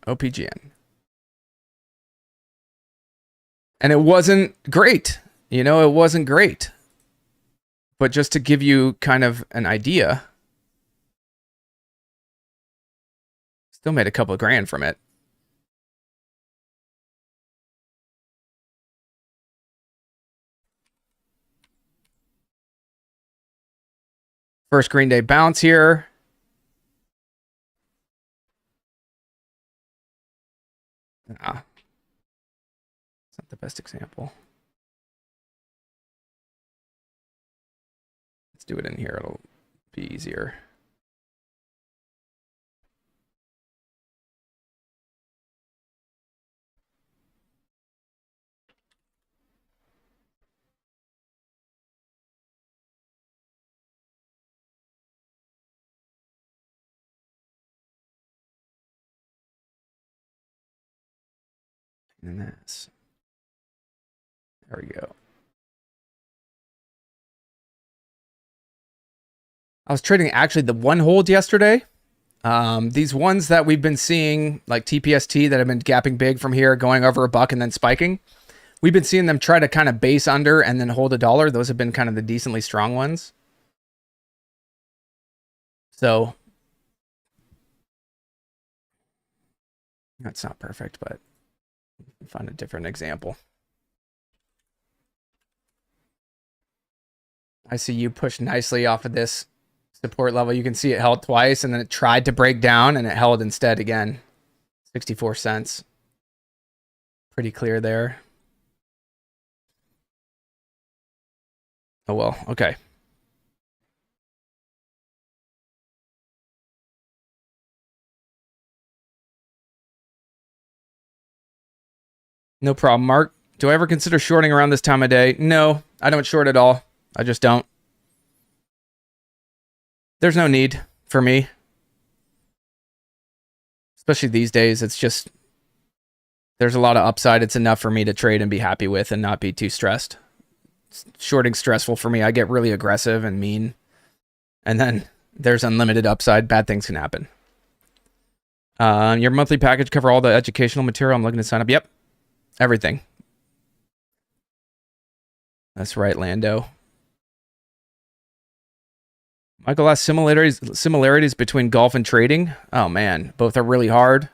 OPGN. And it wasn't great. You know, it wasn't great. But just to give you kind of an idea, still made a couple of grand from it. First green day bounce here. Ah, it's not the best example. Let's do it in here. It'll be easier. And this. There we go. I was trading actually the one hold yesterday. These ones that we've been seeing, like TPST, that have been gapping big from here, going over a buck and then spiking. We've been seeing them try to kind of base under and then hold $1. Those have been kind of the decently strong ones. So that's not perfect, but find a different example. I see you push nicely off of this support level. You can see it held twice and then it tried to break down and it held instead again. 64 cents. Pretty clear there. Oh well, okay. No problem, Mark. Do I ever consider shorting around this time of day? No, I don't short at all. I just don't. There's no need for me. Especially these days, it's just, there's a lot of upside. It's enough for me to trade and be happy with and not be too stressed. Shorting's stressful for me. I get really aggressive and mean. And then there's unlimited upside. Bad things can happen. Your monthly package cover all the educational material. I'm looking to sign up. Yep. Everything. That's right, Lando. Michael asked similarities between golf and trading. Oh man, both are really hard.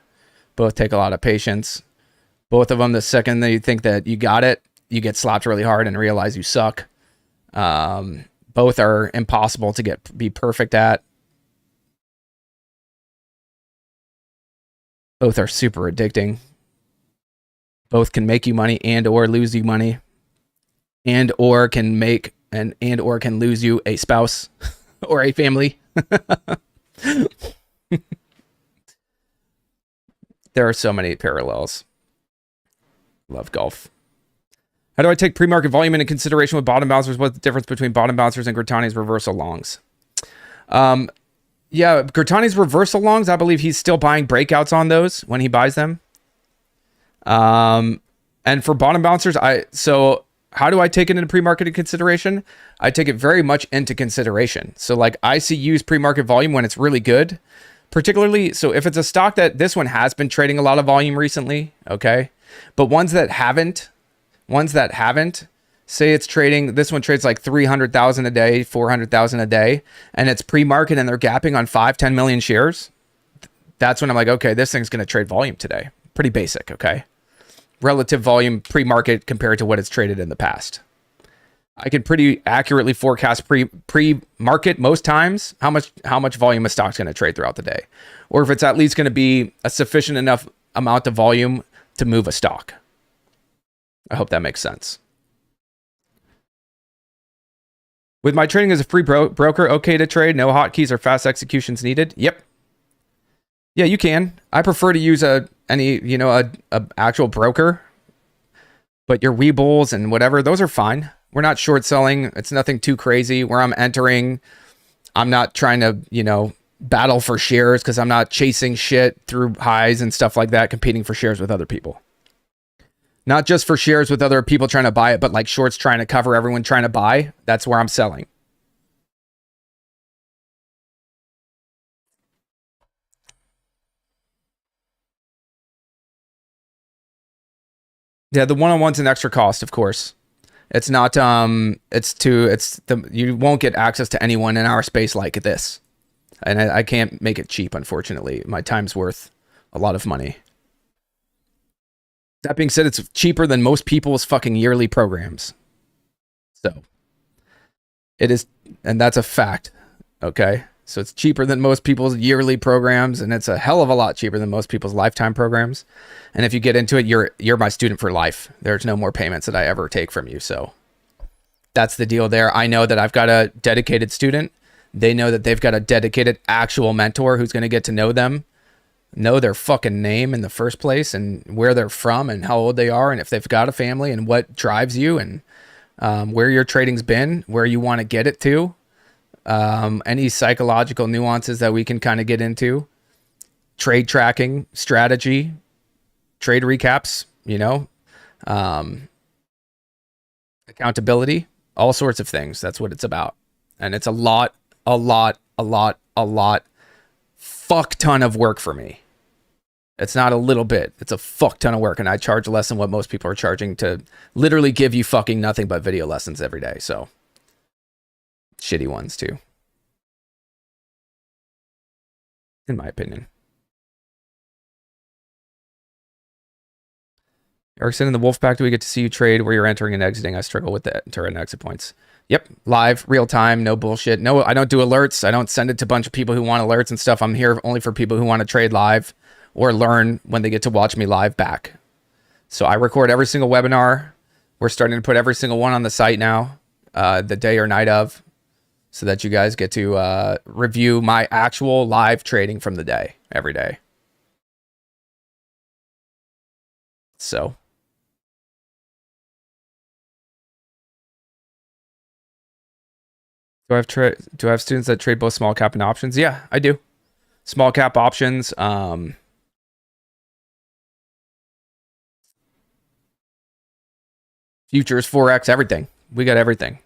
Both take a lot of patience. Both of them, the second that you think that you got it, you get slapped really hard and realize you suck. Both are impossible to be perfect at. Both are super addicting. Both can make you money and or lose you money. And or can make and or can lose you a spouse or a family. There are so many parallels. Love golf. How do I take pre-market volume into consideration with bottom bouncers? What's the difference between bottom bouncers and Gertani's reversal longs? Yeah, Gertani's reversal longs, I believe he's still buying breakouts on those when he buys them. And for bottom bouncers, so how do I take it into pre-market consideration? I take it very much into consideration. So like I see use pre-market volume when it's really good, particularly. So if it's a stock that this one has been trading a lot of volume recently, okay, but ones that haven't, say it's trading, this one trades like 300,000 a day, 400,000 a day, and it's pre-market and they're gapping on 5-10 million shares. That's when I'm like, okay, this thing's going to trade volume today. Pretty basic, okay? Relative volume pre-market compared to what it's traded in the past. I can pretty accurately forecast pre-market most times how much volume a stock's going to trade throughout the day, or if it's at least going to be a sufficient enough amount of volume to move a stock. I hope that makes sense. With my trading as a free broker, okay to trade, no hotkeys or fast executions needed. Yep. Yeah, you can. I prefer to use a actual broker, but your Weebles and whatever, those are fine. We're not short selling. It's nothing too crazy where I'm entering. I'm not trying to, battle for shares because I'm not chasing shit through highs and stuff like that, competing for shares with other people. Not just for shares with other people trying to buy it, but like shorts trying to cover everyone trying to buy. That's where I'm selling. Yeah, the one-on-one's an extra cost, of course. It's not you won't get access to anyone in our space like this. And I can't make it cheap, unfortunately. My time's worth a lot of money. That being said, it's cheaper than most people's fucking yearly programs. So it is, and that's a fact. Okay. So it's cheaper than most people's yearly programs, and it's a hell of a lot cheaper than most people's lifetime programs. And if you get into it, you're my student for life. There's no more payments that I ever take from you. So that's the deal there. I know that I've got a dedicated student. They know that they've got a dedicated actual mentor who's going to get to know them, know their fucking name in the first place, and where they're from and how old they are, and if they've got a family, and what drives you, and where your trading's been, where you want to get it to, any psychological nuances that we can kind of get into, trade tracking, strategy, trade recaps, accountability, all sorts of things. That's what it's about. And it's a lot, fuck ton of work for me. It's not a little bit. It's a fuck ton of work. And I charge less than what most people are charging to literally give you fucking nothing but video lessons every day. So shitty ones too, in my opinion. Erickson, in the Wolfpack, do we get to see you trade where you're entering and exiting? I struggle with the enter and exit points. Yep, live, real time, no bullshit. No, I don't do alerts. I don't send it to a bunch of people who want alerts and stuff. I'm here only for people who want to trade live or learn when they get to watch me live back. So I record every single webinar. We're starting to put every single one on the site now, the day or night of, so that you guys get to review my actual live trading from the day, every day. So do I have students that trade both small cap and options? Yeah, I do. Small cap options, futures, forex, everything. We got everything.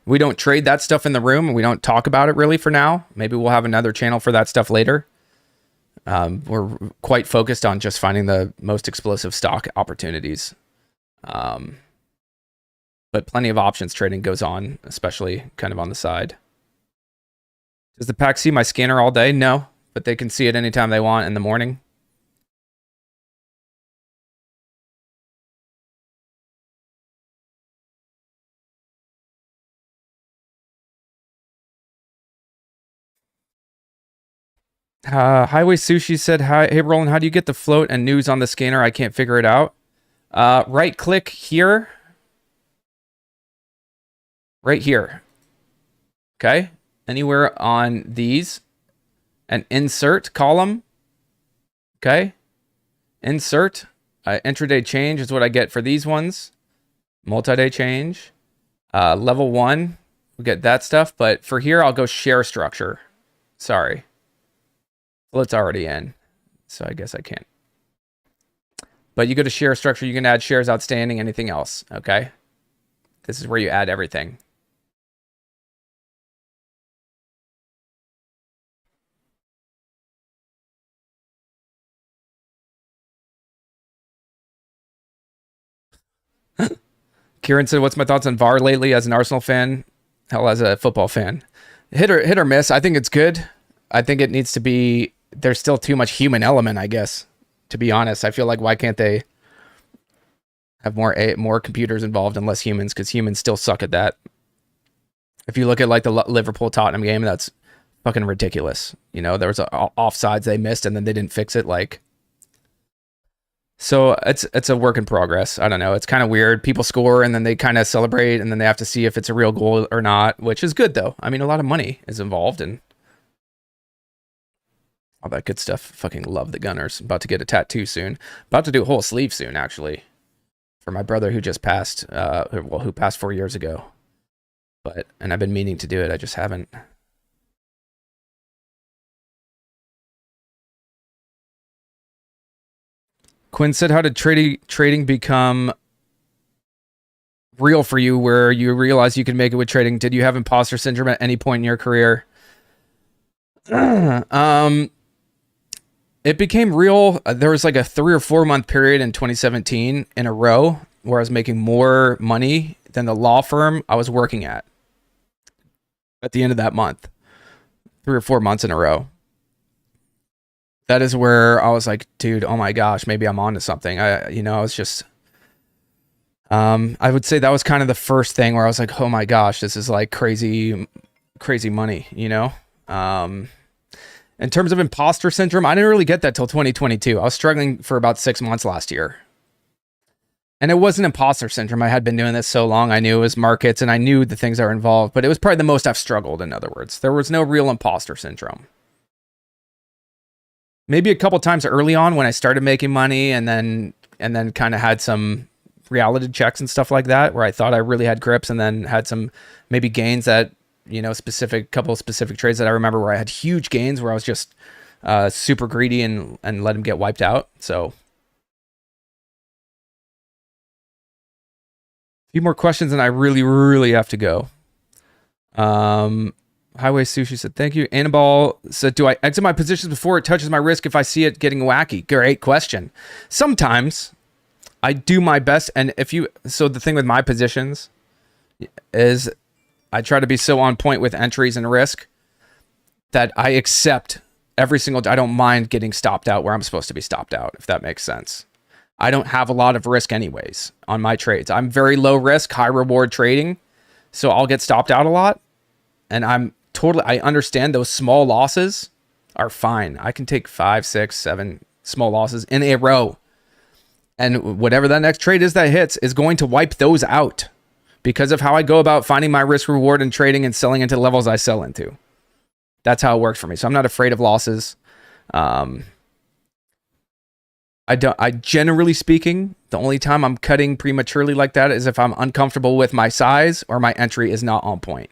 We don't trade that stuff in the room, and we don't talk about it really for now. Maybe we'll have another channel for that stuff later. We're quite focused on just finding the most explosive stock opportunities. But plenty of options trading goes on, especially kind of on the side. Does the pack see my scanner all day? No, but they can see it anytime they want in the morning. Highway Sushi said, "Hi, hey Roland, how do you get the float and news on the scanner? I can't figure it out." Right click here. Right here. Okay. Anywhere on these. And insert column. Okay. Insert. Intraday change is what I get for these ones. Multi-day change. Level 1. We get that stuff. But for here, I'll go share structure. Sorry. Well, it's already in. So I guess I can't. But you go to share structure. You can add shares outstanding, anything else. Okay. This is where you add everything. Kieran said, "What's my thoughts on VAR lately as an Arsenal fan? Hell, as a football fan. Hit or miss. I think it's good. I think it needs to be, there's still too much human element, I guess. To be honest, I feel like why can't they have more computers involved and less humans? Because humans still suck at that. If you look at like the Liverpool Tottenham game, that's fucking ridiculous. There was offsides they missed and then they didn't fix it. Like, So it's a work in progress. I don't know. It's kind of weird. People score and then they kind of celebrate and then they have to see if it's a real goal or not, which is good though. I mean, a lot of money is involved and all that good stuff. Fucking love the Gunners. About to get a tattoo soon. About to do a whole sleeve soon, actually, for my brother who just passed. Who passed 4 years ago. And I've been meaning to do it. I just haven't. Quinn said, how did trading become real for you where you realized you could make it with trading? Did you have imposter syndrome at any point in your career? It became real. There was like a 3 or 4 month period in 2017 in a row where I was making more money than the law firm I was working at the end of that month. 3 or 4 months in a row. That is where I was like, dude, oh my gosh, maybe I'm onto something. I was just, I would say that was kind of the first thing where I was like, oh my gosh, this is like crazy money, you know? In terms of imposter syndrome, I didn't really get that till 2022. I was struggling for about 6 months last year. And it wasn't imposter syndrome. I had been doing this so long. I knew it was markets and I knew the things that were involved, but it was probably the most I've struggled, in other words. There was no real imposter syndrome. Maybe a couple times early on when I started making money and then kind of had some reality checks and stuff like that, where I thought I really had grips and then had some maybe gains that, you know, couple specific trades that I remember where I had huge gains where I was just super greedy and let them get wiped out. So a few more questions and I really have to go. Highway Sushi said, thank you. Annabelle said, do I exit my positions before it touches my risk if I see it getting wacky? Great question. Sometimes I do my best. And so the thing with my positions is I try to be so on point with entries and risk that I accept every single, I don't mind getting stopped out where I'm supposed to be stopped out, if that makes sense. I don't have a lot of risk anyways on my trades. I'm very low risk, high reward trading. So I'll get stopped out a lot. And I understand those small losses are fine. I can take 5, 6, 7 small losses in a row. And whatever that next trade is that hits is going to wipe those out because of how I go about finding my risk reward and trading and selling into the levels I sell into. That's how it works for me. So I'm not afraid of losses. I generally speaking, the only time I'm cutting prematurely like that is if I'm uncomfortable with my size or my entry is not on point.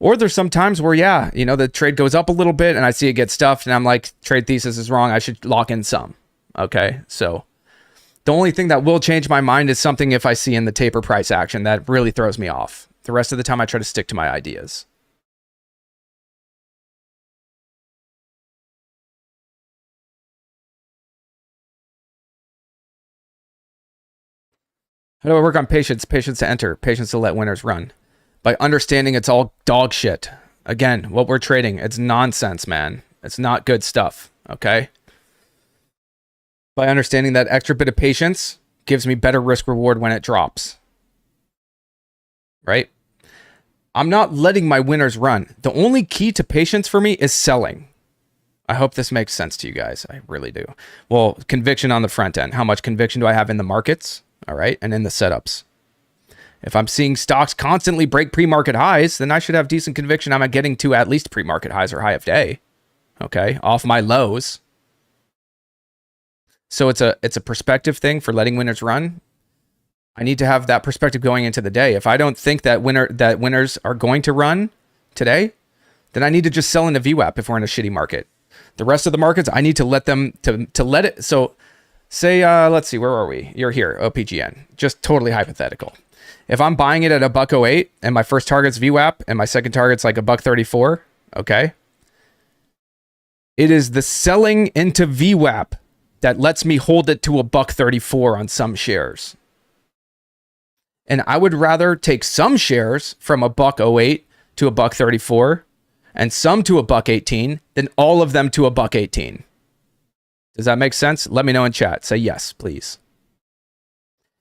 Or there's some times where, yeah, you know, the trade goes up a little bit and I see it get stuffed and I'm like, trade thesis is wrong. I should lock in some. Okay. So the only thing that will change my mind is something if I see in the taper price action that really throws me off. The rest of the time I try to stick to my ideas. How do I work on patience? Patience to enter, patience to let winners run. By understanding it's all dog shit. Again, what we're trading, it's nonsense, man. It's not good stuff, okay? By understanding that extra bit of patience gives me better risk reward when it drops. Right? I'm not letting my winners run. The only key to patience for me is selling. I hope this makes sense to you guys. I really do. Well, conviction on the front end. How much conviction do I have in the markets? All right, and in the setups. If I'm seeing stocks constantly break pre-market highs, then I should have decent conviction I'm getting to at least pre-market highs or high of day. Okay, off my lows. So it's a perspective thing for letting winners run. I need to have that perspective going into the day. If I don't think that winners are going to run today, then I need to just sell into VWAP if we're in a shitty market. The rest of the markets, I need to let them to let it. So say, let's see, where are we? You're here, OPGN. Just totally hypothetical. If I'm buying it at $1.08 and my first target's VWAP and my second target's like $1.34, okay? It is the selling into VWAP that lets me hold it to $1.34 on some shares. And I would rather take some shares from $1.08 to $1.34 and some to $1.18 than all of them to $1.18. Does that make sense? Let me know in chat. Say yes, please.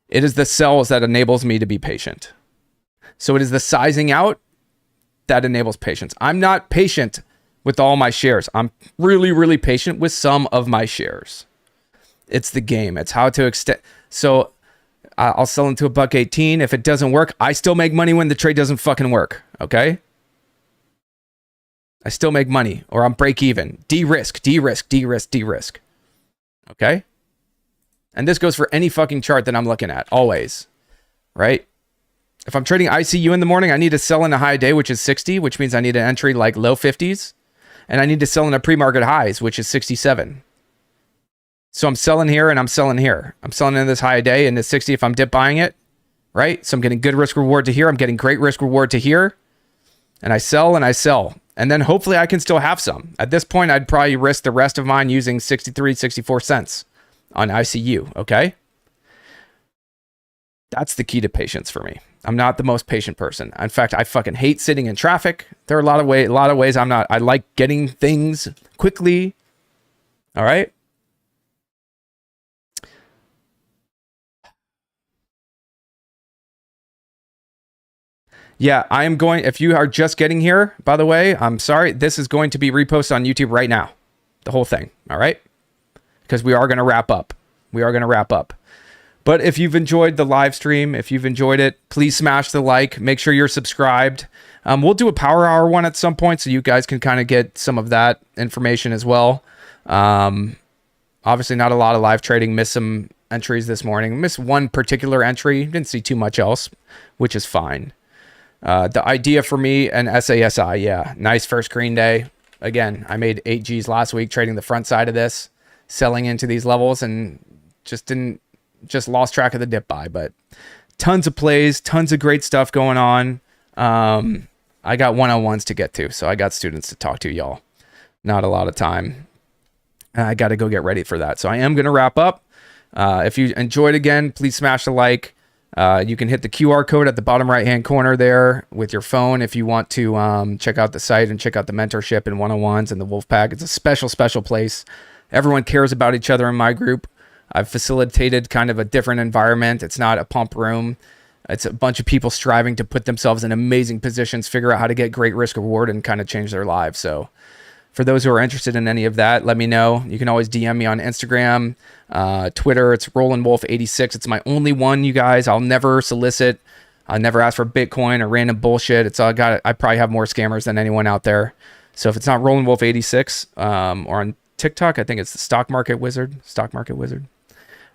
It is the sells that enables me to be patient. So it is the sizing out that enables patience. I'm not patient with all my shares. I'm really patient with some of my shares. It's the game. It's how to extend. So I'll sell into a $1.18. If it doesn't work, I still make money when the trade doesn't fucking work. Okay. I still make money, or I'm break even. De-risk, de-risk, de-risk, de-risk. Okay. And this goes for any fucking chart that I'm looking at, always. Right. If I'm trading ICU in the morning, I need to sell in a high day, which is 60, which means I need an entry like low 50s. And I need to sell in a pre-market highs, which is 67. So I'm selling here and I'm selling here. I'm selling in this high day and the 60 if I'm dip buying it, right? So I'm getting good risk reward to here. I'm getting great risk reward to here. And I sell and I sell. And then hopefully I can still have some. At this point, I'd probably risk the rest of mine using 63, 64 cents on ICU, okay? That's the key to patience for me. I'm not the most patient person. In fact, I fucking hate sitting in traffic. There are a lot of ways I'm not. I like getting things quickly. All right? Yeah, I am going, if you are just getting here, by the way, I'm sorry, this is going to be reposted on YouTube right now. The whole thing, all right? Because we are going to wrap up. We are going to wrap up. But if you've enjoyed the live stream, if you've enjoyed it, please smash the like. Make sure you're subscribed. We'll do a power hour one at some point so you guys can kind of get some of that information as well. Obviously, not a lot of live trading. Missed some entries this morning. Missed one particular entry. Didn't see too much else, which is fine. The idea for me and SASI, yeah, nice first green day. Again, I made 8 G's last week trading the front side of this, selling into these levels, and just lost track of the dip buy. But tons of plays, tons of great stuff going on. I got one-on-ones to get to, so I got students to talk to, y'all. Not a lot of time. I got to go get ready for that. So I am going to wrap up. If you enjoyed again, please smash the like. You can hit the QR code at the bottom right-hand corner there with your phone if you want to check out the site and check out the mentorship and one-on-ones and the Wolfpack. It's a special, special place. Everyone cares about each other in my group. I've facilitated kind of a different environment. It's not a pump room. It's a bunch of people striving to put themselves in amazing positions, figure out how to get great risk reward and kind of change their lives. So for those who are interested in any of that, let me know. You can always DM me on Instagram, Twitter. It's RolandWolf86. It's my only one, you guys. I'll never solicit. I'll never ask for Bitcoin or random bullshit. It's all I probably have more scammers than anyone out there. So if it's not RolandWolf86 or on TikTok, I think it's the Stock Market Wizard.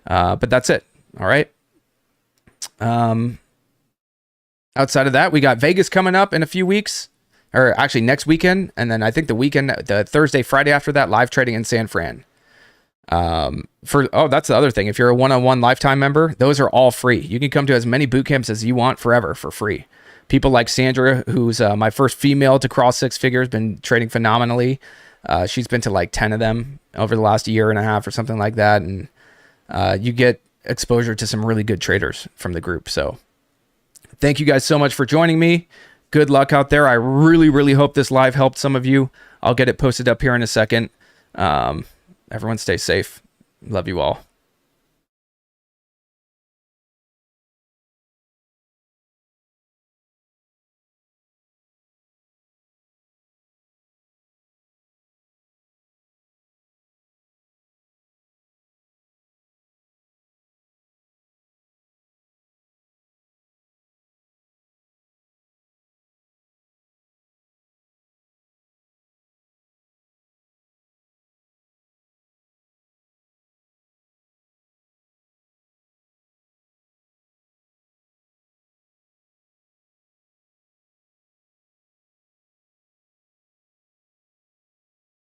But that's it. All right. Outside of that, we got Vegas coming up in a few weeks. Or actually next weekend, and then I think the Thursday, Friday after that, live trading in San Fran. That's the other thing. If you're a one-on-one lifetime member, those are all free. You can come to as many boot camps as you want forever for free. People like Sandra, who's my first female to cross 6 figures, been trading phenomenally. She's been to like 10 of them over the last year and a half or something like that, and you get exposure to some really good traders from the group. So thank you guys so much for joining me. Good luck out there. I really, really hope this live helped some of you. I'll get it posted up here in a second. Everyone stay safe. Love you all.